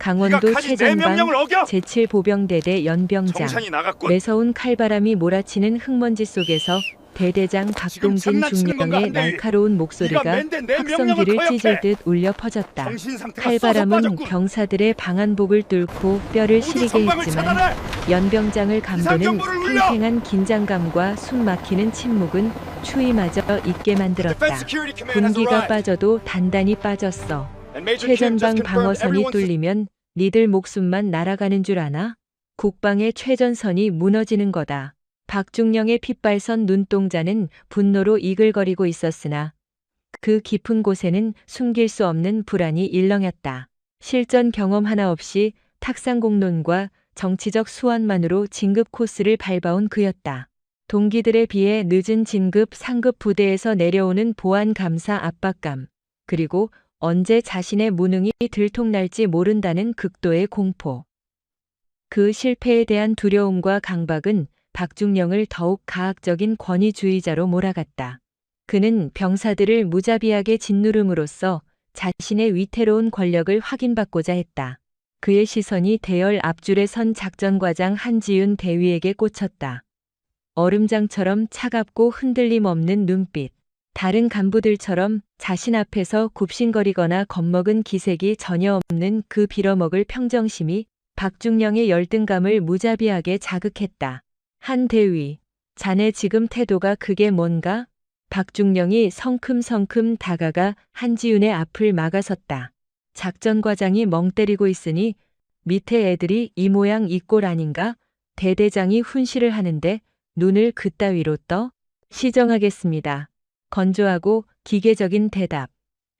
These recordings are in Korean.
강원도 내 최전방 명령을 어겨? 제7보병대대 연병장. 정신이 나갔군. 매서운 칼바람이 몰아치는 흙먼지 속에서 대대장 박동진 장난치는 건가, 중령의 한대위? 날카로운 네가 목소리가 맨날 내 명령을 확성기를 거역해. 찢을 듯 울려 퍼졌다. 정신 상태가 칼바람은 썩어 빠졌군. 병사들의 방한복을 뚫고 뼈를 모두 시리게 전방을 했지만 차단해. 연병장을 감도는 비상경보를 울려. 팽팽한 긴장감과 숨 막히는 침묵은 추위마저 잊게 만들었다. Defense Security Command has 군기가 arrived. 빠져도 단단히 빠졌어. And Major Kim 최전방 just confirmed 방어선이 everyone's 뚫리면 니들 목숨만 날아가는 줄 아나? 국방의 최전선이 무너지는 거다. 박중령의 핏발선 눈동자는 분노로 이글거리고 있었으나 그 깊은 곳에는 숨길 수 없는 불안이 일렁였다. 실전 경험 하나 없이 탁상공론과 정치적 수완만으로 진급 코스를 밟아온 그였다. 동기들에 비해 늦은 진급 상급 부대에서 내려오는 보안 감사 압박감, 그리고 언제 자신의 무능이 들통날지 모른다는 극도의 공포. 그 실패에 대한 두려움과 강박은 박중령을 더욱 가학적인 권위주의자로 몰아갔다. 그는 병사들을 무자비하게 짓누름으로써 자신의 위태로운 권력을 확인받고자 했다. 그의 시선이 대열 앞줄에 선 작전과장 한지윤 대위에게 꽂혔다. 얼음장처럼 차갑고 흔들림 없는 눈빛. 다른 간부들처럼 자신 앞에서 굽신거리거나 겁먹은 기색이 전혀 없는 그 빌어먹을 평정심이 박중령의 열등감을 무자비하게 자극했다. 한 대위, 자네 지금 태도가 그게 뭔가? 박중령이 성큼성큼 다가가 한지윤의 앞을 막아섰다. 작전과장이 멍 때리고 있으니 밑에 애들이 이 모양 이 꼴 아닌가? 대대장이 훈시를 하는데 눈을 그따위로 떠? 시정하겠습니다. 건조하고 기계적인 대답.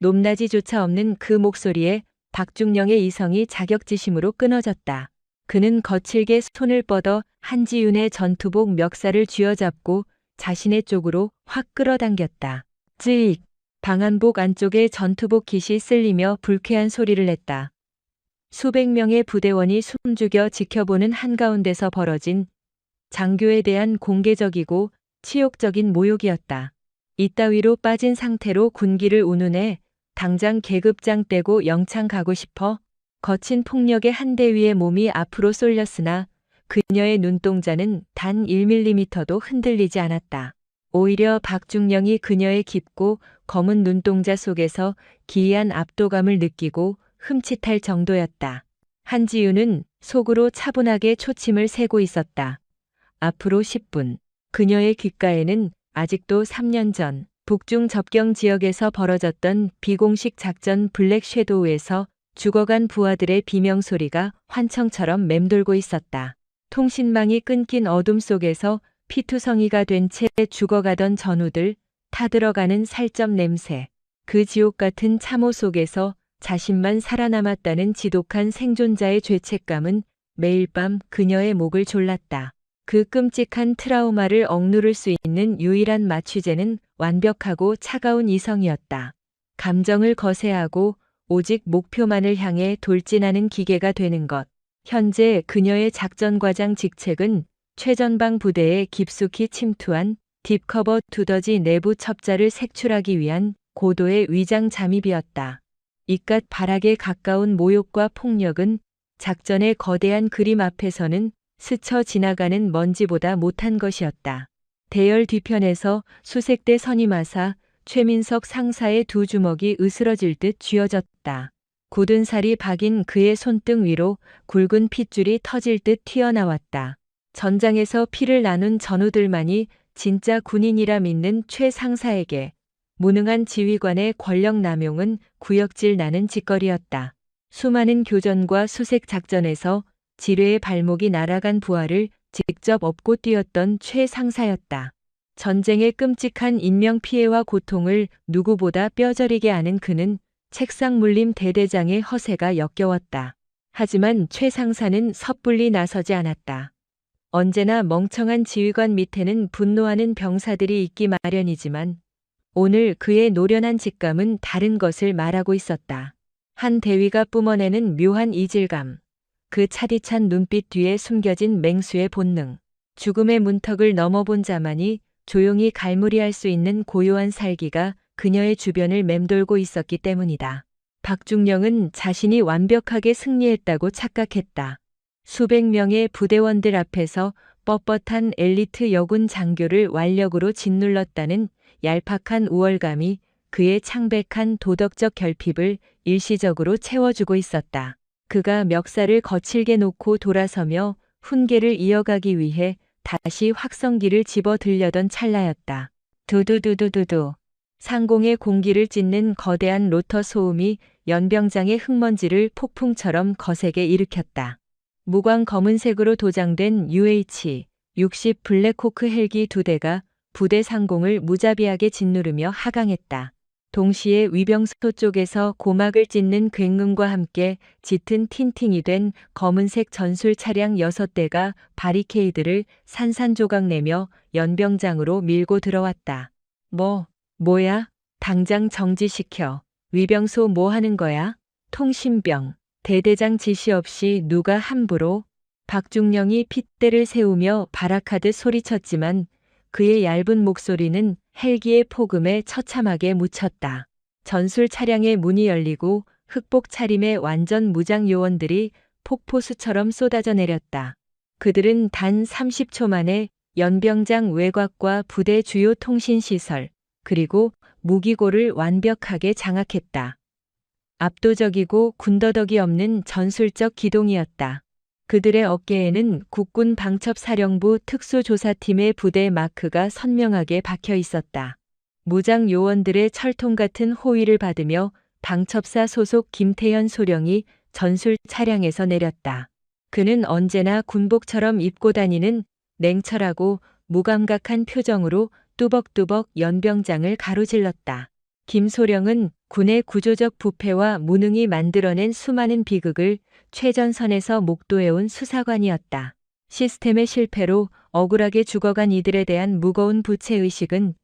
높낮이조차 없는 그 목소리에 박중령의 이성이 자격지심으로 끊어졌다. 그는 거칠게 손을 뻗어 한지윤의 전투복 멱살을 쥐어잡고 자신의 쪽으로 확 끌어당겼다. 찌익! 방한복 안쪽에 전투복 깃이 쓸리며 불쾌한 소리를 냈다. 수백 명의 부대원이 숨죽여 지켜보는 한가운데서 벌어진 장교에 대한 공개적이고 치욕적인 모욕이었다. 이따위로 빠진 상태로 군기를 운운해 당장 계급장 떼고 영창 가고 싶어? 거친 폭력의 한 대위의 몸이 앞으로 쏠렸으나 그녀의 눈동자는 단 1mm도 흔들리지 않았다. 오히려 박중령이 그녀의 깊고 검은 눈동자 속에서 기이한 압도감을 느끼고 흠칫할 정도였다. 한지윤은 속으로 차분하게 초침을 세고 있었다. 앞으로 10분. 그녀의 귓가에는 아직도 3년 전 북중 접경 지역에서 벌어졌던 비공식 작전 블랙 섀도우에서 죽어간 부하들의 비명소리가 환청처럼 맴돌고 있었다. 통신망이 끊긴 어둠 속에서 피투성이가 된 채 죽어가던 전우들, 타들어가는 살점 냄새, 그 지옥 같은 참호 속에서 자신만 살아남았다는 지독한 생존자의 죄책감은 매일 밤 그녀의 목을 졸랐다. 그 끔찍한 트라우마를 억누를 수 있는 유일한 마취제는 완벽하고 차가운 이성이었다. 감정을 거세하고 오직 목표만을 향해 돌진하는 기계가 되는 것. 현재 그녀의 작전과장 직책은 최전방 부대에 깊숙이 침투한 딥커버 두더지 내부 첩자를 색출하기 위한 고도의 위장 잠입이었다. 이깟 발악에 가까운 모욕과 폭력은 작전의 거대한 그림 앞에서는 스쳐 지나가는 먼지보다 못한 것이었다. 대열 뒤편에서 수색대 선임하사 최민석 상사의 두 주먹이 으스러질 듯 쥐어졌다. 굳은 살이 박인 그의 손등 위로 굵은 핏줄이 터질 듯 튀어나왔다. 전장에서 피를 나눈 전우들만이 진짜 군인이라 믿는 최 상사에게 무능한 지휘관의 권력 남용은 구역질 나는 짓거리였다. 수많은 교전과 수색 작전에서 지뢰의 발목이 날아간 부하를 직접 업고 뛰었던 최 상사였다. 전쟁의 끔찍한 인명피해와 고통을 누구보다 뼈저리게 아는 그는 책상 물림 대대장의 허세가 역겨웠다. 하지만 최 상사는 섣불리 나서지 않았다. 언제나 멍청한 지휘관 밑에는 분노하는 병사들이 있기 마련이지만 오늘 그의 노련한 직감은 다른 것을 말하고 있었다. 한 대위가 뿜어내는 묘한 이질감. 그 차디찬 눈빛 뒤에 숨겨진 맹수의 본능. 죽음의 문턱을 넘어본 자만이 조용히 갈무리할 수 있는 고요한 살기가 그녀의 주변을 맴돌고 있었기 때문이다. 박중령은 자신이 완벽하게 승리했다고 착각했다. 수백 명의 부대원들 앞에서 뻣뻣한 엘리트 여군 장교를 완력으로 짓눌렀다는 얄팍한 우월감이 그의 창백한 도덕적 결핍을 일시적으로 채워주고 있었다. 그가 멱살을 거칠게 놓고 돌아서며 훈계를 이어가기 위해 다시 확성기를 집어 들려던 찰나였다. 두두두두두두. 상공의 공기를 찢는 거대한 로터 소음이 연병장의 흙먼지를 폭풍처럼 거세게 일으켰다. 무광 검은색으로 도장된 UH-60 블랙호크 헬기 2대가 부대 상공을 무자비하게 짓누르며 하강했다. 동시에 위병소 쪽에서 고막을 찢는 굉음과 함께 짙은 틴팅이 된 검은색 전술 차량 6대가 바리케이드를 산산조각 내며 연병장으로 밀고 들어왔다. 뭐야? 당장 정지시켜. 위병소 뭐 하는 거야? 통신병. 대대장 지시 없이 누가 함부로? 박중령이 핏대를 세우며 발악하듯 소리쳤지만 그의 얇은 목소리는 헬기의 폭음에 처참하게 묻혔다. 전술 차량의 문이 열리고 흑복 차림의 완전 무장 요원들이 폭포수처럼 쏟아져 내렸다. 그들은 단 30초 만에 연병장 외곽과 부대 주요 통신시설, 그리고 무기고를 완벽하게 장악했다. 압도적이고 군더더기 없는 전술적 기동이었다. 그들의 어깨에는 국군 방첩사령부 특수조사팀의 부대 마크가 선명하게 박혀 있었다. 무장 요원들의 철통 같은 호위를 받으며 방첩사 소속 김태현 소령이 전술 차량에서 내렸다. 그는 언제나 군복처럼 입고 다니는 냉철하고 무감각한 표정으로 뚜벅뚜벅 연병장을 가로질렀다. 김소령은 군의 구조적 부패와 무능이 만들어낸 수많은 비극을 최전선에서 목도해온 수사관이었다. 시스템의 실패로 억울하게 죽어간 이들에 대한 무거운 부채의식은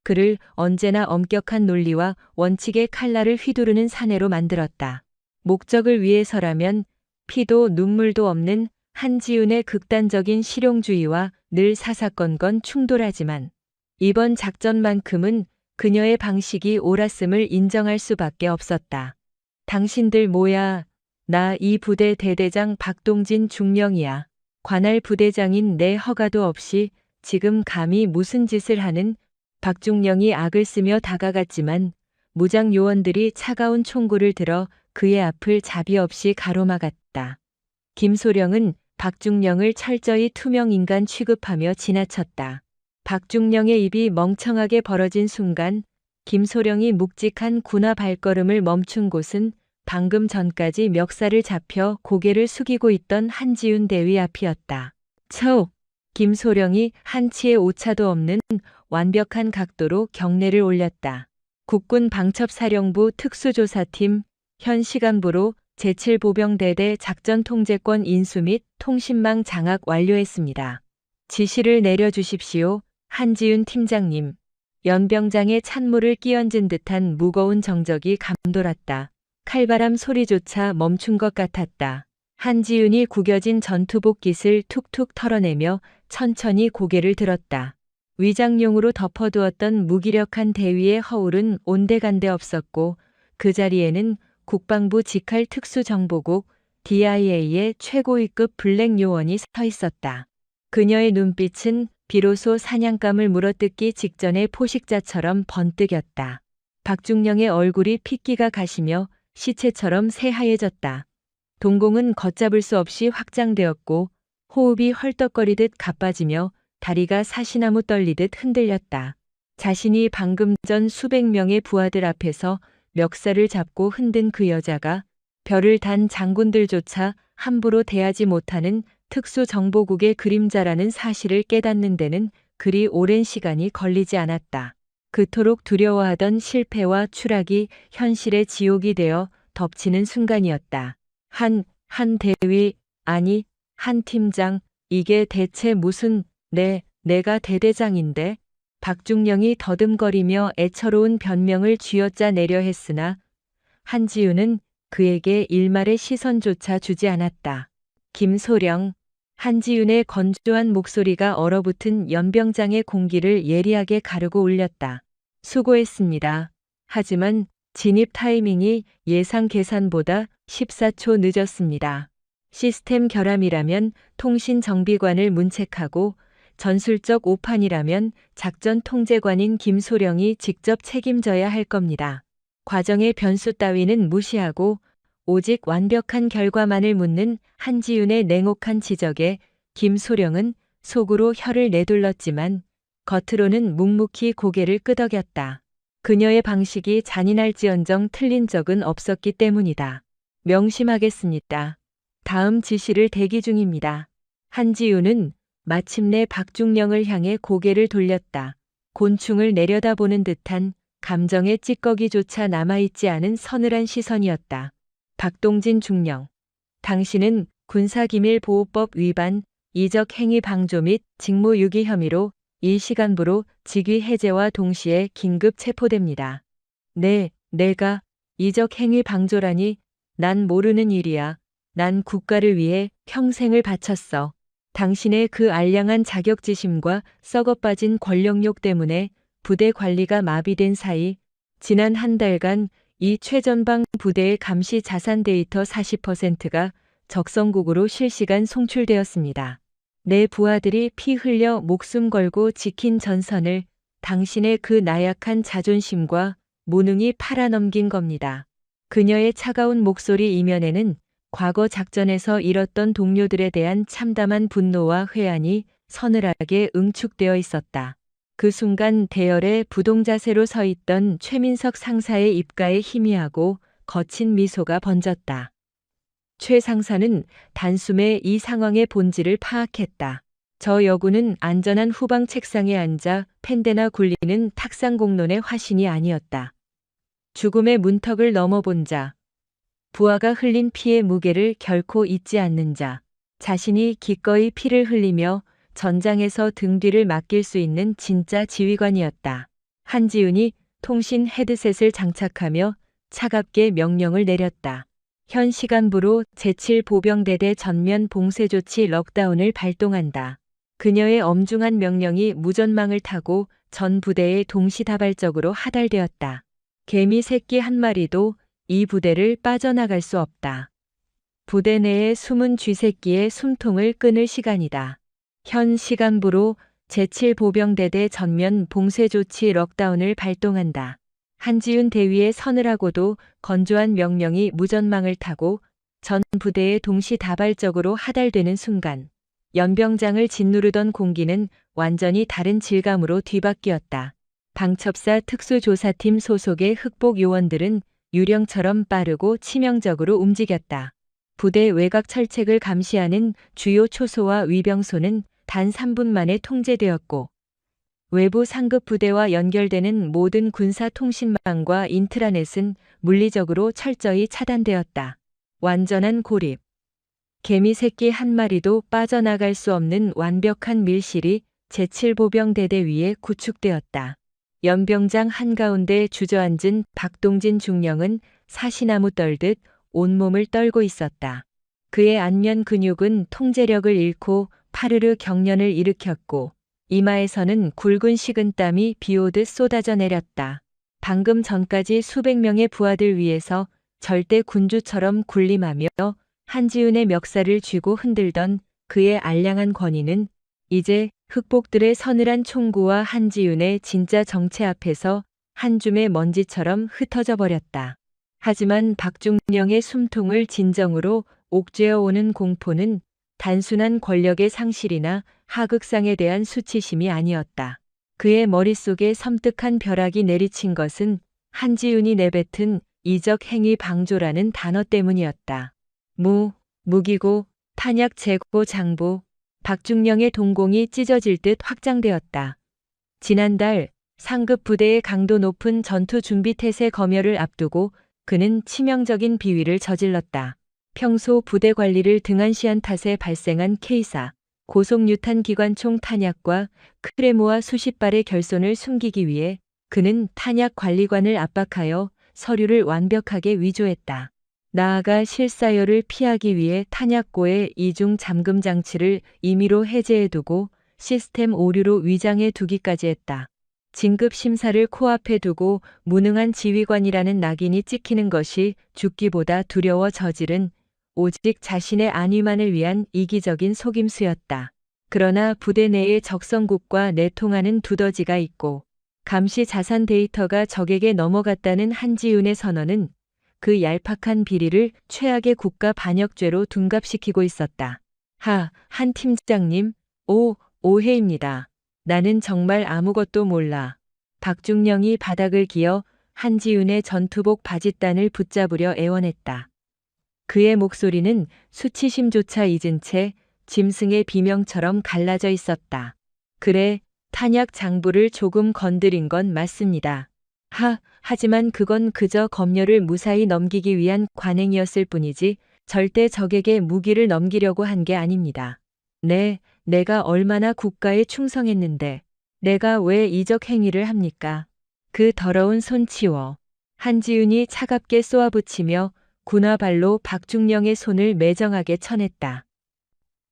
그를 언제나 엄격한 논리와 원칙의 칼날을 휘두르는 사내로 만들었다. 목적을 위해서라면 피도 눈물도 없는 한지윤의 극단적인 실용주의와 늘 사사건건 충돌하지만 이번 작전만큼은 그녀의 방식이 옳았음을 인정할 수밖에 없었다. 당신들 뭐야? 나 이 부대 대대장 박동진 중령이야. 관할 부대장인 내 허가도 없이 지금 감히 무슨 짓을 하는? 박중령이 악을 쓰며 다가갔지만 무장 요원들이 차가운 총구를 들어 그의 앞을 자비 없이 가로막았다. 김소령은 박중령을 철저히 투명 인간 취급하며 지나쳤다. 박중령의 입이 멍청하게 벌어진 순간 김소령이 묵직한 군화 발걸음을 멈춘 곳은 방금 전까지 멱살을 잡혀 고개를 숙이고 있던 한지윤 대위 앞이었다. 김소령이 한치의 오차도 없는 완벽한 각도로 경례를 올렸다. 국군 방첩사령부 특수조사팀 현 시간부로 제7보병대대 작전통제권 인수 및 통신망 장악 완료했습니다. 지시를 내려주십시오. 한지윤 팀장님. 연병장에 찬물을 끼얹은 듯한 무거운 정적이 감돌았다. 칼바람 소리조차 멈춘 것 같았다. 한지윤이 구겨진 전투복 깃을 툭툭 털어내며 천천히 고개를 들었다. 위장용으로 덮어두었던 무기력한 대위의 허울은 온데간데 없었고 그 자리에는 국방부 직할 특수정보국 DIA의 최고위급 블랙 요원이 서 있었다. 그녀의 눈빛은 비로소 사냥감을 물어뜯기 직전의 포식자처럼 번뜩였다. 박중령의 얼굴이 핏기가 가시며 시체처럼 새하얘졌다. 동공은 걷잡을 수 없이 확장되었고 호흡이 헐떡거리듯 가빠지며 다리가 사시나무 떨리듯 흔들렸다. 자신이 방금 전 수백 명의 부하들 앞에서 멱살을 잡고 흔든 그 여자가 별을 단 장군들조차 함부로 대하지 못하는 특수정보국의 그림자라는 사실을 깨닫는 데는 그리 오랜 시간이 걸리지 않았다. 그토록 두려워하던 실패와 추락이 현실의 지옥이 되어 덮치는 순간이었다. 한 대위, 아니, 한 팀장, 이게 대체 무슨, 내가 대대장인데? 박중령이 더듬거리며 애처로운 변명을 쥐어짜 내려 했으나 한지윤은 그에게 일말의 시선조차 주지 않았다. 김소령. 한지윤의 건조한 목소리가 얼어붙은 연병장의 공기를 예리하게 가르고 울렸다. 수고했습니다. 하지만 진입 타이밍이 예상 계산보다 14초 늦었습니다. 시스템 결함이라면 통신 정비관을 문책하고 전술적 오판이라면 작전 통제관인 김소령이 직접 책임져야 할 겁니다. 과정의 변수 따위는 무시하고 오직 완벽한 결과만을 묻는 한지윤의 냉혹한 지적에 김소령은 속으로 혀를 내둘렀지만 겉으로는 묵묵히 고개를 끄덕였다. 그녀의 방식이 잔인할지언정 틀린 적은 없었기 때문이다. 명심하겠습니다. 다음 지시를 대기 중입니다. 한지윤은 마침내 박중령을 향해 고개를 돌렸다. 곤충을 내려다보는 듯한 감정의 찌꺼기조차 남아있지 않은 서늘한 시선이었다. 박동진 중령. 당신은 군사기밀보호법 위반, 이적 행위 방조 및 직무유기 혐의로 일시간부로 직위 해제와 동시에 긴급 체포됩니다. 네, 내가 이적 행위 방조라니 난 모르는 일이야. 난 국가를 위해 평생을 바쳤어. 당신의 그 알량한 자격지심과 썩어빠진 권력욕 때문에 부대 관리가 마비된 사이 지난 한 달간 이 최전방 부대의 감시 자산 데이터 40%가 적성국으로 실시간 송출되었습니다. 내 부하들이 피 흘려 목숨 걸고 지킨 전선을 당신의 그 나약한 자존심과 무능이 팔아넘긴 겁니다. 그녀의 차가운 목소리 이면에는 과거 작전에서 잃었던 동료들에 대한 참담한 분노와 회한이 서늘하게 응축되어 있었다. 그 순간 대열에 부동자세로 서 있던 최민석 상사의 입가에 희미하고 거친 미소가 번졌다. 최 상사는 단숨에 이 상황의 본질을 파악했다. 저 여군은 안전한 후방 책상에 앉아 펜대나 굴리는 탁상공론의 화신이 아니었다. 죽음의 문턱을 넘어본 자, 부하가 흘린 피의 무게를 결코 잊지 않는 자, 자신이 기꺼이 피를 흘리며 전장에서 등 뒤를 맡길 수 있는 진짜 지휘관이었다. 한지윤이 통신 헤드셋을 장착하며 차갑게 명령을 내렸다. 현 시간부로 제7보병대대 전면 봉쇄 조치 럭다운을 발동한다. 그녀의 엄중한 명령이 무전망을 타고 전 부대에 동시다발적으로 하달되었다. 개미 새끼 한 마리도 이 부대를 빠져나갈 수 없다. 부대 내의 숨은 쥐새끼의 숨통을 끊을 시간이다. 현 시간부로 제7보병대대 전면 봉쇄 조치 럭다운을 발동한다. 한지윤 대위의 서늘하고도 건조한 명령이 무전망을 타고 전 부대에 동시다발적으로 하달되는 순간 연병장을 짓누르던 공기는 완전히 다른 질감으로 뒤바뀌었다. 방첩사 특수조사팀 소속의 흑복 요원들은 유령처럼 빠르고 치명적으로 움직였다. 부대 외곽 철책을 감시하는 주요 초소와 위병소는 단 3분 만에 통제되었고 외부 상급 부대와 연결되는 모든 군사 통신망과 인트라넷은 물리적으로 철저히 차단되었다. 완전한 고립. 개미 새끼 한 마리도 빠져나갈 수 없는 완벽한 밀실이 제7보병대대 위에 구축되었다. 연병장 한가운데 주저앉은 박동진 중령은 사시나무 떨듯 온몸을 떨고 있었다. 그의 안면 근육은 통제력을 잃고 파르르 경련을 일으켰고 이마에서는 굵은 식은땀이 비오듯 쏟아져 내렸다. 방금 전까지 수백 명의 부하들 위해서 절대 군주처럼 군림하며 한지윤의 멱살을 쥐고 흔들던 그의 알량한 권위는 이제 흑복들의 서늘한 총구와 한지윤의 진짜 정체 앞에서 한 줌의 먼지처럼 흩어져 버렸다. 하지만 박중령의 숨통을 진정으로 옥죄어 오는 공포는 단순한 권력의 상실이나 하극상에 대한 수치심이 아니었다. 그의 머릿속에 섬뜩한 벼락이 내리친 것은 한지윤이 내뱉은 이적 행위 방조라는 단어 때문이었다. 무기고, 탄약 재고 장부, 박중령의 동공이 찢어질 듯 확장되었다. 지난달 상급 부대의 강도 높은 전투 준비 태세 검열을 앞두고 그는 치명적인 비위를 저질렀다. 평소 부대 관리를 등한시한 탓에 발생한 K사, 고속유탄 기관총 탄약과 크레모와 수십 발의 결손을 숨기기 위해 그는 탄약 관리관을 압박하여 서류를 완벽하게 위조했다. 나아가 실사열을 피하기 위해 탄약고의 이중 잠금 장치를 임의로 해제해두고 시스템 오류로 위장해 두기까지 했다. 진급 심사를 코앞에 두고 무능한 지휘관이라는 낙인이 찍히는 것이 죽기보다 두려워 저지른 오직 자신의 안위만을 위한 이기적인 속임수였다. 그러나 부대 내에 적성국과 내통하는 두더지가 있고 감시 자산 데이터가 적에게 넘어갔다는 한지윤의 선언은 그 얄팍한 비리를 최악의 국가 반역죄로 둔갑시키고 있었다. 한 팀장님, 오해입니다. 나는 정말 아무것도 몰라. 박중령이 바닥을 기어 한지윤의 전투복 바짓단을 붙잡으려 애원했다. 그의 목소리는 수치심조차 잊은 채 짐승의 비명처럼 갈라져 있었다. 그래, 탄약 장부를 조금 건드린 건 맞습니다. 하지만 그건 그저 검열을 무사히 넘기기 위한 관행이었을 뿐이지 절대 적에게 무기를 넘기려고 한 게 아닙니다. 네, 내가 얼마나 국가에 충성했는데 내가 왜 이적 행위를 합니까? 그 더러운 손 치워. 한지윤이 차갑게 쏘아붙이며 군화발로 박중령의 손을 매정하게 쳐냈다.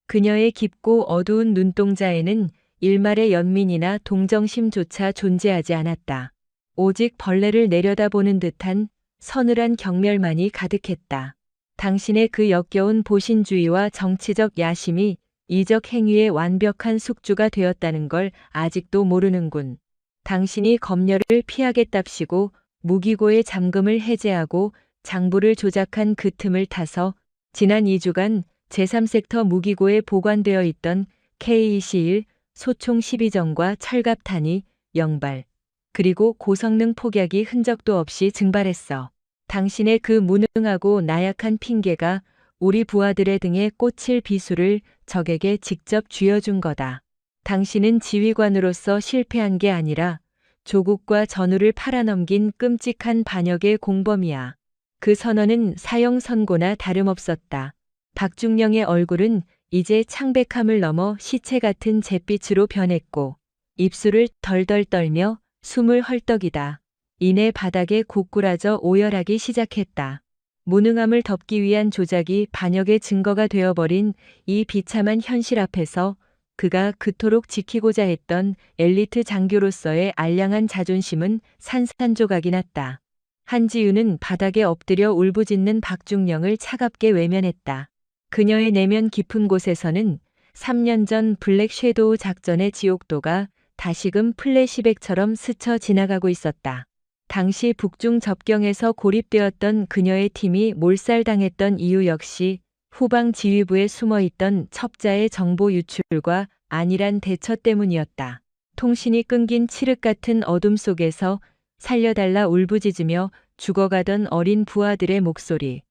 그녀의 깊고 어두운 눈동자에는 일말의 연민이나 동정심조차 존재하지 않았다. 오직 벌레를 내려다보는 듯한 서늘한 경멸만이 가득했다. 당신의 그 역겨운 보신주의와 정치적 야심이 이적 행위의 완벽한 숙주가 되었다는 걸 아직도 모르는군. 당신이 검열을 피하겠답시고 무기고의 잠금을 해제하고 장부를 조작한 그 틈을 타서 지난 2주간 제3섹터 무기고에 보관되어 있던 K-21 소총 12정과 철갑탄이 영발, 그리고 고성능 폭약이 흔적도 없이 증발했어. 당신의 그 무능하고 나약한 핑계가 우리 부하들의 등에 꽂힐 비수를 적에게 직접 쥐어준 거다. 당신은 지휘관으로서 실패한 게 아니라 조국과 전우를 팔아넘긴 끔찍한 반역의 공범이야. 그 선언은 사형 선고나 다름없었다. 박중령의 얼굴은 이제 창백함을 넘어 시체 같은 잿빛으로 변했고 입술을 덜덜 떨며 숨을 헐떡이다. 이내 바닥에 고꾸라져 오열하기 시작했다. 무능함을 덮기 위한 조작이 반역의 증거가 되어버린 이 비참한 현실 앞에서 그가 그토록 지키고자 했던 엘리트 장교로서의 알량한 자존심은 산산조각이 났다. 한지윤은 바닥에 엎드려 울부짖는 박중령을 차갑게 외면했다. 그녀의 내면 깊은 곳에서는 3년 전 블랙 섀도우 작전의 지옥도가 다시금 플래시백처럼 스쳐 지나가고 있었다. 당시 북중 접경에서 고립되었던 그녀의 팀이 몰살당했던 이유 역시 후방 지휘부에 숨어있던 첩자의 정보 유출과 안일한 대처 때문이었다. 통신이 끊긴 칠흑 같은 어둠 속에서 살려달라 울부짖으며 죽어가던 어린 부하들의 목소리.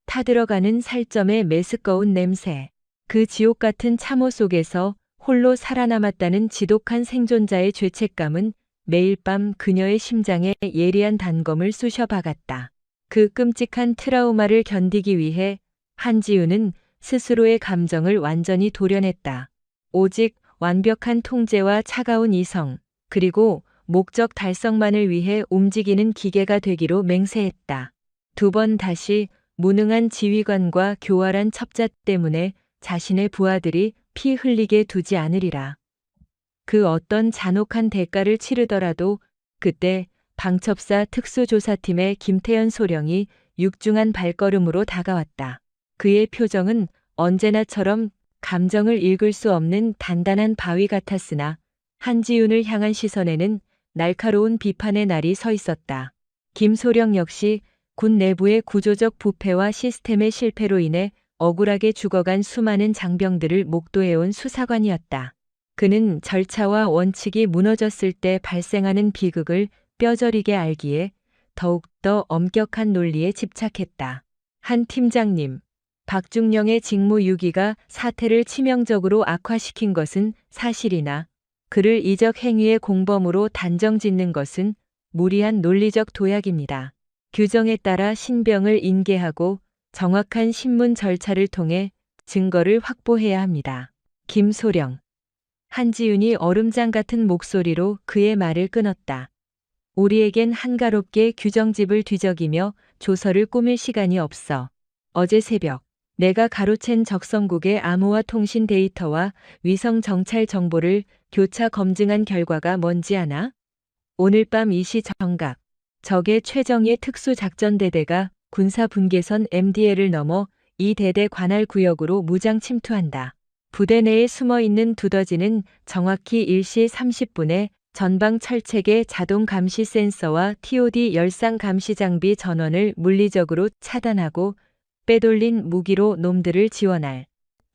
타들어가는 살점의 메스꺼운 냄새. 그 지옥 같은 참호 속에서 홀로 살아남았다는 지독한 생존자의 죄책감은 매일 밤 그녀의 심장에 예리한 단검을 쑤셔 박았다. 그 끔찍한 트라우마를 견디기 위해 한지윤은 스스로의 감정을 완전히 도려냈다. 오직 완벽한 통제와 차가운 이성, 그리고 목적 달성만을 위해 움직이는 기계가 되기로 맹세했다. 두 번 다시 무능한 지휘관과 교활한 첩자 때문에 자신의 부하들이 피 흘리게 두지 않으리라. 그 어떤 잔혹한 대가를 치르더라도 그때 방첩사 특수조사팀의 김태현 소령이 육중한 발걸음으로 다가왔다. 그의 표정은 언제나처럼 감정을 읽을 수 없는 단단한 바위 같았으나 한지윤을 향한 시선에는 날카로운 비판의 날이 서 있었다. 김소령 역시 군 내부의 구조적 부패와 시스템의 실패로 인해 억울하게 죽어간 수많은 장병들을 목도해온 수사관이었다. 그는 절차와 원칙이 무너졌을 때 발생하는 비극을 뼈저리게 알기에 더욱더 엄격한 논리에 집착했다. 한 팀장님, 박중령의 직무유기가 사태를 치명적으로 악화시킨 것은 사실이나 그를 이적 행위의 공범으로 단정짓는 것은 무리한 논리적 도약입니다. 규정에 따라 신병을 인계하고 정확한 신문 절차를 통해 증거를 확보해야 합니다. 김소령. 한지윤이 얼음장 같은 목소리로 그의 말을 끊었다. 우리에겐 한가롭게 규정집을 뒤적이며 조서를 꾸밀 시간이 없어. 어제 새벽, 내가 가로챈 적성국의 암호화 통신 데이터와 위성 정찰 정보를 교차 검증한 결과가 뭔지 아나? 오늘 밤 이시 정각, 적의 최정예 특수작전대대가 군사분계선 MDL을 넘어 이 대대 관할 구역으로 무장 침투한다. 부대 내에 숨어있는 두더지는 정확히 1시 30분에 전방 철책의 자동 감시 센서와 TOD 열상 감시 장비 전원을 물리적으로 차단하고 빼돌린 무기로 놈들을 지원할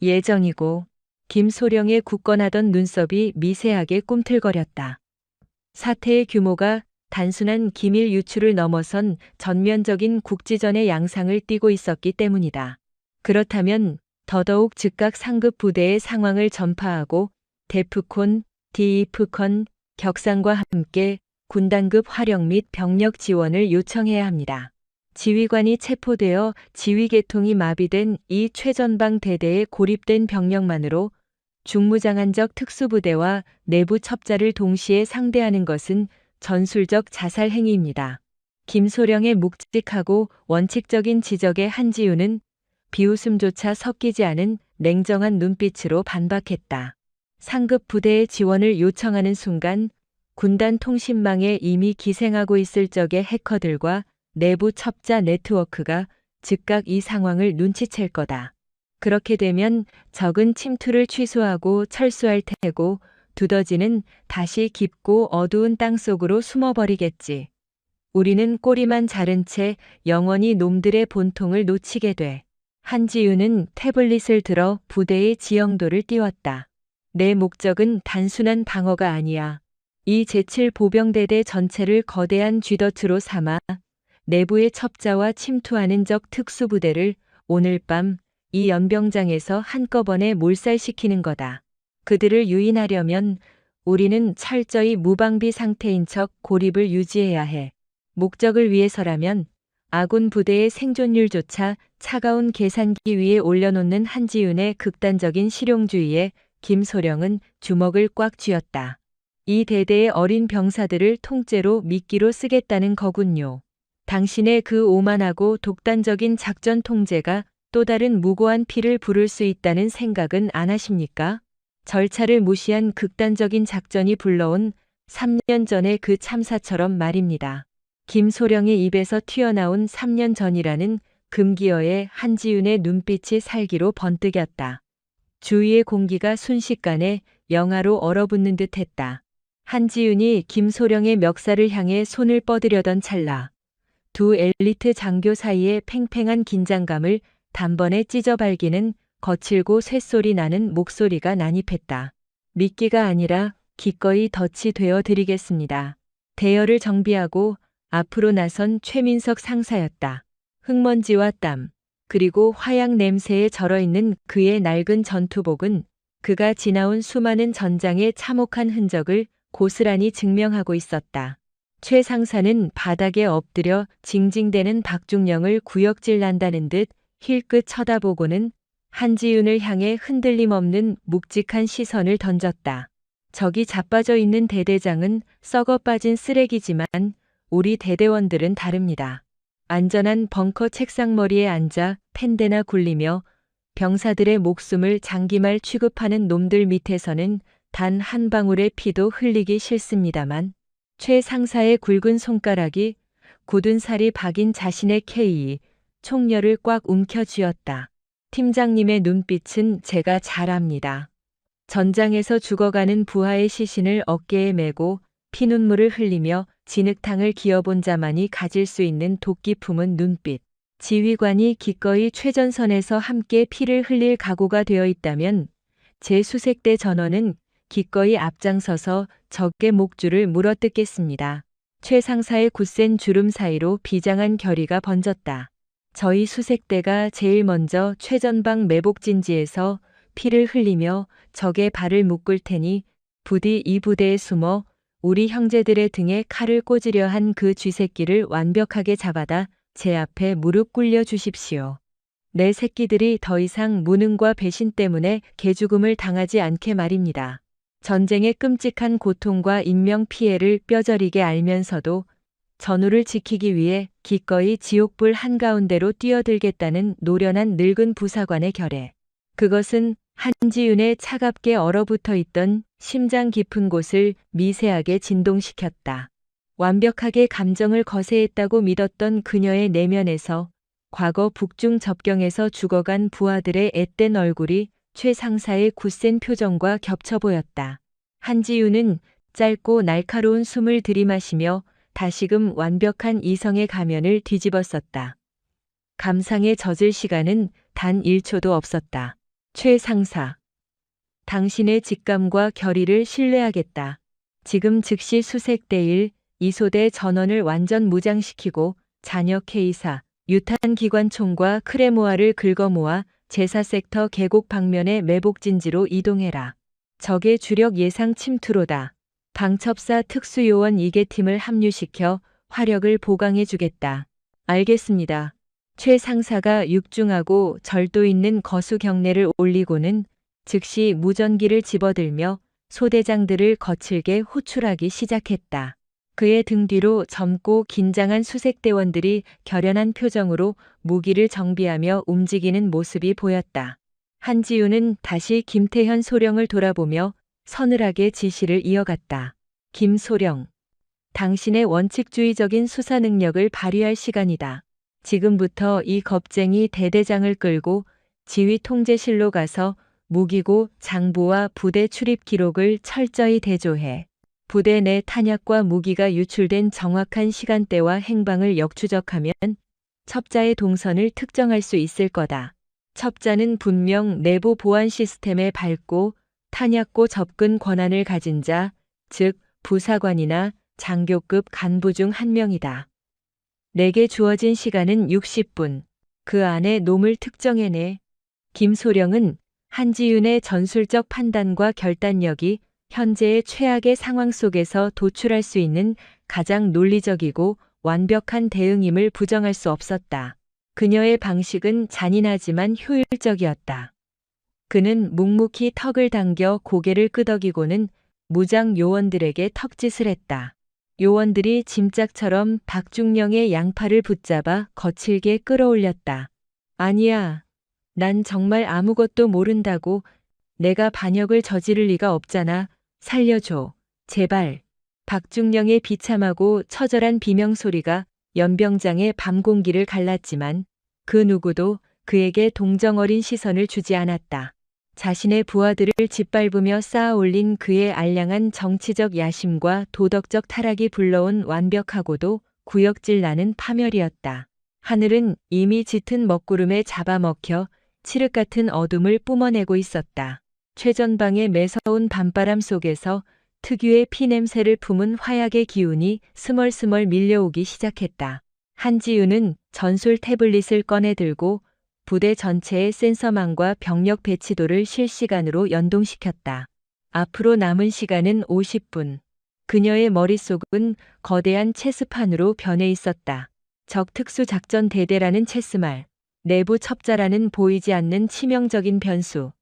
예정이고, 김소령의 굳건하던 눈썹이 미세하게 꿈틀거렸다. 사태의 규모가 단순한 기밀 유출을 넘어선 전면적인 국지전의 양상을 띠고 있었기 때문이다. 그렇다면 더더욱 즉각 상급 부대의 상황을 전파하고 데프콘, 디이프컨, 격상과 함께 군단급 활용 및 병력 지원을 요청해야 합니다. 지휘관이 체포되어 지휘계통이 마비된 이 최전방 대대에 고립된 병력만으로 중무장한적 특수부대와 내부 첩자를 동시에 상대하는 것은 전술적 자살 행위입니다. 김소령의 묵직하고 원칙적인 지적에 한지우는 비웃음조차 섞이지 않은 냉정한 눈빛으로 반박했다. 상급 부대의 지원을 요청하는 순간 군단 통신망에 이미 기생하고 있을 적의 해커들과 내부 첩자 네트워크가 즉각 이 상황을 눈치챌 거다. 그렇게 되면 적은 침투를 취소하고 철수할 테고 두더지는 다시 깊고 어두운 땅속으로 숨어버리겠지. 우리는 꼬리만 자른 채 영원히 놈들의 본통을 놓치게 돼. 한지우는 태블릿을 들어 부대의 지형도를 띄웠다. 내 목적은 단순한 방어가 아니야. 이 제7보병대대 전체를 거대한 쥐덫으로 삼아 내부의 첩자와 침투하는 적 특수부대를 오늘 밤 이 연병장에서 한꺼번에 몰살시키는 거다. 그들을 유인하려면 우리는 철저히 무방비 상태인 척 고립을 유지해야 해. 목적을 위해서라면 아군 부대의 생존율조차 차가운 계산기 위에 올려놓는 한지윤의 극단적인 실용주의에 김소령은 주먹을 꽉 쥐었다. 이 대대의 어린 병사들을 통째로 미끼로 쓰겠다는 거군요. 당신의 그 오만하고 독단적인 작전 통제가 또 다른 무고한 피를 부를 수 있다는 생각은 안 하십니까? 절차를 무시한 극단적인 작전이 불러온 3년 전의 그 참사처럼 말입니다. 김소령의 입에서 튀어나온 3년 전이라는 금기어에 한지윤의 눈빛이 살기로 번뜩였다. 주위의 공기가 순식간에 영하로 얼어붙는 듯 했다. 한지윤이 김소령의 멱살을 향해 손을 뻗으려던 찰나 두 엘리트 장교 사이의 팽팽한 긴장감을 단번에 찢어발기는 거칠고 쇳소리 나는 목소리가 난입했다. 미끼가 아니라 기꺼이 덫이 되어 드리겠습니다. 대열을 정비하고 앞으로 나선 최민석 상사였다. 흙먼지와 땀, 그리고 화약 냄새에 절어있는 그의 낡은 전투복은 그가 지나온 수많은 전장의 참혹한 흔적을 고스란히 증명하고 있었다. 최 상사는 바닥에 엎드려 징징대는 박중령을 구역질 난다는 듯 힐끗 쳐다보고는 한지윤을 향해 흔들림 없는 묵직한 시선을 던졌다. 저기 자빠져 있는 대대장은 썩어 빠진 쓰레기지만 우리 대대원들은 다릅니다. 안전한 벙커 책상머리에 앉아 펜대나 굴리며 병사들의 목숨을 장기말 취급하는 놈들 밑에서는 단 한 방울의 피도 흘리기 싫습니다만 최 상사의 굵은 손가락이 굳은 살이 박인 자신의 K 총열을 꽉 움켜쥐었다. 팀장님의 눈빛은 제가 잘 압니다. 전장에서 죽어가는 부하의 시신을 어깨에 메고 피눈물을 흘리며 진흙탕을 기어본 자만이 가질 수 있는 도끼 품은 눈빛. 지휘관이 기꺼이 최전선에서 함께 피를 흘릴 각오가 되어 있다면 제 수색대 전원은 기꺼이 앞장서서 적의 목줄을 물어뜯겠습니다. 최 상사의 굳센 주름 사이로 비장한 결의가 번졌다. 저희 수색대가 제일 먼저 최전방 매복진지에서 피를 흘리며 적의 발을 묶을 테니 부디 이 부대에 숨어 우리 형제들의 등에 칼을 꽂으려 한 그 쥐새끼를 완벽하게 잡아다 제 앞에 무릎 꿇려 주십시오. 내 새끼들이 더 이상 무능과 배신 때문에 개죽음을 당하지 않게 말입니다. 전쟁의 끔찍한 고통과 인명피해를 뼈저리게 알면서도 전우를 지키기 위해 기꺼이 지옥불 한가운데로 뛰어들겠다는 노련한 늙은 부사관의 결의. 그것은 한지윤의 차갑게 얼어붙어 있던 심장 깊은 곳을 미세하게 진동시켰다. 완벽하게 감정을 거세했다고 믿었던 그녀의 내면에서 과거 북중 접경에서 죽어간 부하들의 앳된 얼굴이 최 상사의 굳센 표정과 겹쳐 보였다. 한지윤은 짧고 날카로운 숨을 들이마시며 다시금 완벽한 이성의 가면을 뒤집었었다. 감상에 젖을 시간은 단 1초도 없었다. 최 상사. 당신의 직감과 결의를 신뢰하겠다. 지금 즉시 수색대일 이소대 전원을 완전 무장시키고 잔여 K사, 유탄 기관총과 크레모아를 긁어모아 제사섹터 계곡 방면의 매복진지로 이동해라. 적의 주력 예상 침투로다. 방첩사 특수요원 2개 팀을 합류시켜 화력을 보강해주겠다. 알겠습니다. 최 상사가 육중하고 절도 있는 거수 경례를 올리고는 즉시 무전기를 집어들며 소대장들을 거칠게 호출하기 시작했다. 그의 등 뒤로 젊고 긴장한 수색대원들이 결연한 표정으로 무기를 정비하며 움직이는 모습이 보였다. 한지윤은 다시 김태현 소령을 돌아보며 서늘하게 지시를 이어갔다. 김소령, 당신의 원칙주의적인 수사 능력을 발휘할 시간이다. 지금부터 이 겁쟁이 대대장을 끌고 지휘 통제실로 가서 무기고 장부와 부대 출입 기록을 철저히 대조해 부대 내 탄약과 무기가 유출된 정확한 시간대와 행방을 역추적하면 첩자의 동선을 특정할 수 있을 거다. 첩자는 분명 내부 보안 시스템에 밝고 탄약고 접근 권한을 가진 자, 즉 부사관이나 장교급 간부 중 한 명이다. 내게 주어진 시간은 60분. 그 안에 놈을 특정해내. 김소령은 한지윤의 전술적 판단과 결단력이 현재의 최악의 상황 속에서 도출할 수 있는 가장 논리적이고 완벽한 대응임을 부정할 수 없었다. 그녀의 방식은 잔인하지만 효율적이었다. 그는 묵묵히 턱을 당겨 고개를 끄덕이고는 무장 요원들에게 턱짓을 했다. 요원들이 짐짝처럼 박중령의 양팔을 붙잡아 거칠게 끌어올렸다. 아니야. 난 정말 아무것도 모른다고. 내가 반역을 저지를 리가 없잖아. 살려줘. 제발. 박중령의 비참하고 처절한 비명소리가 연병장의 밤 공기를 갈랐지만 그 누구도 그에게 동정 어린 시선을 주지 않았다. 자신의 부하들을 짓밟으며 쌓아 올린 그의 알량한 정치적 야심과 도덕적 타락이 불러온 완벽하고도 구역질 나는 파멸이었다. 하늘은 이미 짙은 먹구름에 잡아먹혀 칠흑 같은 어둠을 뿜어내고 있었다. 최전방의 매서운 밤바람 속에서 특유의 피냄새를 품은 화약의 기운이 스멀스멀 밀려오기 시작했다. 한지윤은 전술 태블릿을 꺼내들고 부대 전체의 센서망과 병력 배치도를 실시간으로 연동시켰다. 앞으로 남은 시간은 50분. 그녀의 머릿속은 거대한 체스판으로 변해 있었다. 적 특수작전대대라는 체스말, 내부 첩자라는 보이지 않는 치명적인 변수,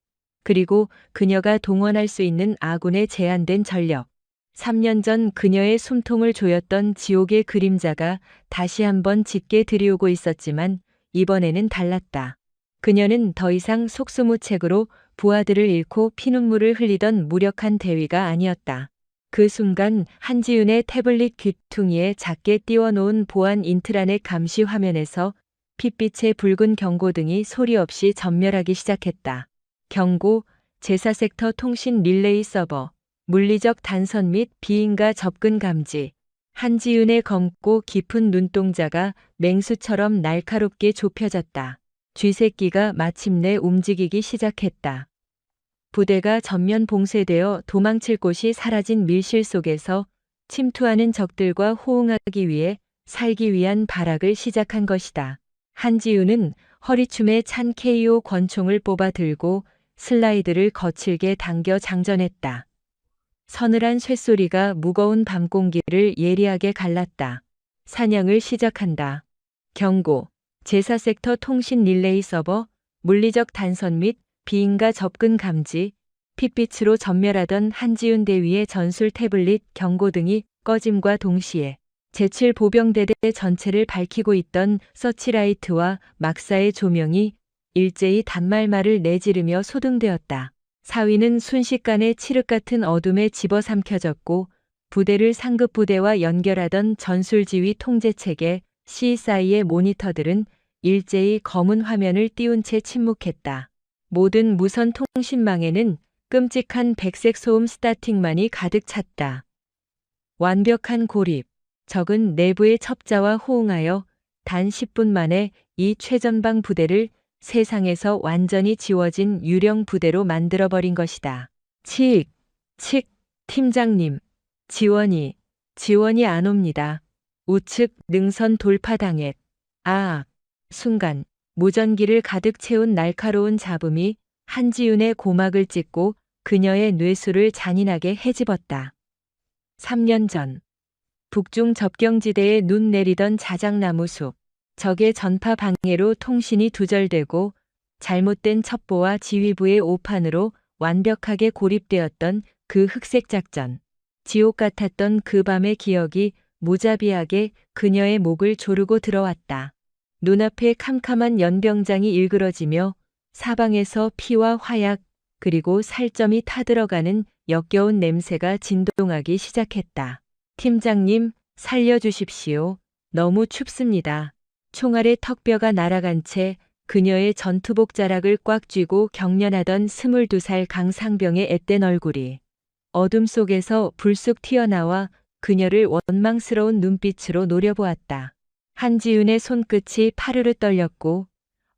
그리고 그녀가 동원할 수 있는 아군의 제한된 전력. 3년 전 그녀의 숨통을 조였던 지옥의 그림자가 다시 한번 짙게 들이오고 있었지만 이번에는 달랐다. 그녀는 더 이상 속수무책으로 부하들을 잃고 피눈물을 흘리던 무력한 대위가 아니었다. 그 순간 한지윤의 태블릿 귀퉁이에 작게 띄워놓은 보안 인트라넷 감시 화면에서 핏빛의 붉은 경고등이 소리 없이 전멸하기 시작했다. 경고, 제사섹터 통신 릴레이 서버, 물리적 단선 및 비인가 접근 감지. 한지윤의 검고 깊은 눈동자가 맹수처럼 날카롭게 좁혀졌다. 쥐새끼가 마침내 움직이기 시작했다. 부대가 전면 봉쇄되어 도망칠 곳이 사라진 밀실 속에서 침투하는 적들과 호응하기 위해 살기 위한 발악을 시작한 것이다. 한지윤은 허리춤에 찬 KO 권총을 뽑아 들고 슬라이드를 거칠게 당겨 장전했다. 서늘한 쇳소리가 무거운 밤 공기를 예리하게 갈랐다. 사냥을 시작한다. 경고. 제사섹터 통신 릴레이 서버, 물리적 단선 및 비인가 접근 감지, 핏빛으로 전멸하던 한지윤 대위의 전술 태블릿 경고등이 꺼짐과 동시에 제7 보병대대 전체를 밝히고 있던 서치라이트와 막사의 조명이 일제히 단말말을 내지르며 소등되었다. 사위는 순식간에 칠흑 같은 어둠에 집어삼켜졌고 부대를 상급 부대와 연결하던 전술지휘 통제체계 CSI의 모니터들은 일제히 검은 화면을 띄운 채 침묵했다. 모든 무선 통신망에는 끔찍한 백색 소음 스타틱만이 가득 찼다. 완벽한 고립. 적은 내부의 첩자와 호응하여 단 10분 만에 이 최전방 부대를 세상에서 완전히 지워진 유령 부대로 만들어버린 것이다. 칙, 팀장님. 지원이 안 옵니다. 우측 능선 돌파당했. 순간 무전기를 가득 채운 날카로운 잡음이 한지윤의 고막을 찢고 그녀의 뇌수를 잔인하게 헤집었다. 3년 전 북중 접경지대에 눈 내리던 자작나무 숲. 적의 전파 방해로 통신이 두절되고 잘못된 첩보와 지휘부의 오판으로 완벽하게 고립되었던 그 흑색 작전. 지옥 같았던 그 밤의 기억이 무자비하게 그녀의 목을 조르고 들어왔다. 눈앞에 캄캄한 연병장이 일그러지며 사방에서 피와 화약 그리고 살점이 타들어가는 역겨운 냄새가 진동하기 시작했다. 팀장님, 살려주십시오. 너무 춥습니다. 총알의 턱뼈가 날아간 채 그녀의 전투복 자락을 꽉 쥐고 경련하던 22살 강상병의 앳된 얼굴이 어둠 속에서 불쑥 튀어나와 그녀를 원망스러운 눈빛으로 노려보았다. 한지윤의 손끝이 파르르 떨렸고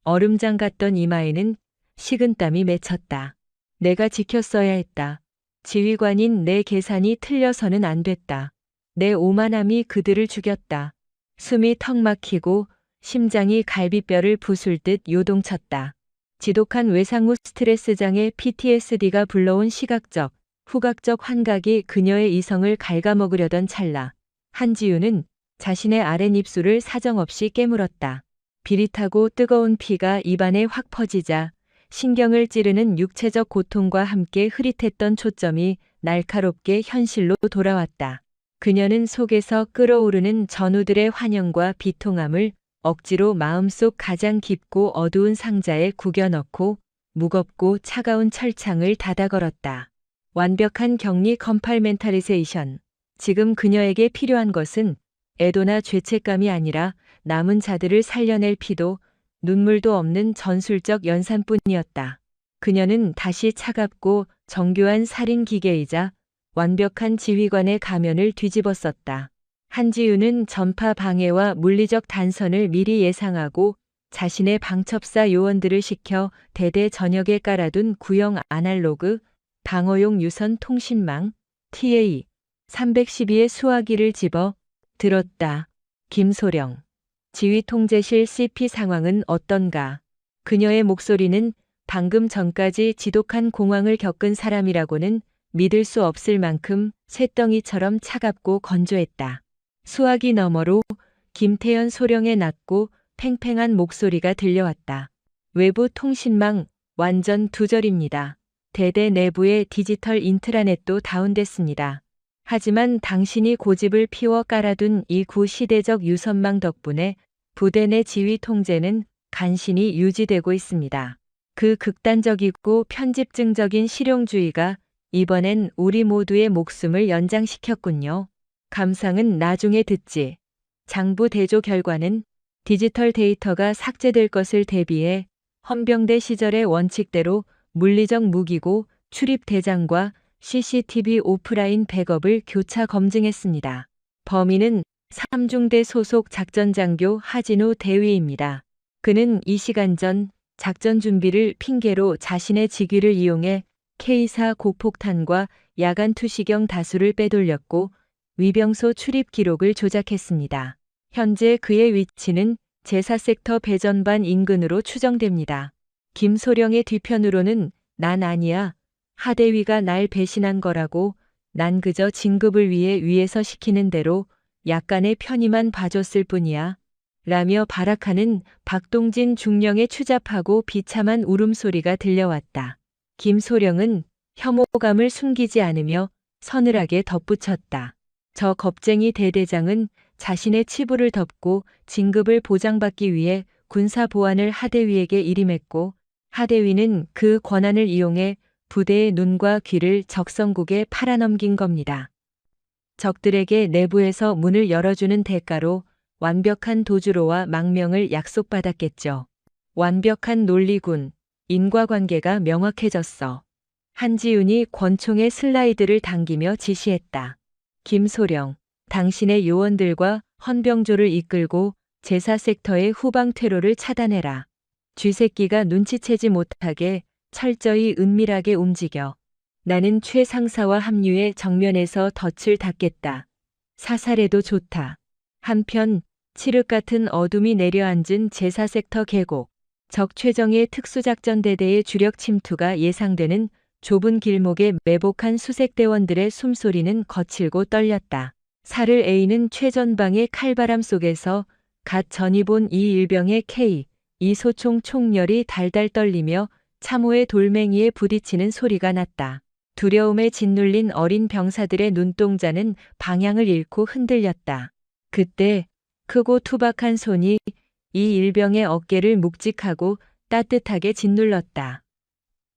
얼음장 같던 이마에는 식은땀이 맺혔다. 내가 지켰어야 했다. 지휘관인 내 계산이 틀려서는 안 됐다. 내 오만함이 그들을 죽였다. 숨이 턱 막히고 심장이 갈비뼈를 부술 듯 요동쳤다. 지독한 외상 후 스트레스장애 PTSD가 불러온 시각적, 후각적 환각이 그녀의 이성을 갉아먹으려던 찰나. 한지윤은 자신의 아랫입술을 사정없이 깨물었다. 비릿하고 뜨거운 피가 입안에 확 퍼지자 신경을 찌르는 육체적 고통과 함께 흐릿했던 초점이 날카롭게 현실로 돌아왔다. 그녀는 속에서 끓어오르는 전우들의 환영과 비통함을 억지로 마음속 가장 깊고 어두운 상자에 구겨 넣고 무겁고 차가운 철창을 닫아 걸었다. 완벽한 격리 컴팔멘탈리제이션. 지금 그녀에게 필요한 것은 애도나 죄책감이 아니라 남은 자들을 살려낼 피도 눈물도 없는 전술적 연산뿐이었다. 그녀는 다시 차갑고 정교한 살인 기계이자 완벽한 지휘관의 가면을 뒤집었었다. 한지윤은 전파 방해와 물리적 단선을 미리 예상하고 자신의 방첩사 요원들을 시켜 대대 전역에 깔아둔 구형 아날로그 방어용 유선 통신망 TA 312의 수화기를 집어 들었다. 김소령. 지휘통제실 CP 상황은 어떤가? 그녀의 목소리는 방금 전까지 지독한 공황을 겪은 사람이라고는 믿을 수 없을 만큼 쇳덩이처럼 차갑고 건조했다. 수화기 너머로 김태현 소령의 낮고 팽팽한 목소리가 들려왔다. 외부 통신망 완전 두절입니다. 대대 내부의 디지털 인트라넷도 다운됐습니다. 하지만 당신이 고집을 피워 깔아둔 이 구시대적 유선망 덕분에 부대 내 지휘 통제는 간신히 유지되고 있습니다. 그 극단적이고 편집증적인 실용주의가 이번엔 우리 모두의 목숨을 연장시켰군요. 감상은 나중에 듣지. 장부 대조 결과는 디지털 데이터가 삭제될 것을 대비해 헌병대 시절의 원칙대로 물리적 무기고 출입 대장과 CCTV 오프라인 백업을 교차 검증했습니다. 범인은 3중대 소속 작전장교 하진우 대위입니다. 그는 이 시간 전 작전 준비를 핑계로 자신의 직위를 이용해 K4 곡폭탄과 야간 투시경 다수를 빼돌렸고 위병소 출입 기록을 조작했습니다. 현재 그의 위치는 제4섹터 배전반 인근으로 추정됩니다. 김소령의 뒤편으로는 난 아니야. 하대위가 날 배신한 거라고 난 그저 진급을 위해 위에서 시키는 대로 약간의 편의만 봐줬을 뿐이야. 라며 발악하는 박동진 중령의 추잡하고 비참한 울음소리가 들려왔다. 김소령은 혐오감을 숨기지 않으며 서늘하게 덧붙였다. 저 겁쟁이 대대장은 자신의 치부를 덮고 진급을 보장받기 위해 군사 보안을 하대위에게 일임했고 하대위는 그 권한을 이용해 부대의 눈과 귀를 적성국에 팔아넘긴 겁니다. 적들에게 내부에서 문을 열어주는 대가로 완벽한 도주로와 망명을 약속받았겠죠. 완벽한 논리군, 인과관계가 명확해졌어. 한지윤이 권총의 슬라이드를 당기며 지시했다. 김소령, 당신의 요원들과 헌병조를 이끌고 제사 섹터의 후방 퇴로를 차단해라. 쥐새끼가 눈치채지 못하게 철저히 은밀하게 움직여. 나는 최 상사와 합류해 정면에서 덫을 닫겠다. 사살해도 좋다. 한편 칠흑 같은 어둠이 내려앉은 제사 섹터 계곡. 적 최정예 특수작전대대의 주력 침투가 예상되는 좁은 길목에 매복한 수색대원들의 숨소리는 거칠고 떨렸다. 살을 에이는 최전방의 칼바람 속에서 갓 전이 본 이 일병의 K, 이 소총 총열이 달달 떨리며 참호의 돌멩이에 부딪히는 소리가 났다. 두려움에 짓눌린 어린 병사들의 눈동자는 방향을 잃고 흔들렸다. 그때 크고 투박한 손이 이 일병의 어깨를 묵직하고 따뜻하게 짓눌렀다.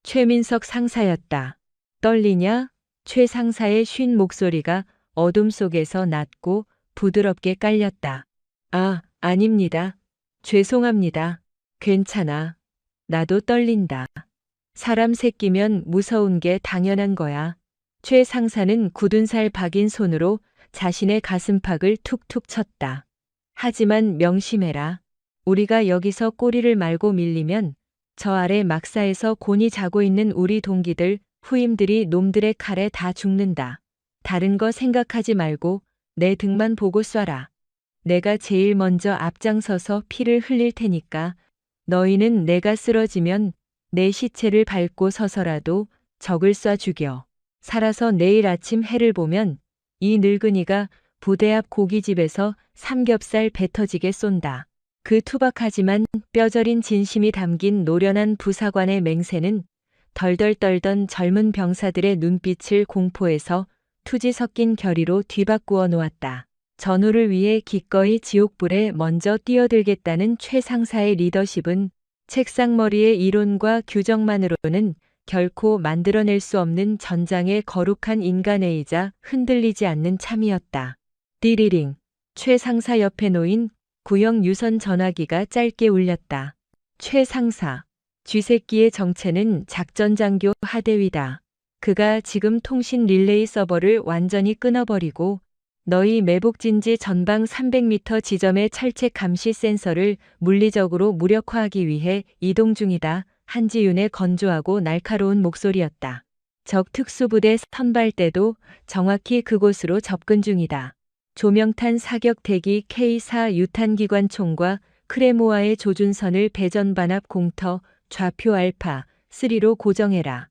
최민석 상사였다. 떨리냐? 최 상사의 쉰 목소리가 어둠 속에서 낮고 부드럽게 깔렸다. 아, 아닙니다. 죄송합니다. 괜찮아. 나도 떨린다. 사람 새끼면 무서운 게 당연한 거야. 최 상사는 굳은 살 박인 손으로 자신의 가슴팍을 툭툭 쳤다. 하지만 명심해라. 우리가 여기서 꼬리를 말고 밀리면 저 아래 막사에서 곤히 자고 있는 우리 동기들, 후임들이 놈들의 칼에 다 죽는다. 다른 거 생각하지 말고 내 등만 보고 쏴라. 내가 제일 먼저 앞장서서 피를 흘릴 테니까 너희는 내가 쓰러지면 내 시체를 밟고 서서라도 적을 쏴 죽여. 살아서 내일 아침 해를 보면 이 늙은이가 부대 앞 고깃집에서 삼겹살 배 터지게 쏜다. 그 투박하지만 뼈저린 진심이 담긴 노련한 부사관의 맹세는 덜덜 떨던 젊은 병사들의 눈빛을 공포에서 투지 섞인 결의로 뒤바꾸어 놓았다. 전우를 위해 기꺼이 지옥불에 먼저 뛰어들겠다는 최 상사의 리더십은 책상머리의 이론과 규정만으로는 결코 만들어낼 수 없는 전장의 거룩한 인간애이자 흔들리지 않는 참이었다. 띠리링, 최 상사 옆에 놓인 구형 유선 전화기가 짧게 울렸다. 최 상사, 쥐새끼의 정체는 작전장교 하대위다. 그가 지금 통신 릴레이 서버를 완전히 끊어버리고 너희 매복진지 전방 300m 지점의 철책 감시 센서를 물리적으로 무력화하기 위해 이동 중이다. 한지윤의 건조하고 날카로운 목소리였다. 적 특수부대 선발대도 정확히 그곳으로 접근 중이다. 조명탄 사격 대기 K4 유탄기관총과 크레모아의 조준선을 배전 반합 공터 좌표 알파 3로 고정해라.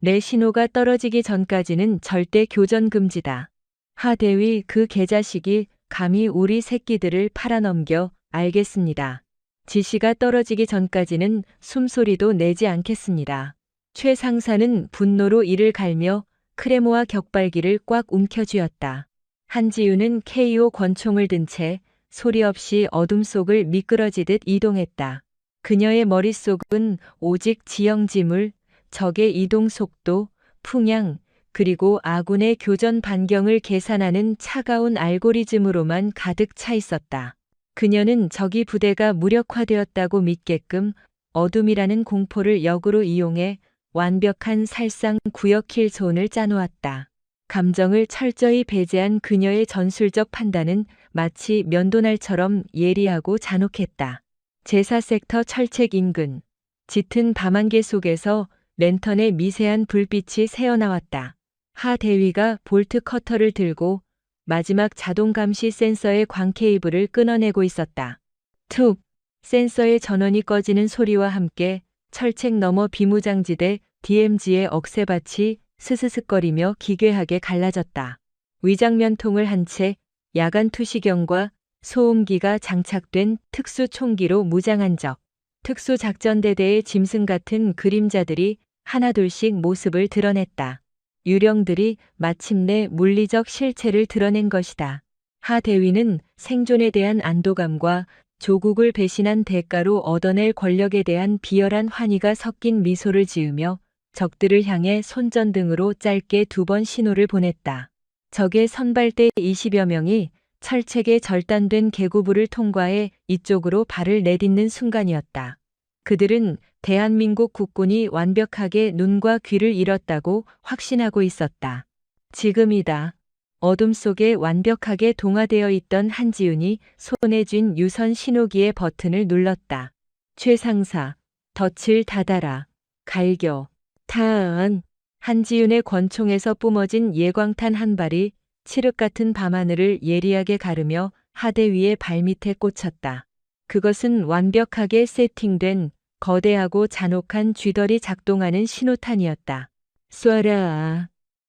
내 신호가 떨어지기 전까지는 절대 교전 금지다. 하대위 그 개자식이 감히 우리 새끼들을 팔아넘겨. 알겠습니다. 지시가 떨어지기 전까지는 숨소리도 내지 않겠습니다. 최 상사는 분노로 이를 갈며 크레모아 격발기를 꽉 움켜쥐었다. 한지윤은 KO 권총을 든 채 소리 없이 어둠 속을 미끄러지듯 이동했다. 그녀의 머릿속은 오직 지형지물, 적의 이동 속도, 풍향, 그리고 아군의 교전 반경을 계산하는 차가운 알고리즘으로만 가득 차 있었다. 그녀는 적이 부대가 무력화되었다고 믿게끔 어둠이라는 공포를 역으로 이용해 완벽한 살상 구역 킬존을 짜놓았다. 감정을 철저히 배제한 그녀의 전술적 판단은 마치 면도날처럼 예리하고 잔혹했다. 제사 섹터 철책 인근, 짙은 밤안개 속에서 랜턴의 미세한 불빛이 새어나왔다. 하 대위가 볼트 커터를 들고 마지막 자동 감시 센서의 광 케이블을 끊어내고 있었다. 툭! 센서의 전원이 꺼지는 소리와 함께 철책 너머 비무장지대 DMZ의 억새밭이 스스슥거리며 기괴하게 갈라졌다. 위장면통을 한 채 야간 투시경과 소음기가 장착된 특수총기로 무장한 적, 특수작전대대의 짐승 같은 그림자들이 하나둘씩 모습을 드러냈다. 유령들이 마침내 물리적 실체를 드러낸 것이다. 하 대위는 생존에 대한 안도감과 조국을 배신한 대가로 얻어낼 권력에 대한 비열한 환희가 섞인 미소를 지으며 적들을 향해 손전등으로 짧게 2번 신호를 보냈다. 적의 선발대 20여 명이 철책에 절단된 계구부를 통과해 이쪽으로 발을 내딛는 순간이었다. 그들은 대한민국 국군이 완벽하게 눈과 귀를 잃었다고 확신하고 있었다. 지금이다. 어둠 속에 완벽하게 동화되어 있던 한지윤이 손에 쥔 유선 신호기의 버튼을 눌렀다. 최상사, 덫을 닫아라. 갈겨. 탄. 한지윤의 권총에서 뿜어진 예광탄 한 발이 칠흑 같은 밤하늘을 예리하게 가르며 하대 위의 발밑에 꽂혔다. 그것은 완벽하게 세팅된 거대하고 잔혹한 쥐덜이 작동하는 신호탄이었다. 쏴라.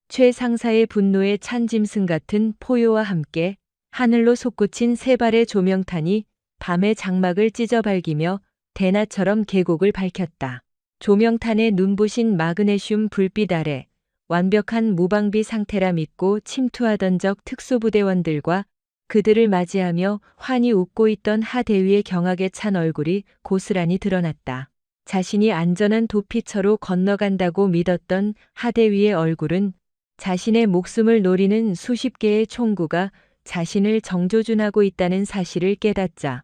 최 상사의 분노에 찬 짐승 같은 포효와 함께 하늘로 솟구친 세 발의 조명탄이 밤의 장막을 찢어발기며 대낮처럼 계곡을 밝혔다. 조명탄의 눈부신 마그네슘 불빛 아래 완벽한 무방비 상태라 믿고 침투하던 적 특수부대원들과 그들을 맞이하며 환히 웃고 있던 하 대위의 경악에 찬 얼굴이 고스란히 드러났다. 자신이 안전한 도피처로 건너간다고 믿었던 하 대위의 얼굴은 자신의 목숨을 노리는 수십 개의 총구가 자신을 정조준하고 있다는 사실을 깨닫자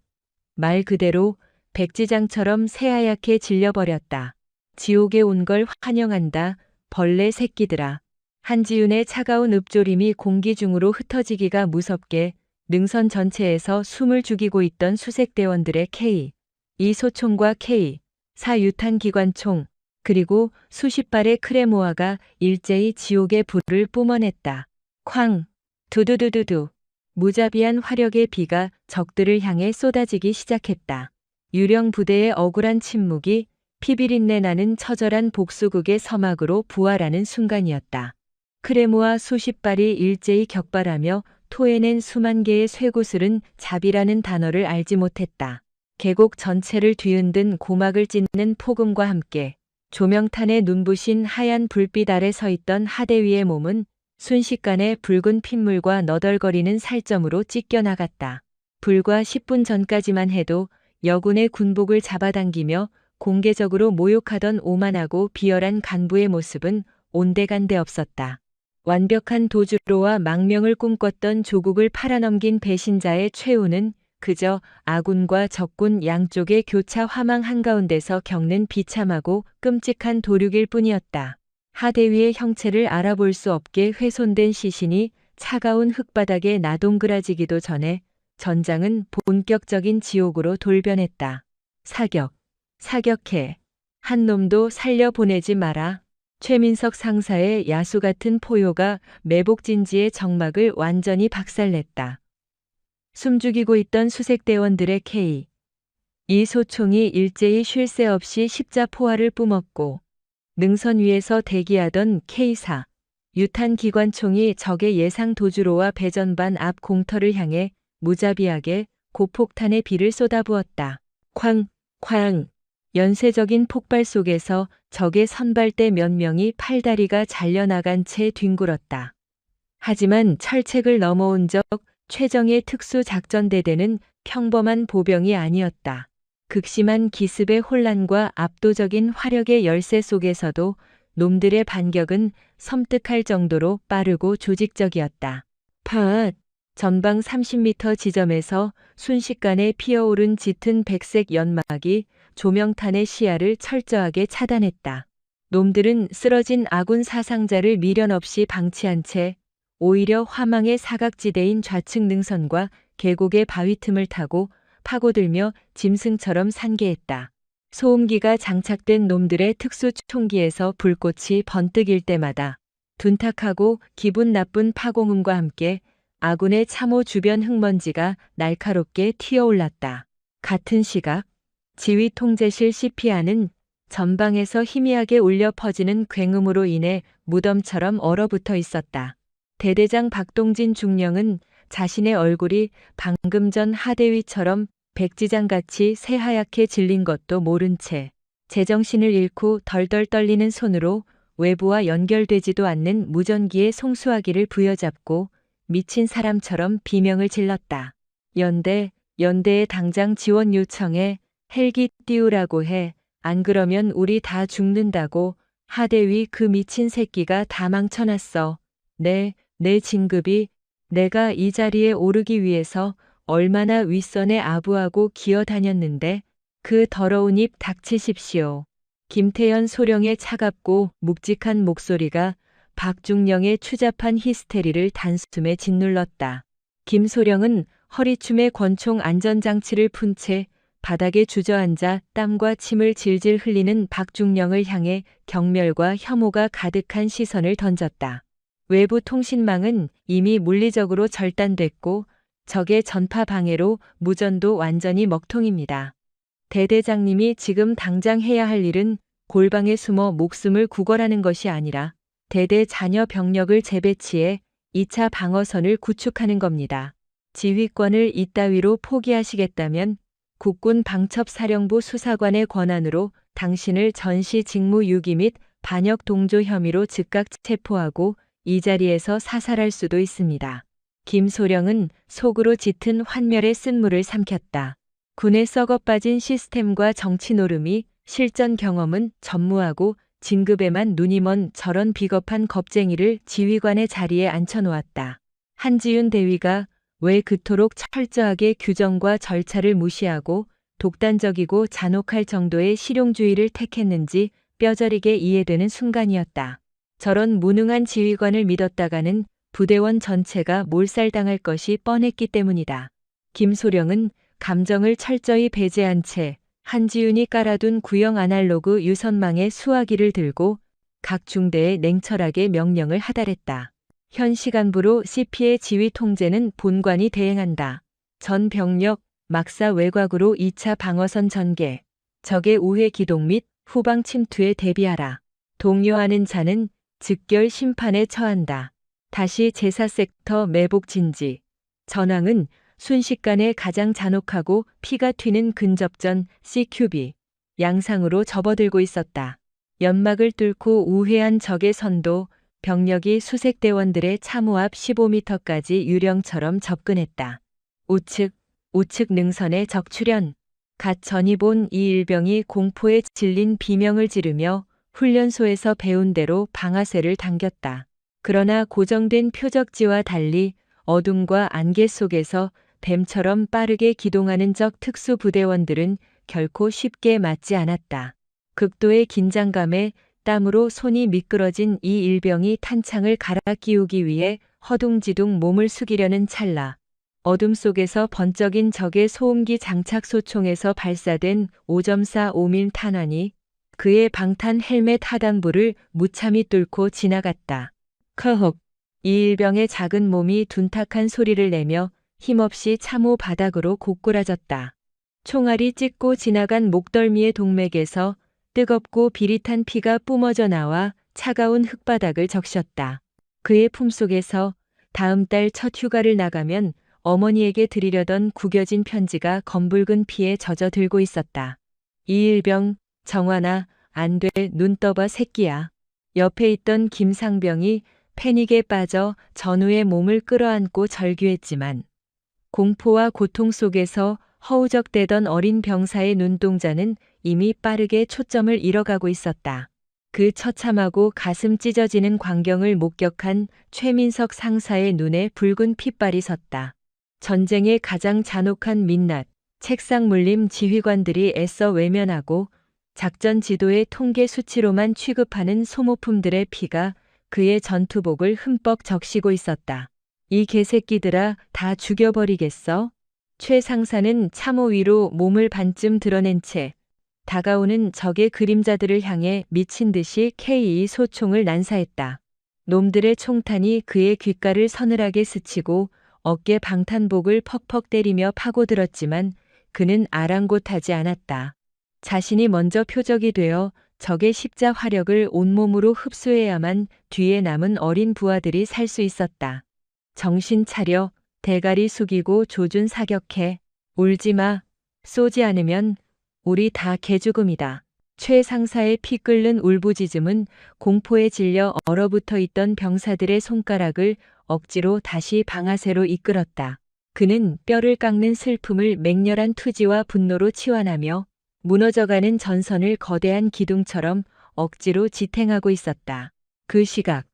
말 그대로 백지장처럼 새하얗게 질려버렸다. 지옥에 온 걸 환영한다. 벌레 새끼들아. 한지윤의 차가운 읍조림이 공기 중으로 흩어지기가 무섭게 능선 전체에서 숨을 죽이고 있던 수색대원들의 K2 소총과 K4 유탄 기관총 그리고 수십 발의 크레모아가 일제히 지옥의 불을 뿜어냈다. 쾅! 두두두두두. 무자비한 화력의 비가 적들을 향해 쏟아지기 시작했다. 유령 부대의 억울한 침묵이 피비린내 나는 처절한 복수극의 서막으로 부활하는 순간이었다. 크레모아 수십 발이 일제히 격발하며 토해낸 수만 개의 쇠구슬은 자비라는 단어를 알지 못했다. 계곡 전체를 뒤흔든 고막을 찢는 폭음과 함께 조명탄의 눈부신 하얀 불빛 아래 서 있던 하대위의 몸은 순식간에 붉은 핏물과 너덜거리는 살점으로 찢겨나갔다. 불과 10분 전까지만 해도 여군의 군복을 잡아당기며 공개적으로 모욕하던 오만하고 비열한 간부의 모습은 온데간데 없었다. 완벽한 도주로와 망명을 꿈꿨던 조국을 팔아넘긴 배신자의 최후는 그저 아군과 적군 양쪽의 교차 화망 한가운데서 겪는 비참하고 끔찍한 도륙일 뿐이었다. 하대위의 형체를 알아볼 수 없게 훼손된 시신이 차가운 흙바닥에 나동그라지기도 전에 전장은 본격적인 지옥으로 돌변했다. 사격해. 한 놈도 살려보내지 마라. 최민석 상사의 야수 같은 포효가 매복진지의 정막을 완전히 박살냈다. 숨죽이고 있던 수색대원들의 K2 소총이 일제히 쉴 새 없이 십자포화를 뿜었고 능선 위에서 대기하던 K4 유탄 기관총이 적의 예상 도주로와 배전반 앞 공터를 향해 무자비하게 고폭탄의 비를 쏟아부었다. 쾅! 연쇄적인 폭발 속에서 적의 선발대 몇 명이 팔다리가 잘려나간 채 뒹굴었다. 하지만 철책을 넘어온 적 최정예 특수작전대대는 평범한 보병이 아니었다. 극심한 기습의 혼란과 압도적인 화력의 열세 속에서도 놈들의 반격은 섬뜩할 정도로 빠르고 조직적이었다. 전방 30m 지점에서 순식간에 피어오른 짙은 백색 연막이 조명탄의 시야를 철저하게 차단했다. 놈들은 쓰러진 아군 사상자를 미련 없이 방치한 채 오히려 화망의 사각지대인 좌측 능선과 계곡의 바위 틈을 타고 파고들며 짐승처럼 산계했다. 소음기가 장착된 놈들의 특수 총기에서 불꽃이 번뜩일 때마다 둔탁하고 기분 나쁜 파공음과 함께 아군의 참호 주변 흙먼지가 날카롭게 튀어올랐다. 같은 시각 지휘 통제실 CPR는 전방에서 희미하게 울려 퍼지는 굉음으로 인해 무덤처럼 얼어붙어 있었다. 대대장 박동진 중령은 자신의 얼굴이 방금 전 하대위처럼 백지장같이 새하얗게 질린 것도 모른 채 제정신을 잃고 덜덜 떨리는 손으로 외부와 연결되지도 않는 무전기의 송수화기를 부여잡고 미친 사람처럼 비명을 질렀다. 연대에 당장 지원 요청해. 헬기 띄우라고 해. 안 그러면 우리 다 죽는다고. 하대위 그 미친 새끼가 다 망쳐놨어. 네, 내 진급이 내가 이 자리에 오르기 위해서 얼마나 윗선에 아부하고 기어다녔는데 그 더러운 입 닥치십시오. 김태현 소령의 차갑고 묵직한 목소리가 박중령의 추잡한 히스테리를 단숨에 짓눌렀다. 김소령은 허리춤에 권총 안전장치를 푼 채 바닥에 주저앉아 땀과 침을 질질 흘리는 박중령을 향해 경멸과 혐오가 가득한 시선을 던졌다. 외부 통신망은 이미 물리적으로 절단됐고 적의 전파 방해로 무전도 완전히 먹통입니다. 대대장님이 지금 당장 해야 할 일은 골방에 숨어 목숨을 구걸하는 것이 아니라 대대 잔여 병력을 재배치해 2차 방어선을 구축하는 겁니다. 지휘권을 이따위로 포기하시겠다면 국군 방첩사령부 수사관의 권한으로 당신을 전시 직무유기 및 반역 동조 혐의로 즉각 체포하고 이 자리에서 사살할 수도 있습니다. 김소령은 속으로 짙은 환멸의 쓴물을 삼켰다. 군의 썩어빠진 시스템과 정치 노름이 실전 경험은 전무하고 진급에만 눈이 먼 저런 비겁한 겁쟁이를 지휘관의 자리에 앉혀놓았다. 한지윤 대위가 왜 그토록 철저하게 규정과 절차를 무시하고 독단적이고 잔혹할 정도의 실용주의를 택했는지 뼈저리게 이해되는 순간이었다. 저런 무능한 지휘관을 믿었다가는 부대원 전체가 몰살당할 것이 뻔했기 때문이다. 김소령은 감정을 철저히 배제한 채 한지윤이 깔아둔 구형 아날로그 유선망의 수화기를 들고 각 중대에 냉철하게 명령을 하달했다. 현 시간부로 CP의 지휘 통제는 본관이 대행한다. 전 병력 막사 외곽으로 2차 방어선 전개, 적의 우회 기동 및 후방 침투에 대비하라. 동요하는 자는 즉결 심판에 처한다. 다시 제4섹터 매복 진지. 전황은 순식간에 가장 잔혹하고 피가 튀는 근접전 CQB 양상으로 접어들고 있었다. 연막을 뚫고 우회한 적의 선도, 병력이 수색대원들의 참호 앞 15m까지 유령처럼 접근했다. 우측 능선의 적 출현. 갓 전이 본 이 일병이 공포에 질린 비명을 지르며 훈련소에서 배운 대로 방아쇠를 당겼다. 그러나 고정된 표적지와 달리 어둠과 안개 속에서 뱀처럼 빠르게 기동하는 적 특수부대원들은 결코 쉽게 맞지 않았다. 극도의 긴장감에 땀으로 손이 미끄러진 이 일병이 탄창을 갈아 끼우기 위해 허둥지둥 몸을 숙이려는 찰나. 어둠 속에서 번쩍인 적의 소음기 장착 소총에서 발사된 5.45mm 탄환이 그의 방탄 헬멧 하단부를 무참히 뚫고 지나갔다. 크헉. 이 일병의 작은 몸이 둔탁한 소리를 내며 힘없이 참호 바닥으로 고꾸라졌다. 총알이 찢고 지나간 목덜미의 동맥에서 뜨겁고 비릿한 피가 뿜어져 나와 차가운 흙바닥을 적셨다. 그의 품속에서 다음 달 첫 휴가를 나가면 어머니에게 드리려던 구겨진 편지가 검붉은 피에 젖어들고 있었다. 이 일병, 정환아, 안 돼, 눈 떠봐 새끼야. 옆에 있던 김상병이 패닉에 빠져 전우의 몸을 끌어안고 절규했지만 공포와 고통 속에서 허우적대던 어린 병사의 눈동자는 이미 빠르게 초점을 잃어가고 있었다. 그 처참하고 가슴 찢어지는 광경을 목격한 최민석 상사의 눈에 붉은 핏발이 섰다. 전쟁의 가장 잔혹한 민낯, 책상 물림 지휘관들이 애써 외면하고 작전 지도의 통계 수치로만 취급하는 소모품들의 피가 그의 전투복을 흠뻑 적시고 있었다. 이 개새끼들아, 다 죽여버리겠어? 최 상사는 참호 위로 몸을 반쯤 드러낸 채 다가오는 적의 그림자들을 향해 미친 듯이 K2 소총을 난사했다. 놈들의 총탄이 그의 귓가를 서늘하게 스치고 어깨 방탄복을 퍽퍽 때리며 파고들었지만 그는 아랑곳하지 않았다. 자신이 먼저 표적이 되어 적의 십자 화력을 온몸으로 흡수해야만 뒤에 남은 어린 부하들이 살 수 있었다. 정신 차려, 대가리 숙이고 조준 사격해. 울지 마. 쏘지 않으면 우리 다 개죽음이다. 최 상사의 피 끓는 울부짖음은 공포에 질려 얼어붙어 있던 병사들의 손가락을 억지로 다시 방아쇠로 이끌었다. 그는 뼈를 깎는 슬픔을 맹렬한 투지와 분노로 치환하며 무너져가는 전선을 거대한 기둥처럼 억지로 지탱하고 있었다. 그 시각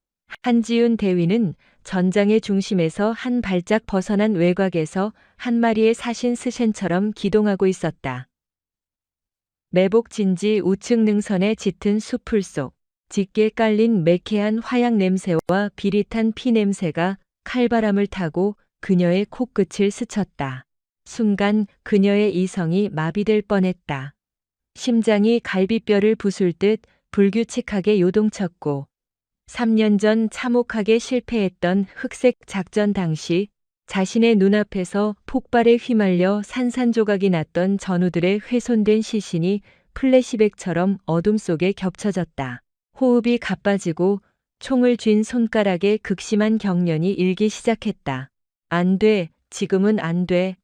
한지윤 대위는 전장의 중심에서 한 발짝 벗어난 외곽에서 한 마리의 사신 스셴처럼 기동하고 있었다. 매복 진지 우측 능선의 짙은 수풀 속 짙게 깔린 매캐한 화약 냄새와 비릿한 피 냄새가 칼바람을 타고 그녀의 코끝을 스쳤다. 순간 그녀의 이성이 마비될 뻔했다. 심장이 갈비뼈를 부술 듯 불규칙하게 요동쳤고 3년 전 참혹하게 실패했던 흑색 작전 당시 자신의 눈앞에서 폭발에 휘말려 산산조각이 났던 전우들의 훼손된 시신이 플래시백처럼 어둠 속에 겹쳐졌다. 호흡이 가빠지고 총을 쥔 손가락에 극심한 경련이 일기 시작했다. 안 돼, 지금은 안 돼.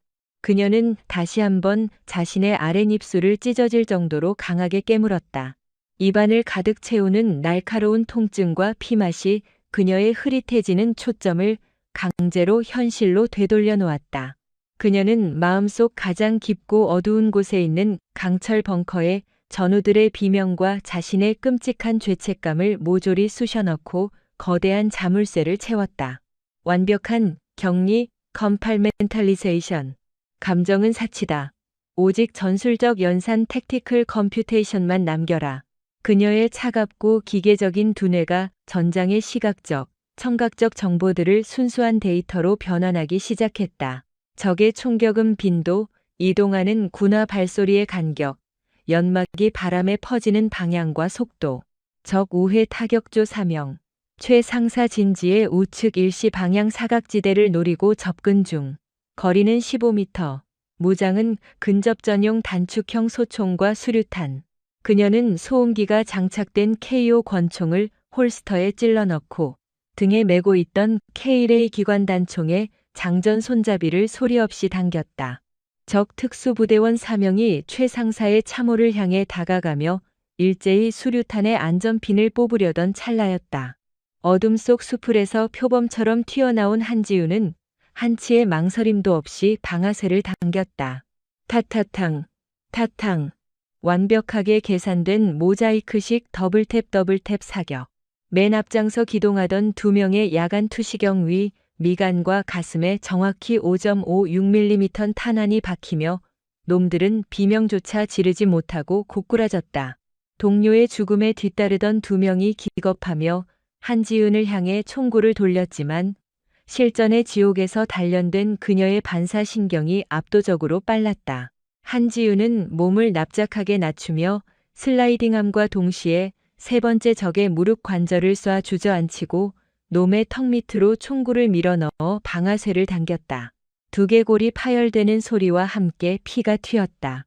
그녀는 다시 한번 자신의 아랫입술을 찢어질 정도로 강하게 깨물었다. 입안을 가득 채우는 날카로운 통증과 피맛이 그녀의 흐릿해지는 초점을 강제로 현실로 되돌려 놓았다. 그녀는 마음속 가장 깊고 어두운 곳에 있는 강철 벙커에 전우들의 비명과 자신의 끔찍한 죄책감을 모조리 쑤셔넣고 거대한 자물쇠를 채웠다. 완벽한 격리, 컴팔멘탈리제이션. 감정은 사치다. 오직 전술적 연산 택티컬 컴퓨테이션만 남겨라. 그녀의 차갑고 기계적인 두뇌가 전장의 시각적, 청각적 정보들을 순수한 데이터로 변환하기 시작했다. 적의 총격음 빈도, 이동하는 군화 발소리의 간격, 연막이 바람에 퍼지는 방향과 속도, 적 우회 타격조 사명, 최상사 진지의 우측 일시 방향 사각지대를 노리고 접근 중. 거리는 15m, 무장은 근접 전용 단축형 소총과 수류탄. 그녀는 소음기가 장착된 KO 권총을 홀스터에 찔러 넣고 등에 메고 있던 K-ray 기관 단총에 장전 손잡이를 소리 없이 당겼다. 적 특수부대원 4명이 최상사의 참호를 향해 다가가며 일제히 수류탄의 안전핀을 뽑으려던 찰나였다. 어둠 속 수풀에서 표범처럼 튀어나온 한지우는 한치의 망설임도 없이 방아쇠를 당겼다. 타타탕, 타탕. 완벽하게 계산된 모자이크식 더블탭 사격. 맨 앞장서 기동하던 2명의 야간 투시경 위 미간과 가슴에 정확히 5.56mm 탄환이 박히며 놈들은 비명조차 지르지 못하고 고꾸라졌다. 동료의 죽음에 뒤따르던 2명이 기겁하며 한지은을 향해 총구를 돌렸지만 실전의 지옥에서 단련된 그녀의 반사신경이 압도적으로 빨랐다. 한지은은 몸을 납작하게 낮추며 슬라이딩함과 동시에 세 번째 적의 무릎 관절을 쏴 주저앉히고 놈의 턱 밑으로 총구를 밀어넣어 방아쇠를 당겼다. 두개골이 파열되는 소리와 함께 피가 튀었다.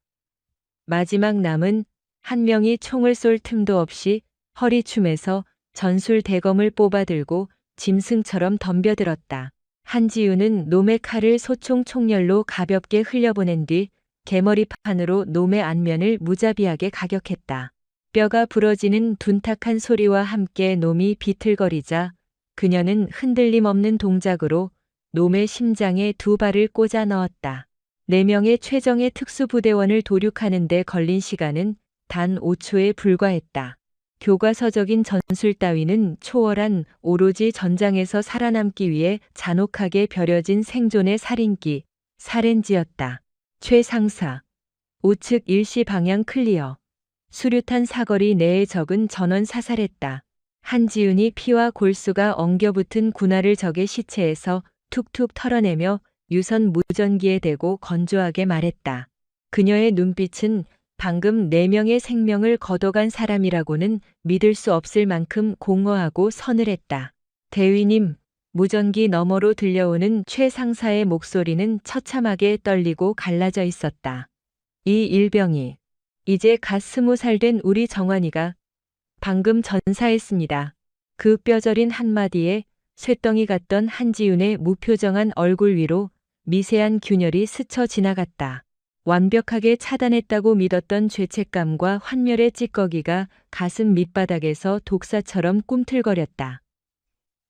마지막 남은 한 명이 총을 쏠 틈도 없이 허리춤에서 전술 대검을 뽑아들고 짐승처럼 덤벼들었다. 한지우는 놈의 칼을 소총 총열로 가볍게 흘려보낸 뒤 개머리판으로 놈의 안면을 무자비하게 가격했다. 뼈가 부러지는 둔탁한 소리와 함께 놈이 비틀거리자 그녀는 흔들림 없는 동작으로 놈의 심장에 2발을 꽂아 넣었다. 4명의 최정예 특수부대원을 도륙하는 데 걸린 시간은 단 5초에 불과했다. 교과서적인 전술 따위는 초월한 오로지 전장에서 살아남기 위해 잔혹하게 벼려진 생존의 살인기, 살엔지였다. 최상사. 우측 일시 방향 클리어. 수류탄 사거리 내의 적은 전원 사살했다. 한지은이 피와 골수가 엉겨붙은 군화를 적의 시체에서 툭툭 털어내며 유선 무전기에 대고 건조하게 말했다. 그녀의 눈빛은 방금 4명의 생명을 걷어간 사람이라고는 믿을 수 없을 만큼 공허하고 서늘했다. 대위님, 무전기 너머로 들려오는 최 상사의 목소리는 처참하게 떨리고 갈라져 있었다. 이 일병이, 이제 갓 20살 된 우리 정환이가 방금 전사했습니다. 그 뼈저린 한마디에 쇳덩이 같던 한지윤의 무표정한 얼굴 위로 미세한 균열이 스쳐 지나갔다. 완벽하게 차단했다고 믿었던 죄책감과 환멸의 찌꺼기가 가슴 밑바닥에서 독사처럼 꿈틀거렸다.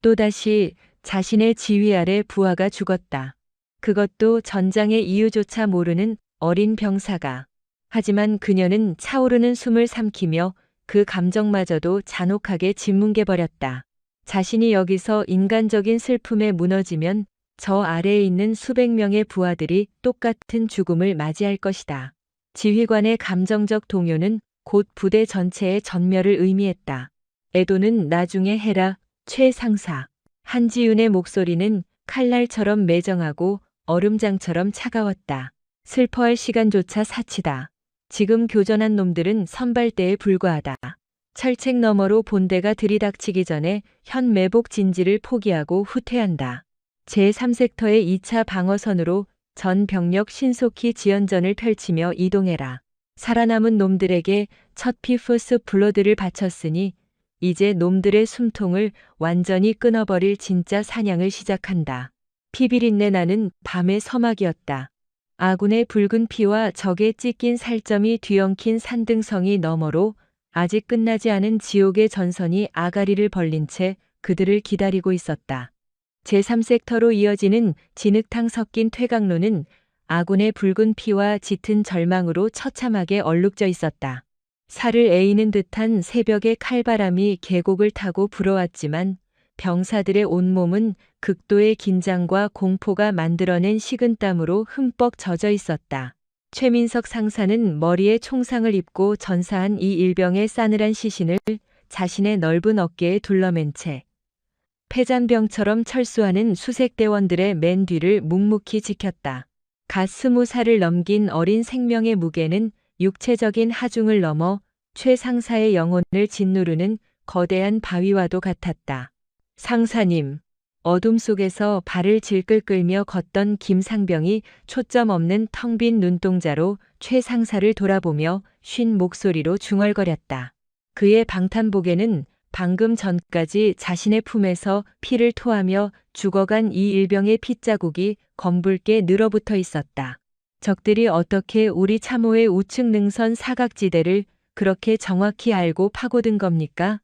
또다시 자신의 지휘 아래 부하가 죽었다. 그것도 전장의 이유조차 모르는 어린 병사가. 하지만 그녀는 차오르는 숨을 삼키며 그 감정마저도 잔혹하게 짓뭉개버렸다. 자신이 여기서 인간적인 슬픔에 무너지면 저 아래에 있는 수백 명의 부하들이 똑같은 죽음을 맞이할 것이다. 지휘관의 감정적 동요는 곧 부대 전체의 전멸을 의미했다. 애도는 나중에 해라, 최 상사. 한지윤의 목소리는 칼날처럼 매정하고 얼음장처럼 차가웠다. 슬퍼할 시간조차 사치다. 지금 교전한 놈들은 선발대에 불과하다. 철책 너머로 본대가 들이닥치기 전에 현 매복 진지를 포기하고 후퇴한다. 제3섹터의 2차 방어선으로 전 병력 신속히 지연전을 펼치며 이동해라. 살아남은 놈들에게 첫 피프스 블러드를 바쳤으니 이제 놈들의 숨통을 완전히 끊어버릴 진짜 사냥을 시작한다. 피비린내 나는 밤의 서막이었다. 아군의 붉은 피와 적의 찢긴 살점이 뒤엉킨 산등성이 너머로 아직 끝나지 않은 지옥의 전선이 아가리를 벌린 채 그들을 기다리고 있었다. 제3섹터로 이어지는 진흙탕 섞인 퇴각로는 아군의 붉은 피와 짙은 절망으로 처참하게 얼룩져 있었다. 살을 에이는 듯한 새벽의 칼바람이 계곡을 타고 불어왔지만 병사들의 온몸은 극도의 긴장과 공포가 만들어낸 식은땀으로 흠뻑 젖어 있었다. 최민석 상사는 머리에 총상을 입고 전사한 이 일병의 싸늘한 시신을 자신의 넓은 어깨에 둘러맨 채 패잔병처럼 철수하는 수색대원들의 맨 뒤를 묵묵히 지켰다. 갓 20살을 넘긴 어린 생명의 무게는 육체적인 하중을 넘어 최 상사의 영혼을 짓누르는 거대한 바위와도 같았다. 상사님. 어둠 속에서 발을 질끌 끌며 걷던 김상병이 초점 없는 텅 빈 눈동자로 최 상사를 돌아보며 쉰 목소리로 중얼거렸다. 그의 방탄복에는 방금 전까지 자신의 품에서 피를 토하며 죽어간 이 일병의 핏자국이 검붉게 늘어붙어 있었다. 적들이 어떻게 우리 참호의 우측 능선 사각지대를 그렇게 정확히 알고 파고든 겁니까?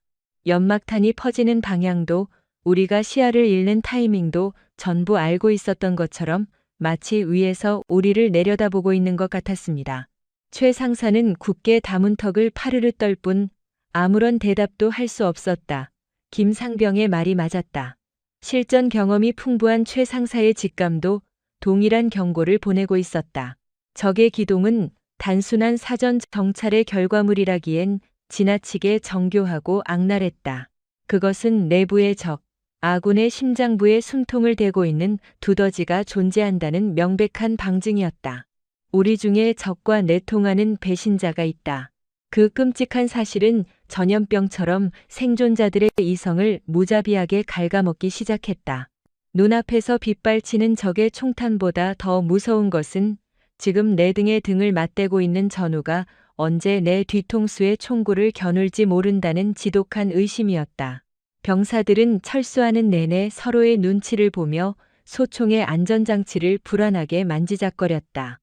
연막탄이 퍼지는 방향도 우리가 시야를 잃는 타이밍도 전부 알고 있었던 것처럼 마치 위에서 우리를 내려다보고 있는 것 같았습니다. 최 상사는 굳게 담은 턱을 파르르 떨 뿐 아무런 대답도 할 수 없었다. 김상병의 말이 맞았다. 실전 경험이 풍부한 최 상사의 직감도 동일한 경고를 보내고 있었다. 적의 기동은 단순한 사전 정찰의 결과물이라기엔 지나치게 정교하고 악랄했다. 그것은 내부의 적, 아군의 심장부에 숨통을 대고 있는 두더지가 존재한다는 명백한 방증이었다. 우리 중에 적과 내통하는 배신자가 있다. 그 끔찍한 사실은 전염병처럼 생존자들의 이성을 무자비하게 갉아먹기 시작했다. 눈앞에서 빗발치는 적의 총탄보다 더 무서운 것은 지금 내 등에 등을 맞대고 있는 전우가 언제 내 뒤통수에 총구를 겨눌지 모른다는 지독한 의심이었다. 병사들은 철수하는 내내 서로의 눈치를 보며 소총의 안전장치를 불안하게 만지작거렸다.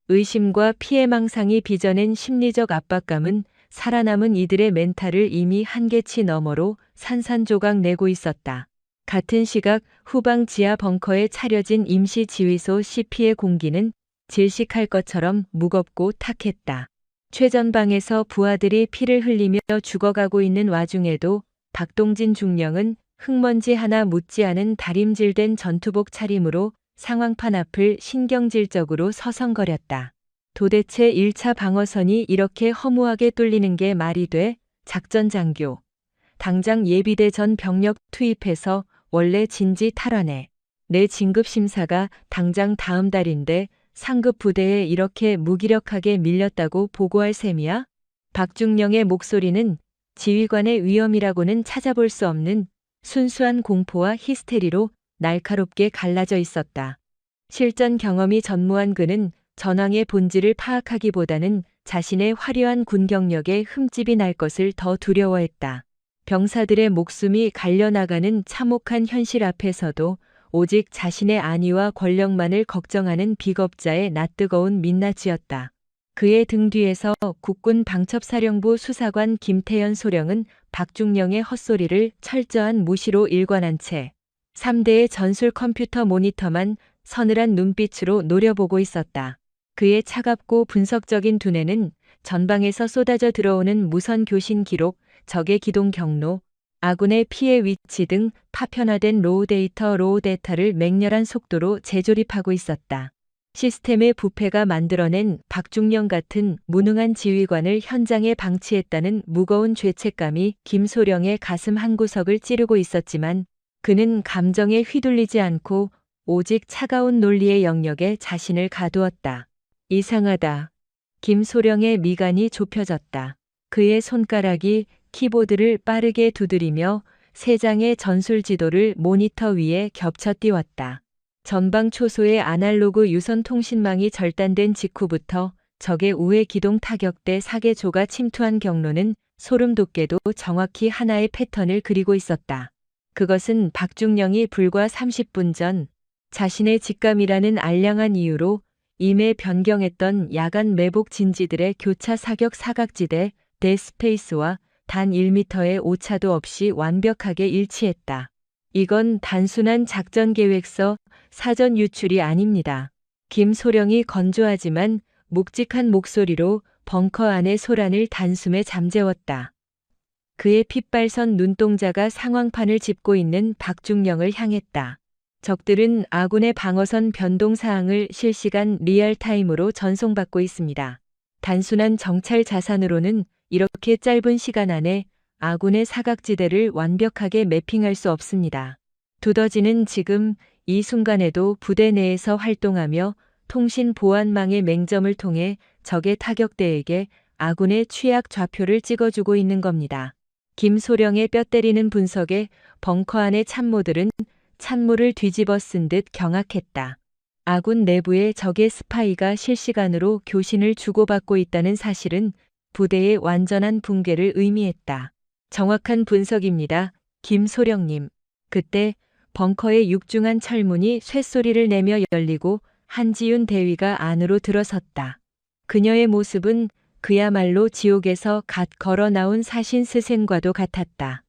의심과 피해망상이 빚어낸 심리적 압박감은 살아남은 이들의 멘탈을 이미 한계치 너머로 산산조각 내고 있었다. 같은 시각 후방 지하 벙커에 차려진 임시 지휘소 CP의 공기는 질식할 것처럼 무겁고 탁했다. 최전방에서 부하들이 피를 흘리며 죽어가고 있는 와중에도 박동진 중령은 흙먼지 하나 묻지 않은 다림질된 전투복 차림으로 상황판 앞을 신경질적으로 서성거렸다. 도대체 1차 방어선이 이렇게 허무하게 뚫리는 게 말이 돼? 작전 장교. 당장 예비대 전 병력 투입해서 원래 진지 탈환해. 내 진급 심사가 당장 다음 달인데 상급 부대에 이렇게 무기력하게 밀렸다고 보고할 셈이야? 박중령의 목소리는 지휘관의 위험이라고는 찾아볼 수 없는 순수한 공포와 히스테리로 날카롭게 갈라져 있었다. 실전 경험이 전무한 그는 전황의 본질을 파악하기보다는 자신의 화려한 군 경력에 흠집이 날 것을 더 두려워했다. 병사들의 목숨이 갈려나가는 참혹한 현실 앞에서도 오직 자신의 안위와 권력만을 걱정하는 비겁자의 낯뜨거운 민낯이었다. 그의 등 뒤에서 국군 방첩사령부 수사관 김태현 소령은 박중령의 헛소리를 철저한 무시로 일관한 채 3대의 전술 컴퓨터 모니터만 서늘한 눈빛으로 노려보고 있었다. 그의 차갑고 분석적인 두뇌는 전방에서 쏟아져 들어오는 무선 교신 기록, 적의 기동 경로, 아군의 피해 위치 등 파편화된 로우 데이터를 맹렬한 속도로 재조립하고 있었다. 시스템의 부패가 만들어낸 박중령 같은 무능한 지휘관을 현장에 방치했다는 무거운 죄책감이 김소령의 가슴 한구석을 찌르고 있었지만 그는 감정에 휘둘리지 않고 오직 차가운 논리의 영역에 자신을 가두었다. 이상하다. 김소령의 미간이 좁혀졌다. 그의 손가락이 키보드를 빠르게 두드리며 세 장의 전술 지도를 모니터 위에 겹쳐 띄웠다. 전방 초소의 아날로그 유선 통신망이 절단된 직후부터 적의 우회 기동 타격대 사계조가 침투한 경로는 소름 돋게도 정확히 하나의 패턴을 그리고 있었다. 그것은 박중령이 불과 30분 전 자신의 직감이라는 알량한 이유로 임에 변경했던 야간 매복 진지들의 교차 사격 사각지대 데스페이스와 단 1m의 오차도 없이 완벽하게 일치했다. 이건 단순한 작전 계획서 사전 유출이 아닙니다. 김소령이 건조하지만 묵직한 목소리로 벙커 안의 소란을 단숨에 잠재웠다. 그의 핏발선 눈동자가 상황판을 짚고 있는 박중령을 향했다. 적들은 아군의 방어선 변동 사항을 실시간 리얼타임으로 전송받고 있습니다. 단순한 정찰 자산으로는 이렇게 짧은 시간 안에 아군의 사각지대를 완벽하게 매핑할 수 없습니다. 두더지는 지금 이 순간에도 부대 내에서 활동하며 통신 보안망의 맹점을 통해 적의 타격대에게 아군의 취약 좌표를 찍어주고 있는 겁니다. 김소령의 뼈 때리는 분석에 벙커 안의 참모들은 찬물을 뒤집어 쓴 듯 경악했다. 아군 내부에 적의 스파이가 실시간으로 교신을 주고받고 있다는 사실은 부대의 완전한 붕괴를 의미했다. 정확한 분석입니다. 김소령님. 그때 벙커의 육중한 철문이 쇳소리를 내며 열리고 한지윤 대위가 안으로 들어섰다. 그녀의 모습은 그야말로 지옥에서 갓 걸어 나온 사신 스승과도 같았다.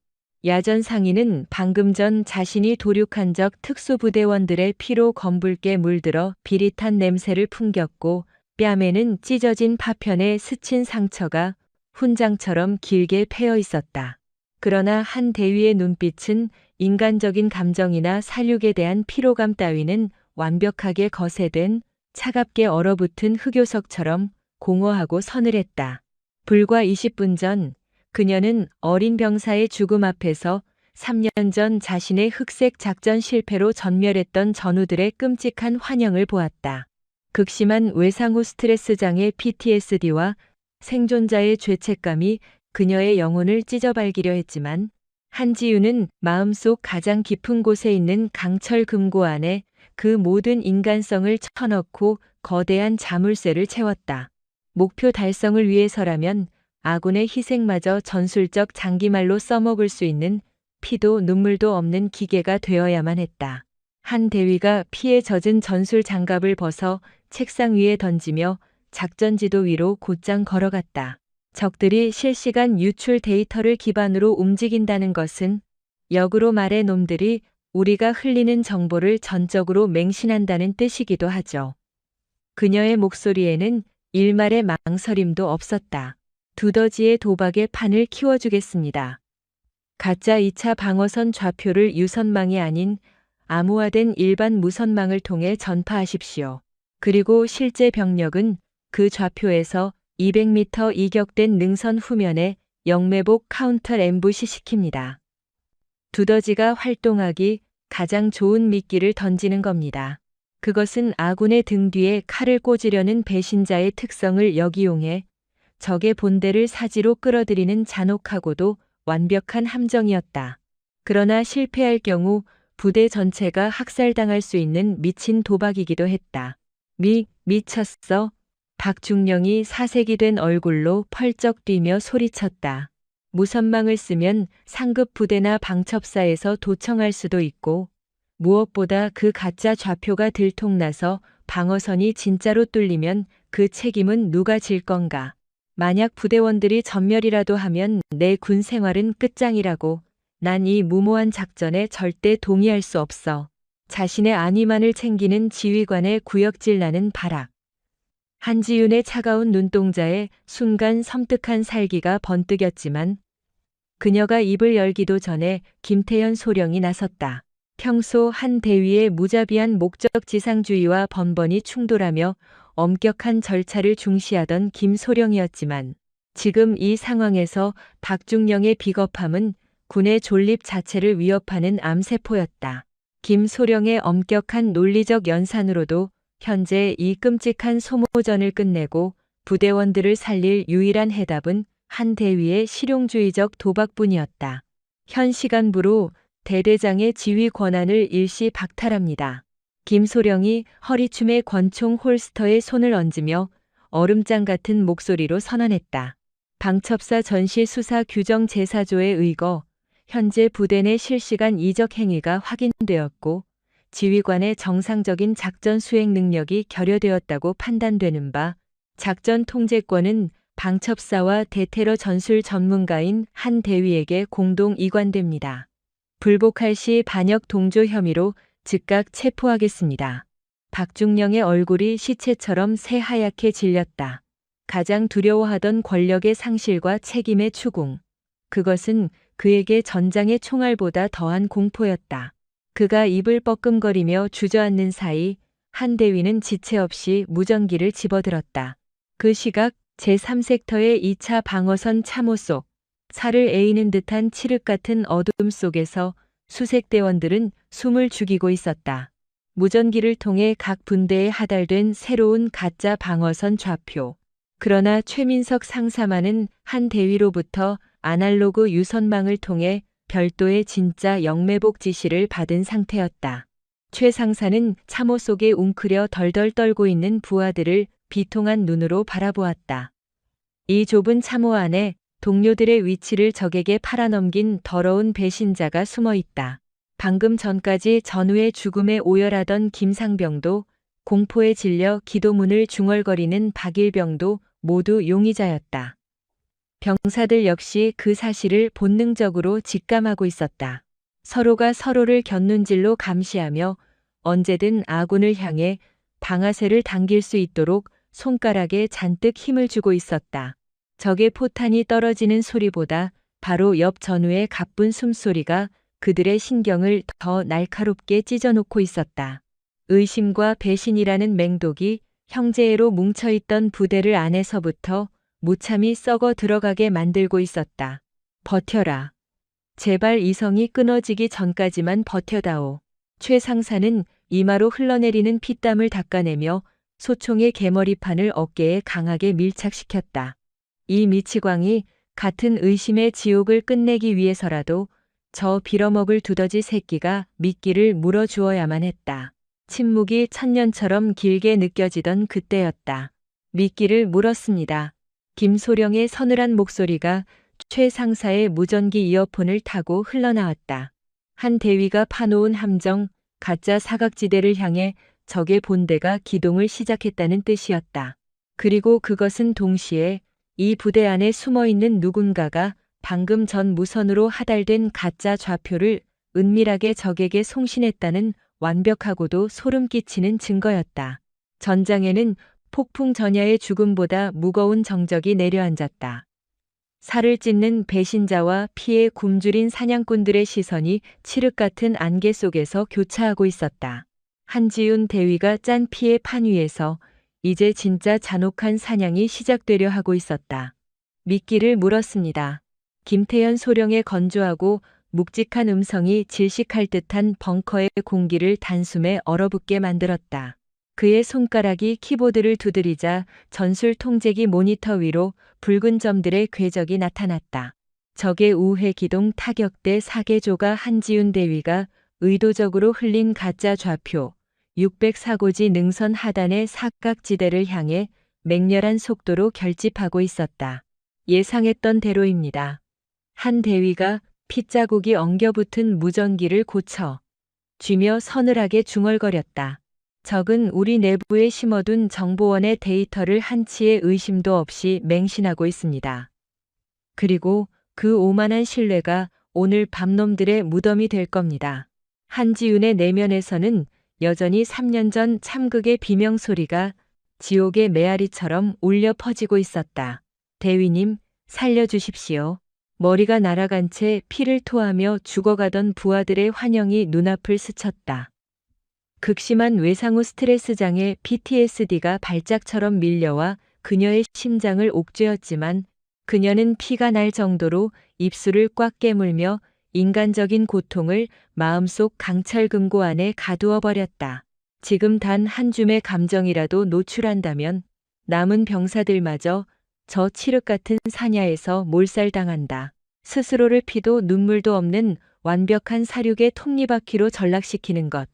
야전 상의는 방금 전 자신이 도륙한 적 특수부대원들의 피로 검붉게 물들어 비릿한 냄새를 풍겼고 뺨에는 찢어진 파편에 스친 상처가 훈장처럼 길게 패여 있었다. 그러나 한 대위의 눈빛은 인간적인 감정이나 살육에 대한 피로감 따위는 완벽하게 거세된 차갑게 얼어붙은 흑요석처럼 공허하고 서늘했다. 불과 20분 전 그녀는 어린 병사의 죽음 앞에서 3년 전 자신의 흑색 작전 실패로 전멸했던 전우들의 끔찍한 환영을 보았다. 극심한 외상 후 스트레스 장애 PTSD와 생존자의 죄책감이 그녀의 영혼을 찢어발기려 했지만 한지윤은 마음속 가장 깊은 곳에 있는 강철 금고 안에 그 모든 인간성을 쳐넣고 거대한 자물쇠를 채웠다. 목표 달성을 위해서라면 아군의 희생마저 전술적 장기말로 써먹을 수 있는 피도 눈물도 없는 기계가 되어야만 했다. 한 대위가 피에 젖은 전술 장갑을 벗어 책상 위에 던지며 작전지도 위로 곧장 걸어갔다. 적들이 실시간 유출 데이터를 기반으로 움직인다는 것은 역으로 말해 놈들이 우리가 흘리는 정보를 전적으로 맹신한다는 뜻이기도 하죠. 그녀의 목소리에는 일말의 망설임도 없었다. 두더지의 도박의 판을 키워주겠습니다. 가짜 2차 방어선 좌표를 유선망이 아닌 암호화된 일반 무선망을 통해 전파하십시오. 그리고 실제 병력은 그 좌표에서 200m 이격된 능선 후면에 영매복 카운터 엠부시 시킵니다. 두더지가 활동하기 가장 좋은 미끼를 던지는 겁니다. 그것은 아군의 등 뒤에 칼을 꽂으려는 배신자의 특성을 역이용해 적의 본대를 사지로 끌어들이는 잔혹하고도 완벽한 함정이었다. 그러나 실패할 경우 부대 전체가 학살당할 수 있는 미친 도박이기도 했다. 미쳤어? 박중령이 사색이 된 얼굴로 펄쩍 뛰며 소리쳤다. 무선망을 쓰면 상급 부대나 방첩사에서 도청할 수도 있고 무엇보다 그 가짜 좌표가 들통나서 방어선이 진짜로 뚫리면 그 책임은 누가 질 건가. 만약 부대원들이 전멸이라도 하면 내 군 생활은 끝장이라고. 난 이 무모한 작전에 절대 동의할 수 없어. 자신의 안위만을 챙기는 지휘관의 구역질 나는 발악. 한지윤의 차가운 눈동자에 순간 섬뜩한 살기가 번뜩였지만 그녀가 입을 열기도 전에 김태현 소령이 나섰다. 평소 한 대위의 무자비한 목적지상주의와 번번이 충돌하며 엄격한 절차를 중시하던 김소령이었지만 지금 이 상황에서 박중령의 비겁함은 군의 존립 자체를 위협하는 암세포였다. 김소령의 엄격한 논리적 연산으로도 현재 이 끔찍한 소모전을 끝내고 부대원들을 살릴 유일한 해답은 한 대위의 실용주의적 도박뿐이었다. 현 시간부로 대대장의 지휘 권한을 일시 박탈합니다. 김소령이 허리춤의 권총 홀스터에 손을 얹으며 얼음장 같은 목소리로 선언했다. 방첩사 전시 수사 규정 제4조에 의거 현재 부대 내 실시간 이적 행위가 확인되었고 지휘관의 정상적인 작전 수행 능력이 결여되었다고 판단되는 바 작전 통제권은 방첩사와 대테러 전술 전문가인 한 대위에게 공동 이관됩니다. 불복할 시 반역 동조 혐의로 즉각 체포하겠습니다. 박중령의 얼굴이 시체처럼 새하얗게 질렸다. 가장 두려워하던 권력의 상실과 책임의 추궁. 그것은 그에게 전장의 총알보다 더한 공포였다. 그가 입을 뻐끔거리며 주저앉는 사이 한 대위는 지체 없이 무전기를 집어들었다. 그 시각 제3섹터의 2차 방어선 참호 속 살을 에이는 듯한 칠흑 같은 어둠 속에서 수색대원들은 숨을 죽이고 있었다. 무전기를 통해 각 분대에 하달된 새로운 가짜 방어선 좌표. 그러나 최민석 상사만은 한 대위로부터 아날로그 유선망을 통해 별도의 진짜 영매복 지시를 받은 상태였다. 최 상사는 참호 속에 웅크려 덜덜 떨고 있는 부하들을 비통한 눈으로 바라보았다. 이 좁은 참호 안에 동료들의 위치를 적에게 팔아넘긴 더러운 배신자가 숨어 있다. 방금 전까지 전우의 죽음에 오열하던 김상병도 공포에 질려 기도문을 중얼거리는 박일병도 모두 용의자였다. 병사들 역시 그 사실을 본능적으로 직감하고 있었다. 서로가 서로를 곁눈질로 감시하며 언제든 아군을 향해 방아쇠를 당길 수 있도록 손가락에 잔뜩 힘을 주고 있었다. 적의 포탄이 떨어지는 소리보다 바로 옆 전우의 가쁜 숨소리가 그들의 신경을 더 날카롭게 찢어놓고 있었다. 의심과 배신이라는 맹독이 형제애로 뭉쳐있던 부대를 안에서부터 무참히 썩어 들어가게 만들고 있었다. 버텨라. 제발 이성이 끊어지기 전까지만 버텨다오. 최 상사는 이마로 흘러내리는 피땀을 닦아내며 소총의 개머리판을 어깨에 강하게 밀착시켰다. 이 미치광이 같은 의심의 지옥을 끝내기 위해서라도 저 빌어먹을 두더지 새끼가 미끼를 물어주어야만 했다. 침묵이 천년처럼 길게 느껴지던 그때였다. 미끼를 물었습니다. 김소령의 서늘한 목소리가 최 상사의 무전기 이어폰을 타고 흘러나왔다. 한 대위가 파놓은 함정, 가짜 사각지대를 향해 적의 본대가 기동을 시작했다는 뜻이었다. 그리고 그것은 동시에 이 부대 안에 숨어있는 누군가가 방금 전 무선으로 하달된 가짜 좌표를 은밀하게 적에게 송신했다는 완벽하고도 소름 끼치는 증거였다. 전장에는 폭풍 전야의 죽음보다 무거운 정적이 내려앉았다. 살을 찢는 배신자와 피에 굶주린 사냥꾼들의 시선이 칠흑 같은 안개 속에서 교차하고 있었다. 한지윤 대위가 짠 피의 판 위에서 이제 진짜 잔혹한 사냥이 시작되려 하고 있었다. 미끼를 물었습니다. 김태현 소령의 건조하고 묵직한 음성이 질식할 듯한 벙커의 공기를 단숨에 얼어붙게 만들었다. 그의 손가락이 키보드를 두드리자 전술 통제기 모니터 위로 붉은 점들의 궤적이 나타났다. 적의 우회 기동 타격대 사계조가 한지윤 대위가 의도적으로 흘린 가짜 좌표 604고지 능선 하단의 사각지대를 향해 맹렬한 속도로 결집하고 있었다. 예상했던 대로입니다. 한 대위가 핏자국이 엉겨붙은 무전기를 고쳐 쥐며 서늘하게 중얼거렸다. 적은 우리 내부에 심어둔 정보원의 데이터를 한치의 의심도 없이 맹신하고 있습니다. 그리고 그 오만한 신뢰가 오늘 밤놈들의 무덤이 될 겁니다. 한지윤의 내면에서는 여전히 3년 전 참극의 비명소리가 지옥의 메아리처럼 울려 퍼지고 있었다. 대위님, 살려주십시오. 머리가 날아간 채 피를 토하며 죽어가던 부하들의 환영이 눈앞을 스쳤다. 극심한 외상 후 스트레스장애 PTSD가 발작처럼 밀려와 그녀의 심장을 옥죄었지만 그녀는 피가 날 정도로 입술을 꽉 깨물며 인간적인 고통을 마음속 강철금고 안에 가두어 버렸다. 지금 단 한 줌의 감정이라도 노출한다면 남은 병사들마저 저 칠흑 같은 사냐에서 몰살당한다. 스스로를 피도 눈물도 없는 완벽한 사륙의 톱니바퀴로 전락시키는 것.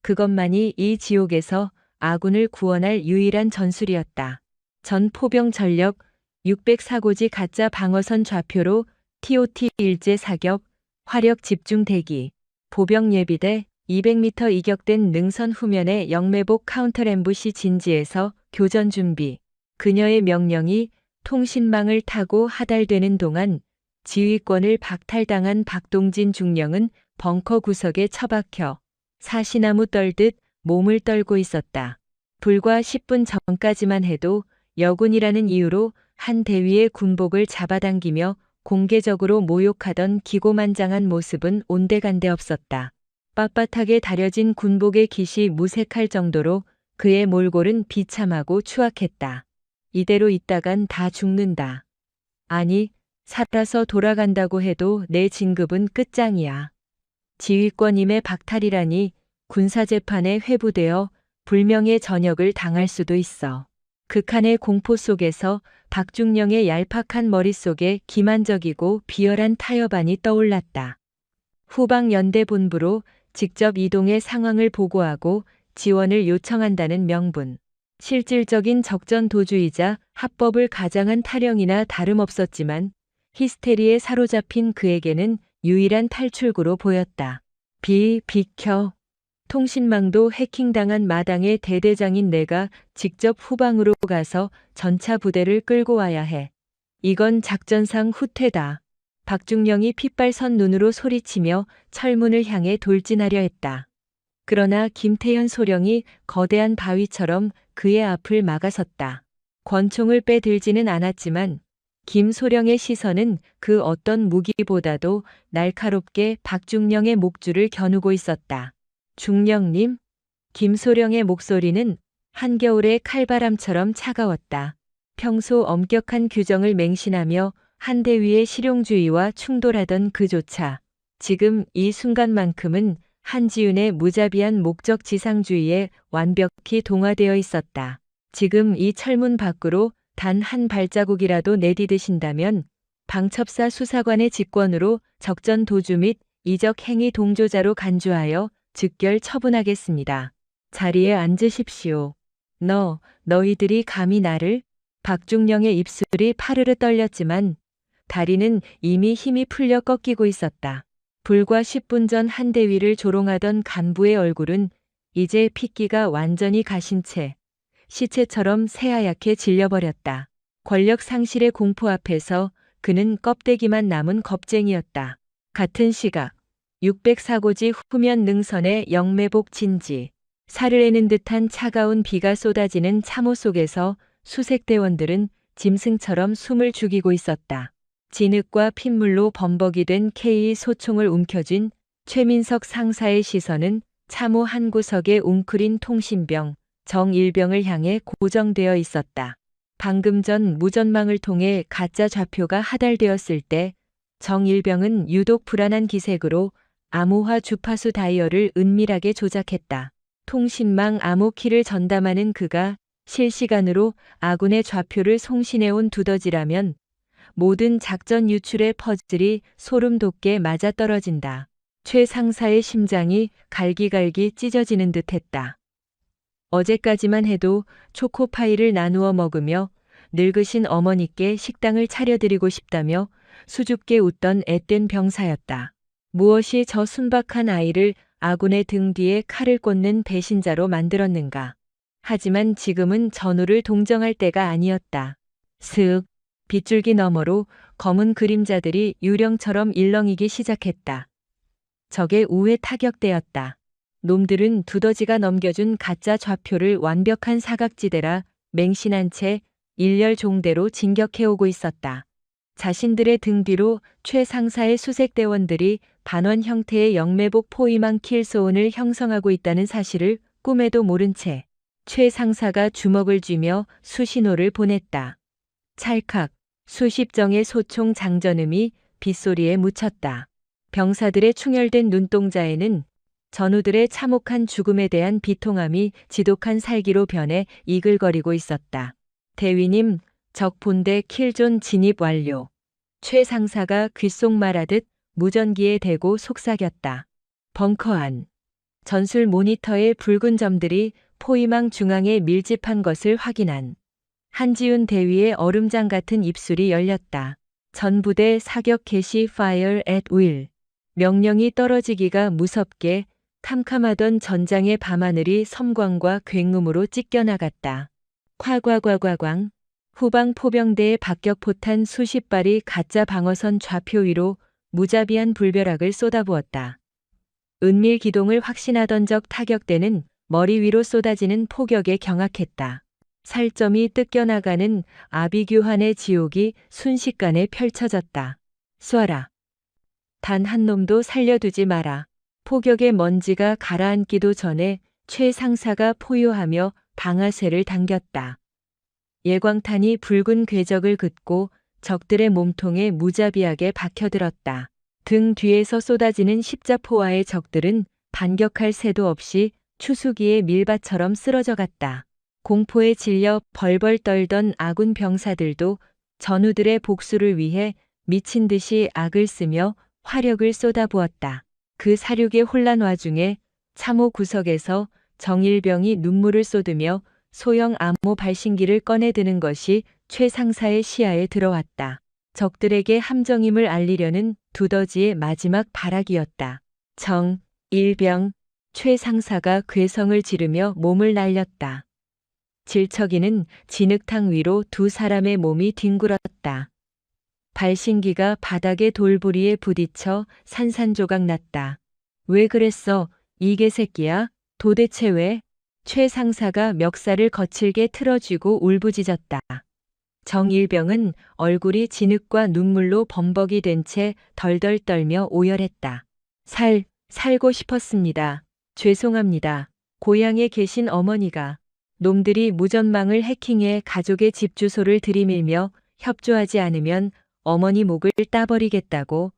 그것만이 이 지옥에서 아군을 구원할 유일한 전술이었다. 전 포병 전력 604고지 가짜 방어선 좌표로 TOT 일제 사격, 화력 집중 대기, 보병 예비대 200m 이격된 능선 후면의 영매복 카운터 엠부시 진지에서 교전 준비. 그녀의 명령이 통신망을 타고 하달되는 동안 지휘권을 박탈당한 박동진 중령은 벙커 구석에 처박혀 사시나무 떨듯 몸을 떨고 있었다. 불과 10분 전까지만 해도 여군이라는 이유로 한 대위의 군복을 잡아당기며 공개적으로 모욕하던 기고만장한 모습은 온데간데 없었다. 빳빳하게 다려진 군복의 깃이 무색할 정도로 그의 몰골은 비참하고 추악했다. 이대로 있다간 다 죽는다. 아니, 살아서 돌아간다고 해도 내 진급은 끝장이야. 지휘권임의 박탈이라니 군사재판에 회부되어 불명예 전역을 당할 수도 있어. 극한의 공포 속에서 박중령의 얄팍한 머릿속에 기만적이고 비열한 타협안이 떠올랐다. 후방연대 본부로 직접 이동해 상황을 보고하고 지원을 요청한다는 명분. 실질적인 적전 도주이자 합법을 가장한 타령이나 다름없었지만 히스테리에 사로잡힌 그에게는 유일한 탈출구로 보였다. 비켜. 통신망도 해킹당한 마당의 대대장인 내가 직접 후방으로 가서 전차 부대를 끌고 와야 해. 이건 작전상 후퇴다. 박중령이 핏발선 눈으로 소리치며 철문을 향해 돌진하려 했다. 그러나 김태현 소령이 거대한 바위처럼 그의 앞을 막아섰다. 권총을 빼들지는 않았지만 김 소령의 시선은 그 어떤 무기보다도 날카롭게 박중령의 목줄을 겨누고 있었다. 중령님? 김소령의 목소리는 한겨울의 칼바람처럼 차가웠다. 평소 엄격한 규정을 맹신하며 한 대위의 실용주의와 충돌하던 그조차 지금 이 순간만큼은 한지윤의 무자비한 목적 지상주의에 완벽히 동화되어 있었다. 지금 이 철문 밖으로 단 한 발자국이라도 내디디신다면 방첩사 수사관의 직권으로 적전 도주 및 이적 행위 동조자로 간주하여 즉결 처분하겠습니다. 자리에 앉으십시오. 너희들이 감히 나를? 박중령의 입술이 파르르 떨렸지만 다리는 이미 힘이 풀려 꺾이고 있었다. 불과 10분 전 한 대위를 조롱하던 간부의 얼굴은 이제 핏기가 완전히 가신 채 시체처럼 새하얗게 질려버렸다. 권력 상실의 공포 앞에서 그는 껍데기만 남은 겁쟁이였다. 같은 시각 604고지 후면 능선의 영매복 진지. 살을 애는 듯한 차가운 비가 쏟아지는 참호 속에서 수색 대원들은 짐승처럼 숨을 죽이고 있었다. 진흙과 핏물로 범벅이 된 K 소총을 움켜쥔 최민석 상사의 시선은 참호 한 구석에 웅크린 통신병 정일병을 향해 고정되어 있었다. 방금 전 무전망을 통해 가짜 좌표가 하달되었을 때 정일병은 유독 불안한 기색으로 암호화 주파수 다이얼을 은밀하게 조작했다. 통신망 암호키를 전담하는 그가 실시간으로 아군의 좌표를 송신해온 두더지라면 모든 작전 유출의 퍼즐이 소름 돋게 맞아떨어진다. 최 상사의 심장이 갈기갈기 찢어지는 듯했다. 어제까지만 해도 초코파이를 나누어 먹으며 늙으신 어머니께 식당을 차려드리고 싶다며 수줍게 웃던 앳된 병사였다. 무엇이 저 순박한 아이를 아군의 등 뒤에 칼을 꽂는 배신자로 만들었는가. 하지만 지금은 전우를 동정할 때가 아니었다. 슥, 빗줄기 너머로 검은 그림자들이 유령처럼 일렁이기 시작했다. 적의 우회 타격대였다. 놈들은 두더지가 넘겨준 가짜 좌표를 완벽한 사각지대라 맹신한 채 일렬 종대로 진격해오고 있었다. 자신들의 등 뒤로 최 상사의 수색대원들이 반원 형태의 영매복 포위망 킬소온을 형성하고 있다는 사실을 꿈에도 모른 채 최 상사가 주먹을 쥐며 수신호를 보냈다. 찰칵 수십 정의 소총 장전음이 빗소리에 묻혔다. 병사들의 충혈된 눈동자에는 전우들의 참혹한 죽음에 대한 비통함이 지독한 살기로 변해 이글거리고 있었다. 대위님, 적 본대 킬존 진입 완료. 최 상사가 귓속말하듯 무전기에 대고 속삭였다. 벙커 안. 전술 모니터의 붉은 점들이 포위망 중앙에 밀집한 것을 확인한 한지훈 대위의 얼음장 같은 입술이 열렸다. 전부대 사격 개시 fire at will. 명령이 떨어지기가 무섭게 캄캄하던 전장의 밤하늘이 섬광과 굉음으로 찢겨나갔다. 콸과과과광. 후방 포병대의 박격포탄 수십 발이 가짜 방어선 좌표 위로 무자비한 불벼락을 쏟아부었다. 은밀 기동을 확신하던 적 타격대는 머리 위로 쏟아지는 포격에 경악했다. 살점이 뜯겨나가는 아비규환의 지옥이 순식간에 펼쳐졌다. 쏴라. 단 한 놈도 살려두지 마라. 포격의 먼지가 가라앉기도 전에 최 상사가 포효하며 방아쇠를 당겼다. 예광탄이 붉은 궤적을 긋고 적들의 몸통에 무자비하게 박혀들었다. 등 뒤에서 쏟아지는 십자포와의 적들은 반격할 새도 없이 추수기의 밀밭처럼 쓰러져 갔다. 공포에 질려 벌벌 떨던 아군 병사들도 전우들의 복수를 위해 미친 듯이 악을 쓰며 화력을 쏟아부었다. 그 사륙의 혼란 와중에 참호 구석에서 정일병이 눈물을 쏟으며 소형 암호 발신기를 꺼내드는 것이 최 상사의 시야에 들어왔다. 적들에게 함정임을 알리려는 두더지의 마지막 발악이었다. 정일병. 최 상사가 괴성을 지르며 몸을 날렸다. 질척이는 진흙탕 위로 두 사람의 몸이 뒹굴었다. 발신기가 바닥의 돌부리에 부딪혀 산산조각 났다. 왜 그랬어, 이 개새끼야? 도대체 왜? 최 상사가 멱살을 거칠게 틀어쥐고 울부짖었다. 정일병은 얼굴이 진흙과 눈물로 범벅이 된 채 덜덜 떨며 오열했다. 살고 싶었습니다. 죄송합니다. 고향에 계신 어머니가. 놈들이 무전망을 해킹해 가족의 집 주소를 들이밀며 협조하지 않으면 어머니 목을 따버리겠다고.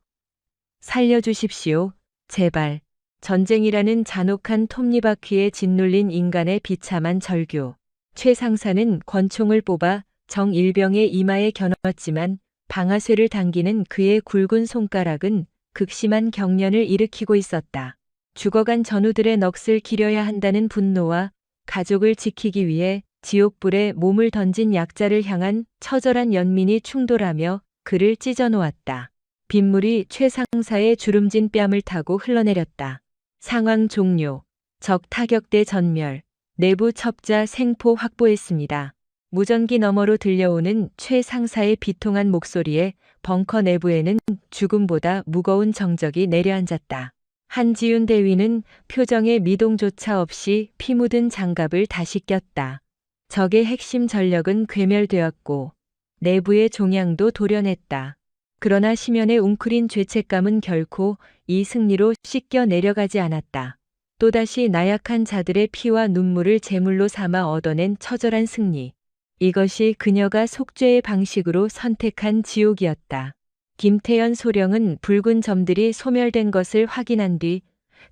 살려주십시오. 제발. 전쟁이라는 잔혹한 톱니바퀴에 짓눌린 인간의 비참한 절규. 최 상사는 권총을 뽑아 정일병의 이마에 겨눴지만 방아쇠를 당기는 그의 굵은 손가락은 극심한 경련을 일으키고 있었다. 죽어간 전우들의 넋을 기려야 한다는 분노와 가족을 지키기 위해 지옥불에 몸을 던진 약자를 향한 처절한 연민이 충돌하며 그를 찢어놓았다. 빗물이 최 상사의 주름진 뺨을 타고 흘러내렸다. 상황 종료. 적 타격대 전멸. 내부 첩자 생포 확보했습니다. 무전기 너머로 들려오는 최 상사의 비통한 목소리에 벙커 내부에는 죽음보다 무거운 정적이 내려앉았다. 한지훈 대위는 표정에 미동조차 없이 피 묻은 장갑을 다시 꼈다. 적의 핵심 전력은 괴멸되었고 내부의 종양도 도려냈다. 그러나 심연의 웅크린 죄책감은 결코 이 승리로 씻겨 내려가지 않았다. 또다시 나약한 자들의 피와 눈물을 제물로 삼아 얻어낸 처절한 승리. 이것이 그녀가 속죄의 방식으로 선택한 지옥이었다. 김태연 소령은 붉은 점들이 소멸된 것을 확인한 뒤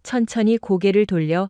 천천히 고개를 돌려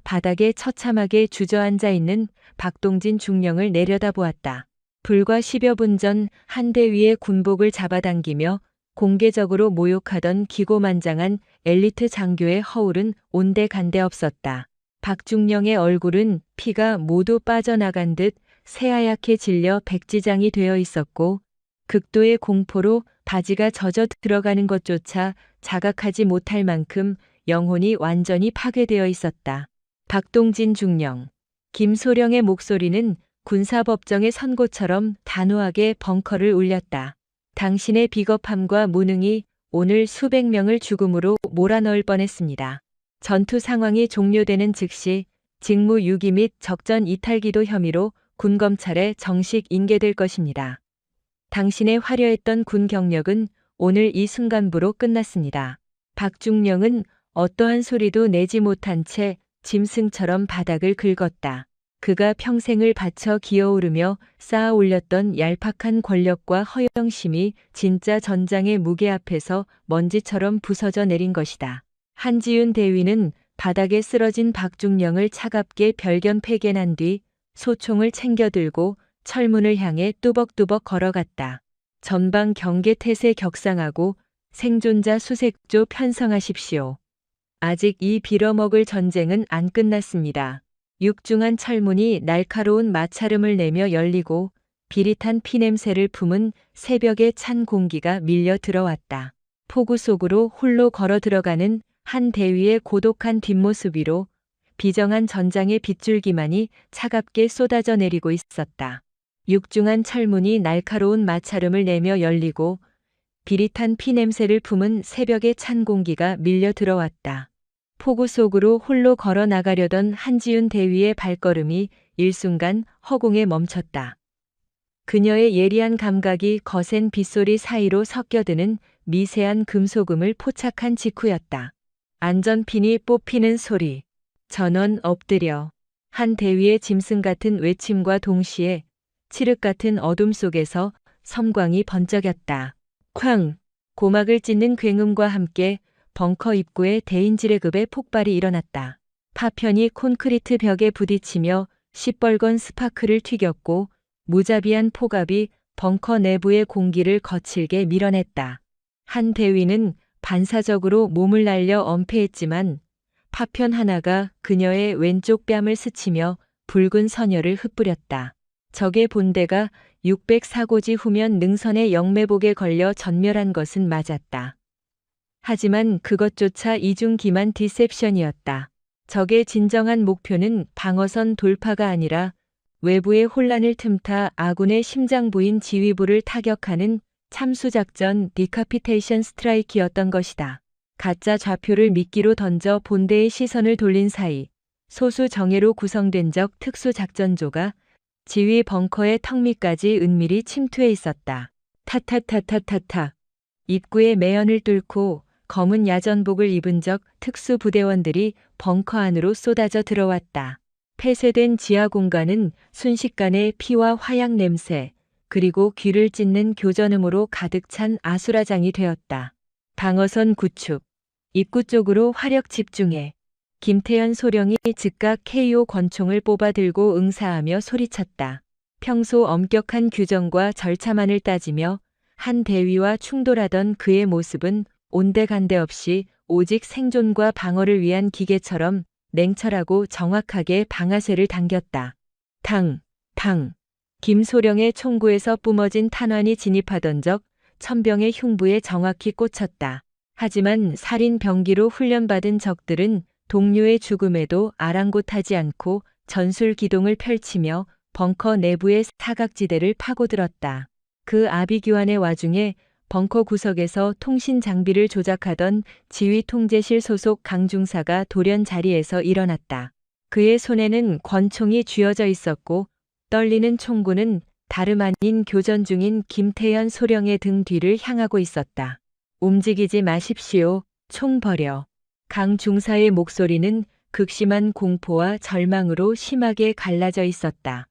바닥에 처참하게 주저앉아 있는 박동진 중령을 내려다보았다. 불과 10여 분 전 한 대위의 군복을 잡아당기며 공개적으로 모욕하던 기고만장한 엘리트 장교의 허울은 온데간데 없었다. 박중령의 얼굴은 피가 모두 빠져나간 듯 새하얗게 질려 백지장이 되어 있었고 극도의 공포로 바지가 젖어 들어가는 것조차 자각하지 못할 만큼 영혼이 완전히 파괴되어 있었다. 박동진 중령. 김소령의 목소리는 군사법정의 선고처럼 단호하게 벙커를 울렸다. 당신의 비겁함과 무능이 오늘 수백 명을 죽음으로 몰아넣을 뻔했습니다. 전투 상황이 종료되는 즉시 직무 유기 및 적전 이탈기도 혐의로 군검찰에 정식 인계될 것입니다. 당신의 화려했던 군 경력은 오늘 이 순간부로 끝났습니다. 박중령은 어떠한 소리도 내지 못한 채 짐승처럼 바닥을 긁었다. 그가 평생을 바쳐 기어오르며 쌓아 올렸던 얄팍한 권력과 허영심이 진짜 전장의 무게 앞에서 먼지처럼 부서져 내린 것이다. 한지윤 대위는 바닥에 쓰러진 박중령을 차갑게 별견패겐한 뒤 소총을 챙겨들고 철문을 향해 뚜벅뚜벅 걸어갔다. 전방 경계 태세 격상하고 생존자 수색조 편성하십시오. 아직 이 빌어먹을 전쟁은 안 끝났습니다. 육중한 철문이 날카로운 마찰음을 내며 열리고 비릿한 피냄새를 품은 새벽의 찬 공기가 밀려 들어왔다. 폭우 속으로 홀로 걸어 들어가는 한 대위의 고독한 뒷모습 위로 비정한 전장의 빗줄기만이 차갑게 쏟아져 내리고 있었다. 육중한 철문이 날카로운 마찰음을 내며 열리고 비릿한 피냄새를 품은 새벽의 찬 공기가 밀려 들어왔다. 폭우 속으로 홀로 걸어 나가려던 한지윤 대위의 발걸음이 일순간 허공에 멈췄다. 그녀의 예리한 감각이 거센 빗소리 사이로 섞여드는 미세한 금소금을 포착한 직후였다. 안전핀이 뽑히는 소리. 전원 엎드려. 한 대위의 짐승 같은 외침과 동시에 칠흑 같은 어둠 속에서 섬광이 번쩍였다. 쾅! 고막을 찢는 굉음과 함께 벙커 입구에 대인지뢰급의 폭발이 일어났다. 파편이 콘크리트 벽에 부딪히며 시뻘건 스파크를 튀겼고 무자비한 폭압이 벙커 내부의 공기를 거칠게 밀어냈다. 한 대위는 반사적으로 몸을 날려 엄폐했지만 파편 하나가 그녀의 왼쪽 뺨을 스치며 붉은 선혈을 흩뿌렸다. 적의 본대가 604고지 후면 능선의 영매복에 걸려 전멸한 것은 맞았다. 하지만 그것조차 이중기만 디셉션이었다. 적의 진정한 목표는 방어선 돌파가 아니라 외부의 혼란을 틈타 아군의 심장부인 지휘부를 타격하는 참수작전 디카피테이션 스트라이크였던 것이다. 가짜 좌표를 미끼로 던져 본대의 시선을 돌린 사이 소수 정예로 구성된 적 특수작전조가 지휘 벙커의 턱 밑까지 은밀히 침투해 있었다. 타타타타타타. 입구의 매연을 뚫고 검은 야전복을 입은 적 특수부대원들이 벙커 안으로 쏟아져 들어왔다. 폐쇄된 지하 공간은 순식간에 피와 화약 냄새, 그리고 귀를 찢는 교전음으로 가득 찬 아수라장이 되었다. 방어선 구축. 입구 쪽으로 화력 집중해. 김태현 소령이 즉각 KO 권총을 뽑아 들고 응사하며 소리쳤다. 평소 엄격한 규정과 절차만을 따지며 한 대위와 충돌하던 그의 모습은 온데간데 없이 오직 생존과 방어를 위한 기계처럼 냉철하고 정확하게 방아쇠를 당겼다. 탕, 탕. 김소령의 총구에서 뿜어진 탄환이 진입하던 적 천병의 흉부에 정확히 꽂혔다. 하지만 살인 병기로 훈련받은 적들은 동료의 죽음에도 아랑곳하지 않고 전술 기동을 펼치며 벙커 내부의 사각지대를 파고들었다. 그 아비규환의 와중에 벙커 구석에서 통신 장비를 조작하던 지휘 통제실 소속 강중사가 돌연 자리에서 일어났다. 그의 손에는 권총이 쥐어져 있었고 떨리는 총구는 다름 아닌 교전 중인 김태현 소령의 등 뒤를 향하고 있었다. 움직이지 마십시오. 총 버려. 강 중사의 목소리는 극심한 공포와 절망으로 심하게 갈라져 있었다.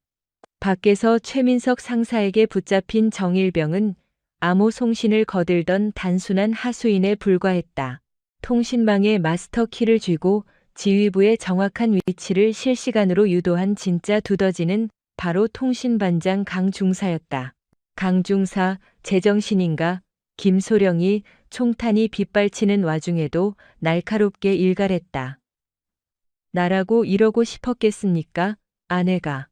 밖에서 최민석 상사에게 붙잡힌 정일병은 암호 송신을 거들던 단순한 하수인에 불과했다. 통신망에 마스터 키를 쥐고 지휘부의 정확한 위치를 실시간으로 유도한 진짜 두더지는 바로 통신반장 강중사였다. 강중사, 제정신인가? 김소령이 총탄이 빗발치는 와중에도 날카롭게 일갈했다. 나라고 이러고 싶었겠습니까? 아내가.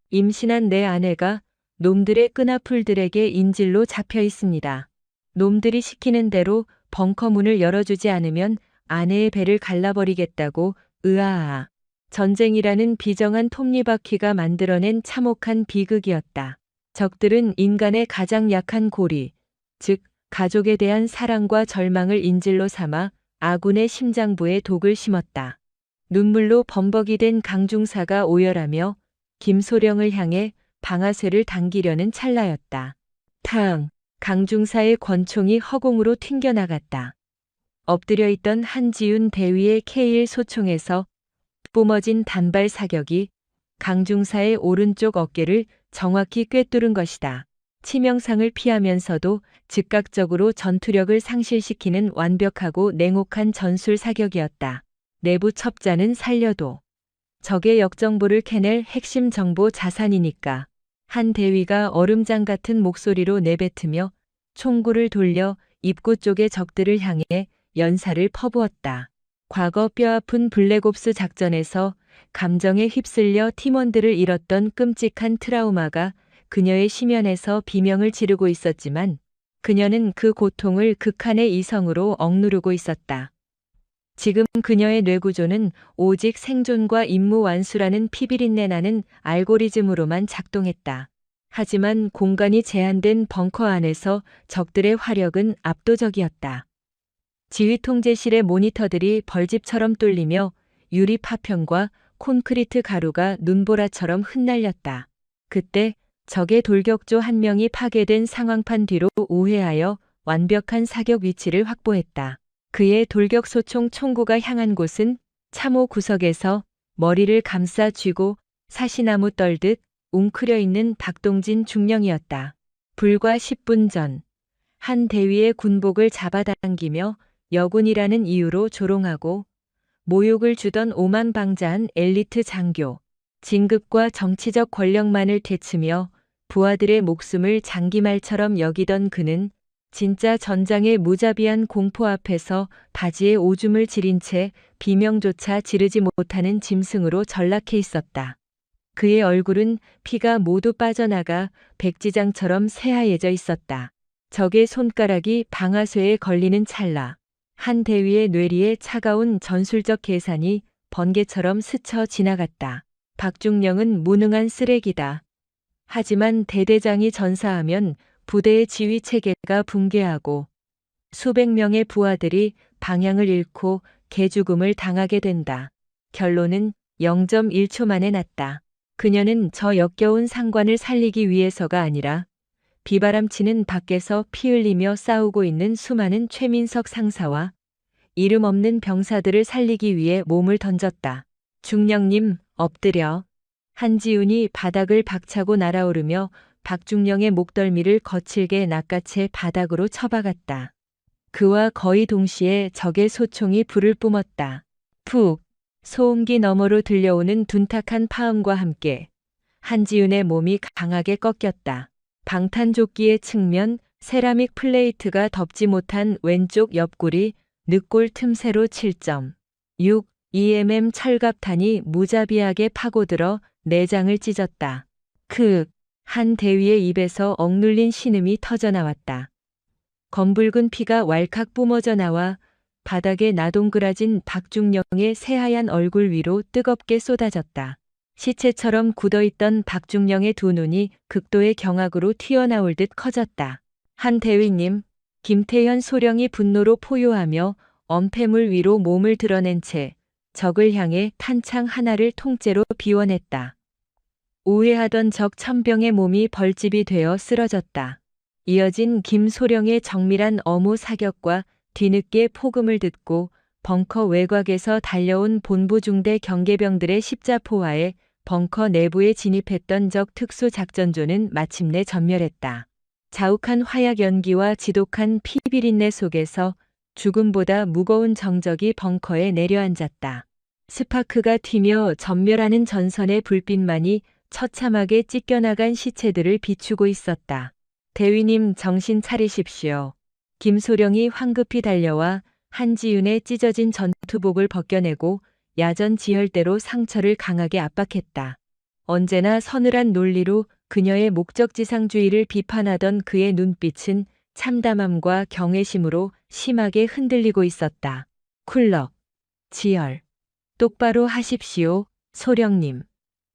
임신한 내 아내가 놈들의 끈아풀들에게 인질로 잡혀 있습니다. 놈들이 시키는 대로 벙커 문을 열어주지 않으면 아내의 배를 갈라버리겠다고. 으아아. 전쟁이라는 비정한 톱니바퀴가 만들어낸 참혹한 비극이었다. 적들은 인간의 가장 약한 고리, 즉 가족에 대한 사랑과 절망을 인질로 삼아 아군의 심장부에 독을 심었다. 눈물로 범벅이 된 강중사가 오열하며 김소령을 향해 방아쇠를 당기려는 찰나였다. 탕! 강중사의 권총이 허공으로 튕겨나갔다. 엎드려 있던 한지윤 대위의 K1 소총에서 뿜어진 단발 사격이 강중사의 오른쪽 어깨를 정확히 꿰뚫은 것이다. 치명상을 피하면서도 즉각적으로 전투력을 상실시키는 완벽하고 냉혹한 전술 사격이었다. 내부 첩자는 살려도 적의 역정보를 캐낼 핵심 정보 자산이니까. 한 대위가 얼음장 같은 목소리로 내뱉으며 총구를 돌려 입구 쪽의 적들을 향해 연사를 퍼부었다. 과거 뼈아픈 블랙옵스 작전에서 감정에 휩쓸려 팀원들을 잃었던 끔찍한 트라우마가 그녀의 심연에서 비명을 지르고 있었지만 그녀는 그 고통을 극한의 이성으로 억누르고 있었다. 지금 그녀의 뇌구조는 오직 생존과 임무 완수라는 피비린내 나는 알고리즘으로만 작동했다. 하지만 공간이 제한된 벙커 안에서 적들의 화력은 압도적이었다. 지휘 통제실의 모니터들이 벌집처럼 뚫리며 유리 파편과 콘크리트 가루가 눈보라처럼 흩날렸다. 그때 적의 돌격조 한 명이 파괴된 상황판 뒤로 우회하여 완벽한 사격 위치를 확보했다. 그의 돌격 소총 총구가 향한 곳은 참호 구석에서 머리를 감싸 쥐고 사시나무 떨듯 웅크려 있는 박동진 중령이었다. 불과 10분 전, 한 대위의 군복을 잡아당기며 여군이라는 이유로 조롱하고 모욕을 주던 오만방자한 엘리트 장교, 진급과 정치적 권력만을 되치며 부하들의 목숨을 장기말처럼 여기던 그는 진짜 전장의 무자비한 공포 앞에서 바지에 오줌을 지린 채 비명조차 지르지 못하는 짐승으로 전락해 있었다. 그의 얼굴은 피가 모두 빠져나가 백지장처럼 새하얘져 있었다. 적의 손가락이 방아쇠에 걸리는 찰나 한 대위의 뇌리에 차가운 전술적 계산이 번개처럼 스쳐 지나갔다. 박중령은 무능한 쓰레기다. 하지만 대대장이 전사하면 부대의 지휘 체계가 붕괴하고 수백 명의 부하들이 방향을 잃고 개죽음을 당하게 된다. 결론은 0.1초 만에 났다. 그녀는 저 역겨운 상관을 살리기 위해서가 아니라 비바람치는 밖에서 피 흘리며 싸우고 있는 수많은 최민석 상사와 이름 없는 병사들을 살리기 위해 몸을 던졌다. 중령님, 엎드려. 한지훈이 바닥을 박차고 날아오르며 박중령의 목덜미를 거칠게 낚아채 바닥으로 처박았다. 그와 거의 동시에 적의 소총이 불을 뿜었다. 푹! 소음기 너머로 들려오는 둔탁한 파음과 함께 한지훈의 몸이 강하게 꺾였다. 방탄조끼의 측면 세라믹 플레이트가 덮지 못한 왼쪽 옆구리 늑골 틈새로 7.6 EMM 철갑탄이 무자비하게 파고들어 내장을 찢었다. 한 대위의 입에서 억눌린 신음이 터져나왔다. 검붉은 피가 왈칵 뿜어져 나와 바닥에 나동그라진 박중령의 새하얀 얼굴 위로 뜨겁게 쏟아졌다. 시체처럼 굳어있던 박중령의 두 눈이 극도의 경악으로 튀어나올 듯 커졌다. 한 대위님, 김태현 소령이 분노로 포효하며 엄폐물 위로 몸을 드러낸 채 적을 향해 탄창 하나를 통째로 비워냈다. 우회하던 적 1000병의 몸이 벌집이 되어 쓰러졌다. 이어진 김소령의 정밀한 어무 사격과 뒤늦게 폭음을 듣고 벙커 외곽에서 달려온 본부 중대 경계병들의 십자포화에 벙커 내부에 진입했던 적 특수작전조는 마침내 전멸했다. 자욱한 화약 연기와 지독한 피비린내 속에서 죽음보다 무거운 정적이 벙커에 내려앉았다. 스파크가 튀며 전멸하는 전선의 불빛만이 처참하게 찢겨나간 시체들을 비추고 있었다. 대위님 정신 차리십시오. 김소령이 황급히 달려와 한지윤의 찢어진 전투복을 벗겨내고 야전 지혈대로 상처를 강하게 압박했다. 언제나 서늘한 논리로 그녀의 목적지상주의를 비판하던 그의 눈빛은 참담함과 경외심으로 심하게 흔들리고 있었다. 쿨럭, 지혈, 똑바로 하십시오, 소령님.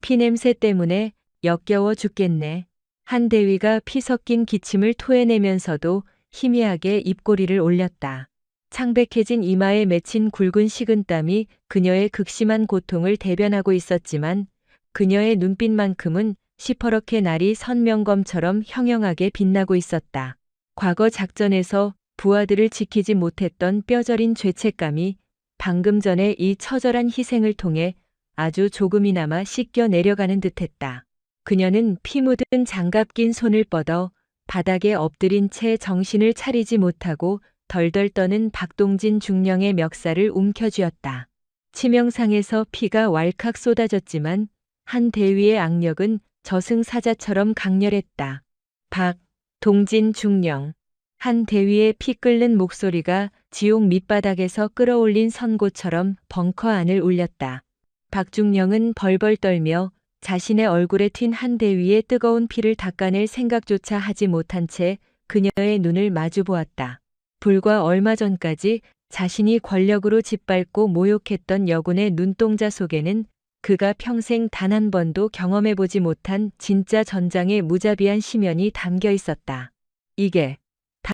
피냄새 때문에 역겨워 죽겠네. 한 대위가 피 섞인 기침을 토해내면서도 희미하게 입꼬리를 올렸다. 창백해진 이마에 맺힌 굵은 식은땀이 그녀의 극심한 고통을 대변하고 있었지만 그녀의 눈빛만큼은 시퍼렇게 날이 선명검처럼 형형하게 빛나고 있었다. 과거 작전에서 부하들을 지키지 못했던 뼈저린 죄책감이 방금 전에 이 처절한 희생을 통해 아주 조금이나마 씻겨 내려가는 듯했다. 그녀는 피 묻은 장갑 낀 손을 뻗어 바닥에 엎드린 채 정신을 차리지 못하고 덜덜 떠는 박동진 중령의 멱살을 움켜쥐었다. 치명상에서 피가 왈칵 쏟아졌지만 한 대위의 악력은 저승사자처럼 강렬했다. 박동진 중령. 한 대위의 피 끓는 목소리가 지옥 밑바닥에서 끌어올린 선고처럼 벙커 안을 울렸다. 박중령은 벌벌 떨며 자신의 얼굴에 튄 한 대위의 뜨거운 피를 닦아낼 생각조차 하지 못한 채 그녀의 눈을 마주 보았다. 불과 얼마 전까지 자신이 권력으로 짓밟고 모욕했던 여군의 눈동자 속에는 그가 평생 단 한 번도 경험해보지 못한 진짜 전장의 무자비한 심연이 담겨 있었다. 이게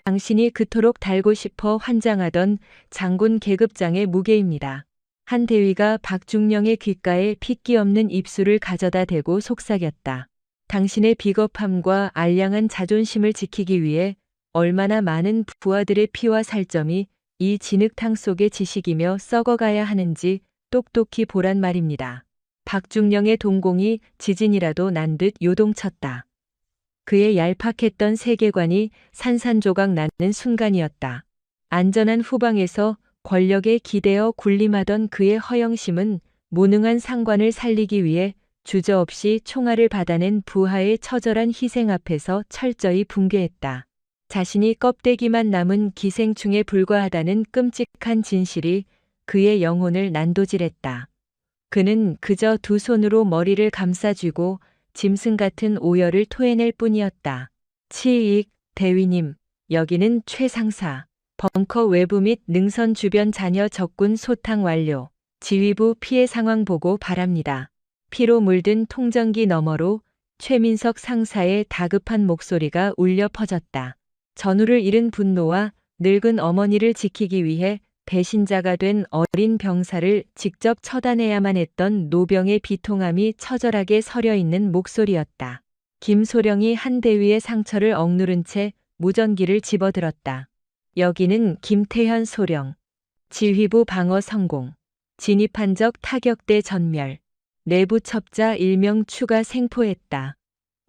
당신이 그토록 달고 싶어 환장하던 장군 계급장의 무게입니다. 한 대위가 박중령의 귓가에 핏기 없는 입술을 가져다 대고 속삭였다. 당신의 비겁함과 알량한 자존심을 지키기 위해 얼마나 많은 부하들의 피와 살점이 이 진흙탕 속에 지식이며 썩어가야 하는지 똑똑히 보란 말입니다. 박중령의 동공이 지진이라도 난 듯 요동쳤다. 그의 얄팍했던 세계관이 산산조각 나는 순간이었다. 안전한 후방에서 권력에 기대어 군림하던 그의 허영심은 무능한 상관을 살리기 위해 주저없이 총알을 받아낸 부하의 처절한 희생 앞에서 철저히 붕괴했다. 자신이 껍데기만 남은 기생충에 불과하다는 끔찍한 진실이 그의 영혼을 난도질했다. 그는 그저 두 손으로 머리를 감싸쥐고 짐승 같은 오열을 토해낼 뿐이었다. 치익, 대위님, 여기는 최상사. 벙커 외부 및 능선 주변 잔여 적군 소탕 완료. 지휘부 피해 상황 보고 바랍니다. 피로 물든 통전기 너머로 최민석 상사의 다급한 목소리가 울려 퍼졌다. 전우를 잃은 분노와 늙은 어머니를 지키기 위해 배신자가 된 어린 병사를 직접 처단해야만 했던 노병의 비통함이 처절하게 서려 있는 목소리였다. 김소령이 한 대위의 상처를 억누른 채 무전기를 집어들었다. 여기는 김태현 소령. 지휘부 방어 성공. 진입 한적 타격대 전멸. 내부 첩자 1명 추가 생포했다.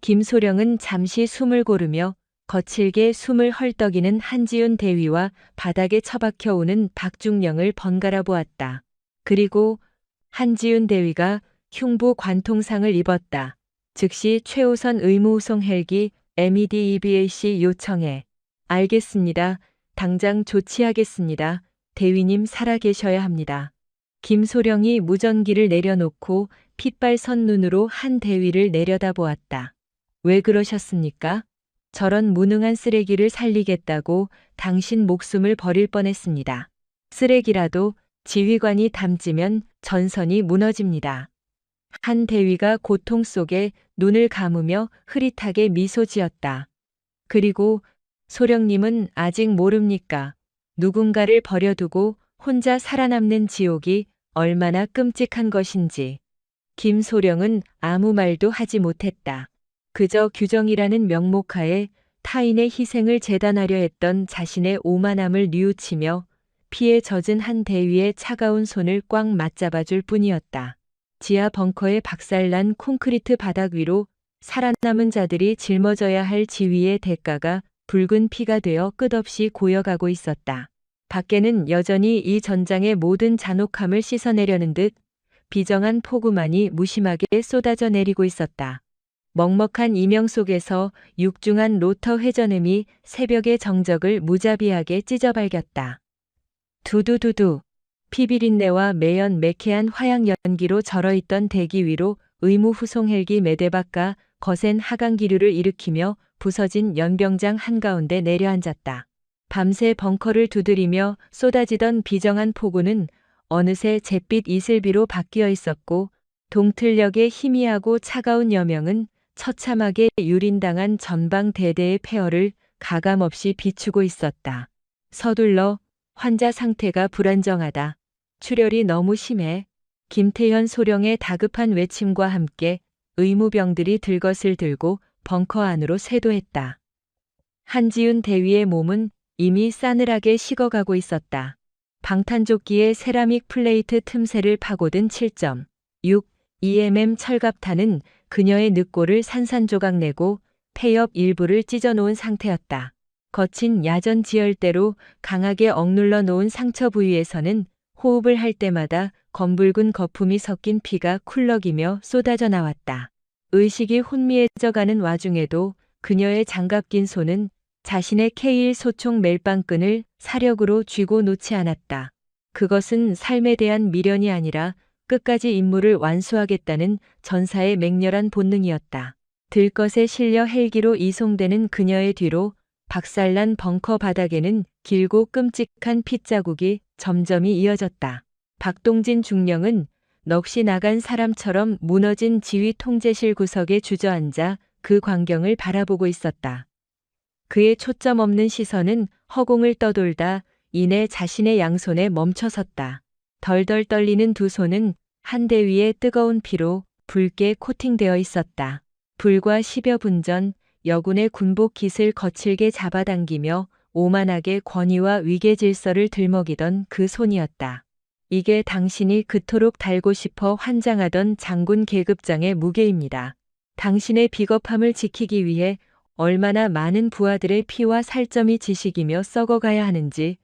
김소령은 잠시 숨을 고르며 거칠게 숨을 헐떡이는 한지훈 대위와 바닥에 처박혀 오는 박중령을 번갈아 보았다. 그리고 한지훈 대위가 흉부 관통상을 입었다. 즉시 최우선 의무후송 헬기 MEDEVAC 요청해. 알겠습니다. 당장 조치하겠습니다. 대위님 살아계셔야 합니다. 김소령이 무전기를 내려놓고 핏발선 눈으로 한 대위를 내려다보았다. 왜 그러셨습니까? 저런 무능한 쓰레기를 살리겠다고 당신 목숨을 버릴 뻔했습니다. 쓰레기라도 지휘관이 담지면 전선이 무너집니다. 한 대위가 고통 속에 눈을 감으며 흐릿하게 미소 지었다. 그리고 소령님은 아직 모릅니까? 누군가를 버려두고 혼자 살아남는 지옥이 얼마나 끔찍한 것인지. 김소령은 아무 말도 하지 못했다. 그저 규정이라는 명목하에 타인의 희생을 재단하려 했던 자신의 오만함을 뉘우치며 피에 젖은 한 대위의 차가운 손을 꽉 맞잡아줄 뿐이었다. 지하 벙커의 박살난 콘크리트 바닥 위로 살아남은 자들이 짊어져야 할 지위의 대가가 붉은 피가 되어 끝없이 고여가고 있었다. 밖에는 여전히 이 전장의 모든 잔혹함을 씻어내려는 듯 비정한 폭우만이 무심하게 쏟아져 내리고 있었다. 먹먹한 이명 속에서 육중한 로터 회전음이 새벽의 정적을 무자비하게 찢어발겼다. 두두두두. 피비린내와 매연 매캐한 화약 연기로 절어있던 대기 위로 의무후송 헬기 매대박과 거센 하강기류를 일으키며 부서진 연병장 한가운데 내려앉았다. 밤새 벙커를 두드리며 쏟아지던 비정한 폭우는 어느새 잿빛 이슬비로 바뀌어 있었고 동틀녘의 희미하고 차가운 여명은 처참하게 유린당한 전방대대의 폐허를 가감없이 비추고 있었다. 서둘러. 환자 상태가 불안정하다. 출혈이 너무 심해. 김태현 소령의 다급한 외침과 함께 의무병들이 들것을 들고 벙커 안으로 쇄도했다. 한지윤 대위의 몸은 이미 싸늘하게 식어가고 있었다. 방탄조끼의 세라믹 플레이트 틈새를 파고든 7.6 EMM 철갑탄은 그녀의 늑골을 산산조각 내고 폐엽 일부를 찢어놓은 상태였다. 거친 야전 지혈대로 강하게 억눌러 놓은 상처 부위에서는 호흡을 할 때마다 검붉은 거품이 섞인 피가 쿨럭이며 쏟아져 나왔다. 의식이 혼미해져가는 와중에도 그녀의 장갑 낀 손은 자신의 K1 소총 멜빵끈을 사력으로 쥐고 놓지 않았다. 그것은 삶에 대한 미련이 아니라 끝까지 임무를 완수하겠다는 전사의 맹렬한 본능이었다. 들것에 실려 헬기로 이송되는 그녀의 뒤로 박살난 벙커 바닥에는 길고 끔찍한 핏자국이 점점이 이어졌다. 박동진 중령은 넋이 나간 사람처럼 무너진 지휘 통제실 구석에 주저앉아 그 광경을 바라보고 있었다. 그의 초점 없는 시선은 허공을 떠돌다 이내 자신의 양손에 멈춰섰다. 덜덜 떨리는 두 손은 한 대위의 뜨거운 피로 붉게 코팅되어 있었다. 불과 10여 분 전 여군의 군복 깃을 거칠게 잡아당기며 오만하게 권위와 위계 질서를 들먹이던 그 손이었다. 이게 당신이 그토록 달고 싶어 환장하던 장군 계급장의 무게입니다. 당신의 비겁함을 지키기 위해 얼마나 많은 부하들의 피와 살점이 지식이며 썩어가야 하는지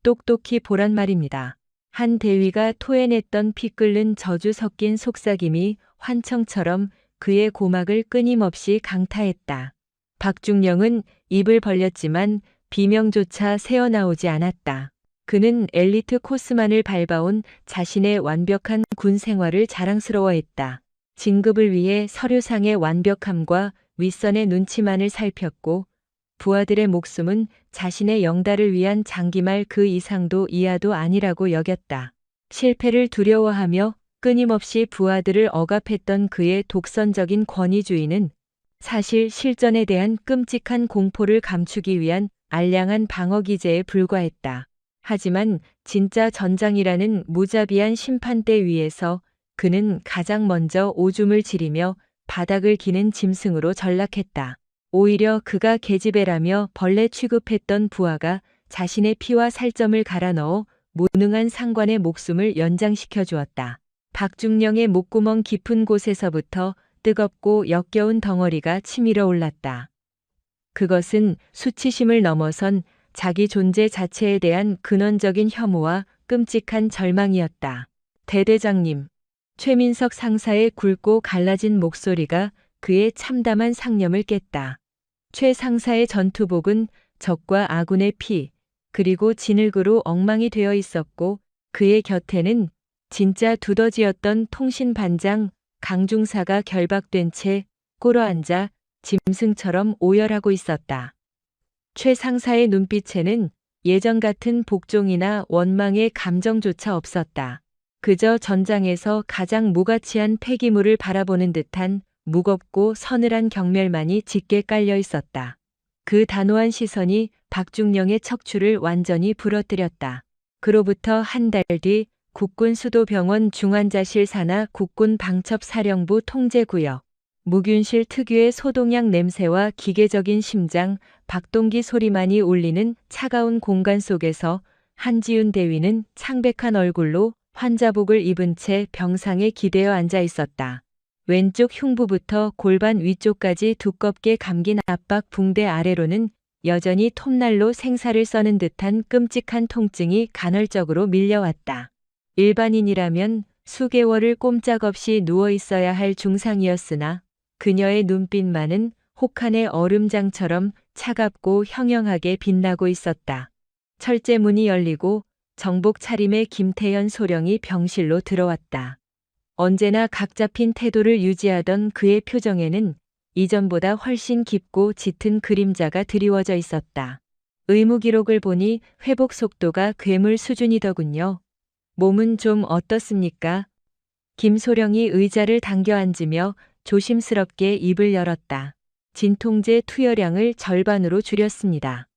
똑똑히 보란 말입니다. 한 대위가 토해냈던 피 끓는 저주 섞인 속삭임이 환청처럼 그의 고막을 끊임없이 강타했다. 박중령은 입을 벌렸지만 비명조차 새어나오지 않았다. 그는 엘리트 코스만을 밟아온 자신의 완벽한 군 생활을 자랑스러워했다. 진급을 위해 서류상의 완벽함과 윗선의 눈치만을 살폈고 부하들의 목숨은 자신의 영달을 위한 장기말 그 이상도 이하도 아니라고 여겼다. 실패를 두려워하며 끊임없이 부하들을 억압했던 그의 독선적인 권위주의는 사실 실전에 대한 끔찍한 공포를 감추기 위한 알량한 방어기제에 불과했다. 하지만 진짜 전장이라는 무자비한 심판대 위에서 그는 가장 먼저 오줌을 지리며 바닥을 기는 짐승으로 전락했다. 오히려 그가 계집애라며 벌레 취급했던 부하가 자신의 피와 살점을 갈아 넣어 무능한 상관의 목숨을 연장시켜 주었다. 박중령의 목구멍 깊은 곳에서부터 뜨겁고 역겨운 덩어리가 치밀어 올랐다. 그것은 수치심을 넘어선 자기 존재 자체에 대한 근원적인 혐오와 끔찍한 절망이었다. 대대장님. 최민석 상사의 굵고 갈라진 목소리가 그의 참담한 상념을 깼다. 최 상사의 전투복은 적과 아군의 피, 그리고 진흙으로 엉망이 되어 있었고 그의 곁에는 진짜 두더지였던 통신반장 강중사가 결박된 채 꿇어앉아 짐승처럼 오열하고 있었다. 최 상사의 눈빛에는 예전 같은 복종이나 원망의 감정조차 없었다. 그저 전장에서 가장 무가치한 폐기물을 바라보는 듯한 무겁고 서늘한 경멸만이 짙게 깔려 있었다. 그 단호한 시선이 박중령의 척추를 완전히 부러뜨렸다. 그로부터 한 달 뒤 국군 수도병원 중환자실 산하 국군 방첩사령부 통제구역. 무균실 특유의 소독약 냄새와 기계적인 심장, 박동기 소리만이 울리는 차가운 공간 속에서 한지윤 대위는 창백한 얼굴로 환자복을 입은 채 병상에 기대어 앉아 있었다. 왼쪽 흉부부터 골반 위쪽까지 두껍게 감긴 압박 붕대 아래로는 여전히 톱날로 생사를 써는 듯한 끔찍한 통증이 간헐적으로 밀려왔다. 일반인이라면 수개월을 꼼짝없이 누워 있어야 할 중상이었으나 그녀의 눈빛만은 혹한의 얼음장처럼 차갑고 형형하게 빛나고 있었다. 철제문이 열리고 정복 차림의 김태연 소령이 병실로 들어왔다. 언제나 각 잡힌 태도를 유지하던 그의 표정에는 이전보다 훨씬 깊고 짙은 그림자가 드리워져 있었다. 의무 기록을 보니 회복 속도가 괴물 수준이더군요. 몸은 좀 어떻습니까? 김소령이 의자를 당겨 앉으며 조심스럽게 입을 열었다. 진통제 투여량을 절반으로 줄였습니다.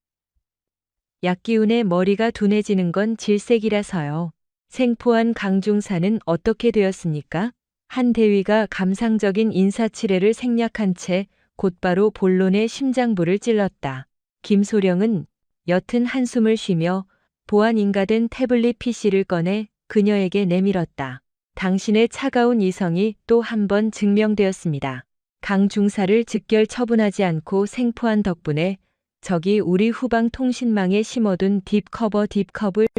약기운에 머리가 둔해지는 건 질색이라서요. 생포한 강중사는 어떻게 되었습니까? 한 대위가 감상적인 인사치레를 생략한 채 곧바로 본론의 심장부를 찔렀다. 김소령은 옅은 한숨을 쉬며 보안 인가된 태블릿 PC를 꺼내 그녀에게 내밀었다. 당신의 차가운 이성이 또 한 번 증명되었습니다. 강 중사를 즉결 처분하지 않고 생포한 덕분에 적이 우리 후방 통신망에 심어둔 딥커블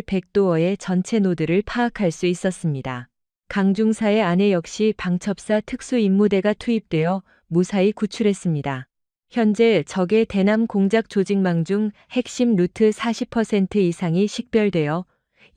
백도어의 전체 노드를 파악할 수 있었습니다. 강 중사의 아내 역시 방첩사 특수임무대가 투입되어 무사히 구출했습니다. 현재 적의 대남 공작 조직망 중 핵심 루트 40% 이상이 식별되어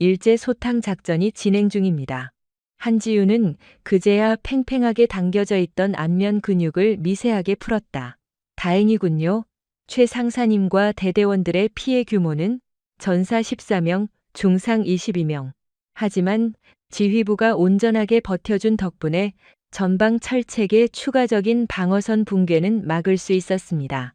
일제 소탕 작전이 진행 중입니다. 한지우는 그제야 팽팽하게 당겨져 있던 안면 근육을 미세하게 풀었다. 다행이군요. 최 상사님과 대대원들의 피해 규모는 전사 14명, 중상 22명. 하지만 지휘부가 온전하게 버텨준 덕분에 전방 철책의 추가적인 방어선 붕괴는 막을 수 있었습니다.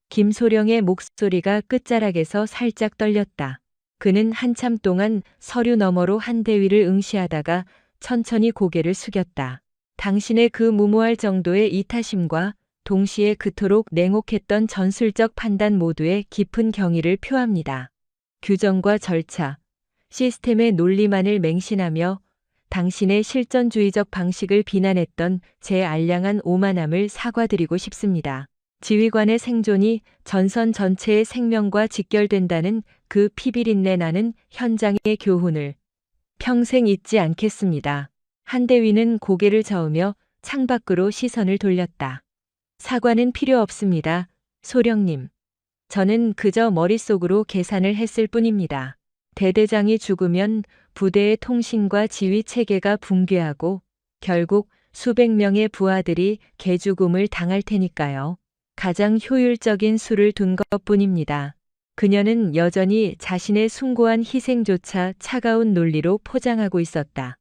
김소령의 목소리가 끝자락에서 살짝 떨렸다. 그는 한참 동안 서류 너머로 한 대위를 응시하다가 천천히 고개를 숙였다. 당신의 그 무모할 정도의 이타심과 동시에 그토록 냉혹했던 전술적 판단 모두에 깊은 경의를 표합니다. 규정과 절차, 시스템의 논리만을 맹신하며 당신의 실전주의적 방식을 비난했던 제 알량한 오만함을 사과드리고 싶습니다. 지휘관의 생존이 전선 전체의 생명과 직결된다는 그 피비린내 나는 현장의 교훈을 평생 잊지 않겠습니다. 한대위는 고개를 저으며 창밖으로 시선을 돌렸다. 사과는 필요 없습니다, 소령님. 저는 그저 머릿속으로 계산을 했을 뿐입니다. 대대장이 죽으면 부대의 통신과 지휘 체계가 붕괴하고 결국 수백 명의 부하들이 개죽음을 당할 테니까요. 가장 효율적인 수를 둔 것뿐입니다. 그녀는 여전히 자신의 숭고한 희생조차 차가운 논리로 포장하고 있었다.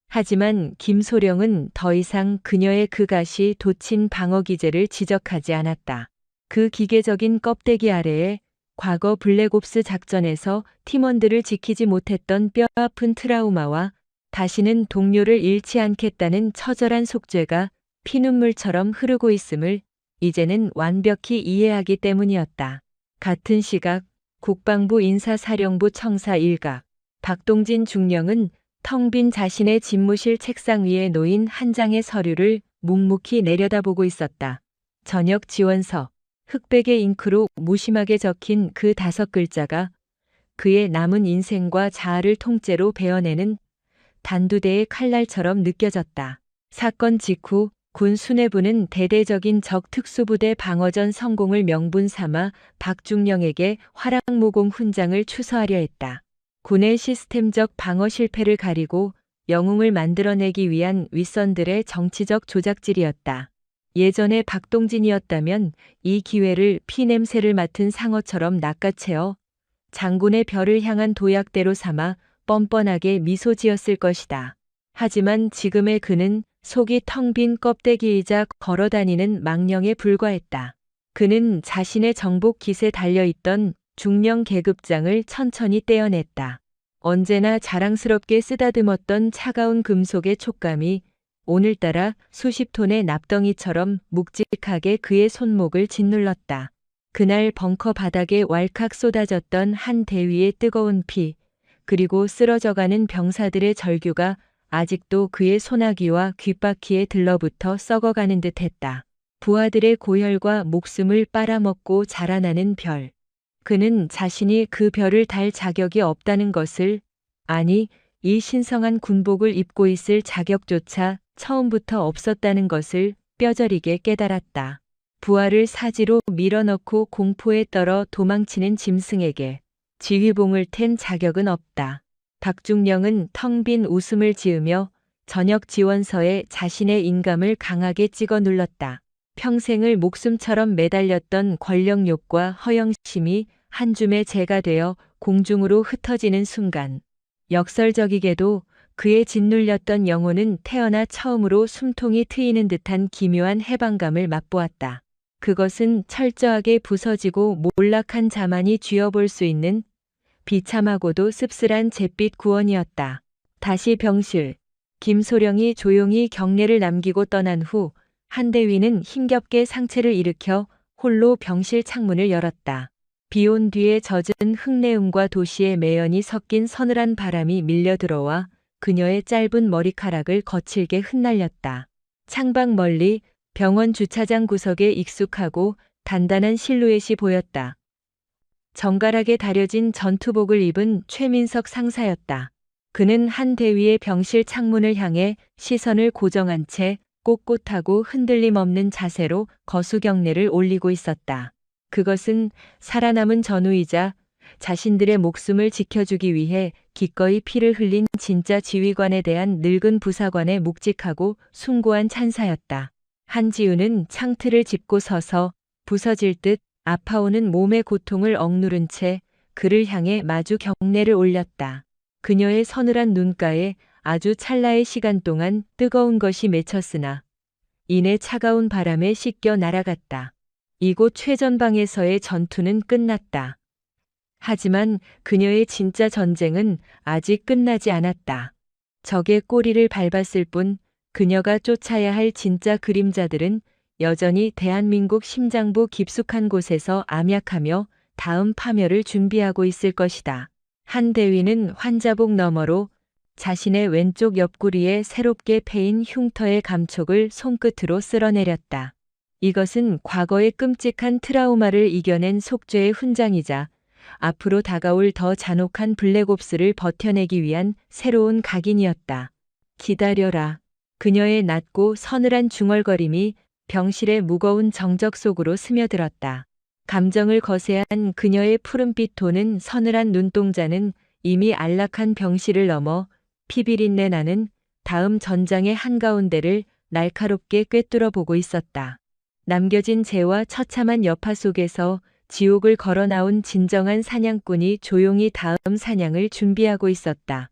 하지만 김소령은 더 이상 그녀의 그 가시 돋친 방어 기제를 지적하지 않았다. 그 기계적인 껍데기 아래에 과거 블랙옵스 작전에서 팀원들을 지키지 못했던 뼈아픈 트라우마와 다시는 동료를 잃지 않겠다는 처절한 속죄가 피눈물처럼 흐르고 있음을 이제는 완벽히 이해하기 때문이었다. 같은 시각 국방부 인사사령부 청사 일각 박동진 중령은 텅 빈 자신의 집무실 책상 위에 놓인 한 장의 서류를 묵묵히 내려다보고 있었다. 전역 지원서. 흑백의 잉크로 무심하게 적힌 그 5글자가 그의 남은 인생과 자아를 통째로 베어내는 단두대의 칼날처럼 느껴졌다. 사건 직후 군 수뇌부는 대대적인 적 특수부대 방어전 성공을 명분 삼아 박중령에게 화랑무공 훈장을 추서하려 했다. 군의 시스템적 방어 실패를 가리고 영웅을 만들어내기 위한 윗선들의 정치적 조작질이었다. 예전에 박동진이었다면 이 기회를 피냄새를 맡은 상어처럼 낚아채어 장군의 별을 향한 도약대로 삼아 뻔뻔하게 미소 지었을 것이다. 하지만 지금의 그는 속이 텅 빈 껍데기이자 걸어다니는 망령에 불과했다. 그는 자신의 정복 깃에 달려있던 중령 계급장을 천천히 떼어냈다. 언제나 자랑스럽게 쓰다듬었던 차가운 금속의 촉감이 오늘따라 수십 톤의 납덩이처럼 묵직하게 그의 손목을 짓눌렀다. 그날 벙커 바닥에 왈칵 쏟아졌던 한 대위의 뜨거운 피, 그리고 쓰러져가는 병사들의 절규가 아직도 그의 소나기와 귓바퀴에 들러붙어 썩어가는 듯했다. 부하들의 고혈과 목숨을 빨아먹고 자라나는 별. 그는 자신이 그 별을 달 자격이 없다는 것을, 아니, 이 신성한 군복을 입고 있을 자격조차 처음부터 없었다는 것을 뼈저리게 깨달았다. 부하를 사지로 밀어넣고 공포에 떨어 도망치는 짐승에게 지휘봉을 텐 자격은 없다. 박중령은 텅 빈 웃음을 지으며 전역 지원서에 자신의 인감을 강하게 찍어 눌렀다. 평생을 목숨처럼 매달렸던 권력욕과 허영심이 한 줌의 재가 되어 공중으로 흩어지는 순간, 역설적이게도 그의 짓눌렸던 영혼은 태어나 처음으로 숨통이 트이는 듯한 기묘한 해방감을 맛보았다. 그것은 철저하게 부서지고 몰락한 자만이 쥐어볼 수 있는 비참하고도 씁쓸한 잿빛 구원이었다. 다시 병실. 김소령이 조용히 경례를 남기고 떠난 후 한대위는 힘겹게 상체를 일으켜 홀로 병실 창문을 열었다. 비온 뒤에 젖은 흙내음과 도시의 매연이 섞인 서늘한 바람이 밀려 들어와 그녀의 짧은 머리카락을 거칠게 흩날렸다. 창밖 멀리 병원 주차장 구석에 익숙하고 단단한 실루엣이 보였다. 정갈하게 다려진 전투복을 입은 최민석 상사였다. 그는 한 대위의 병실 창문을 향해 시선을 고정한 채 꼿꼿하고 흔들림 없는 자세로 거수경례를 올리고 있었다. 그것은 살아남은 전우이자 자신들의 목숨을 지켜주기 위해 기꺼이 피를 흘린 진짜 지휘관에 대한 늙은 부사관의 묵직하고 숭고한 찬사였다. 한지우는 창틀을 짚고 서서 부서질 듯 아파오는 몸의 고통을 억누른 채 그를 향해 마주 경례를 올렸다. 그녀의 서늘한 눈가에 아주 찰나의 시간 동안 뜨거운 것이 맺혔으나 이내 차가운 바람에 씻겨 날아갔다. 이곳 최전방에서의 전투는 끝났다. 하지만 그녀의 진짜 전쟁은 아직 끝나지 않았다. 적의 꼬리를 밟았을 뿐 그녀가 쫓아야 할 진짜 그림자들은 여전히 대한민국 심장부 깊숙한 곳에서 암약하며 다음 파멸을 준비하고 있을 것이다. 한 대위는 환자복 너머로 자신의 왼쪽 옆구리에 새롭게 패인 흉터의 감촉을 손끝으로 쓸어내렸다. 이것은 과거의 끔찍한 트라우마를 이겨낸 속죄의 훈장이자 앞으로 다가올 더 잔혹한 블랙옵스를 버텨내기 위한 새로운 각인이었다. 기다려라. 그녀의 낮고 서늘한 중얼거림이 병실의 무거운 정적 속으로 스며들었다. 감정을 거세한 그녀의 푸른빛 톤은 서늘한 눈동자는 이미 안락한 병실을 넘어 피비린내 나는 다음 전장의 한가운데를 날카롭게 꿰뚫어 보고 있었다. 남겨진 재와 처참한 여파 속에서 지옥을 걸어 나온 진정한 사냥꾼이 조용히 다음 사냥을 준비하고 있었다.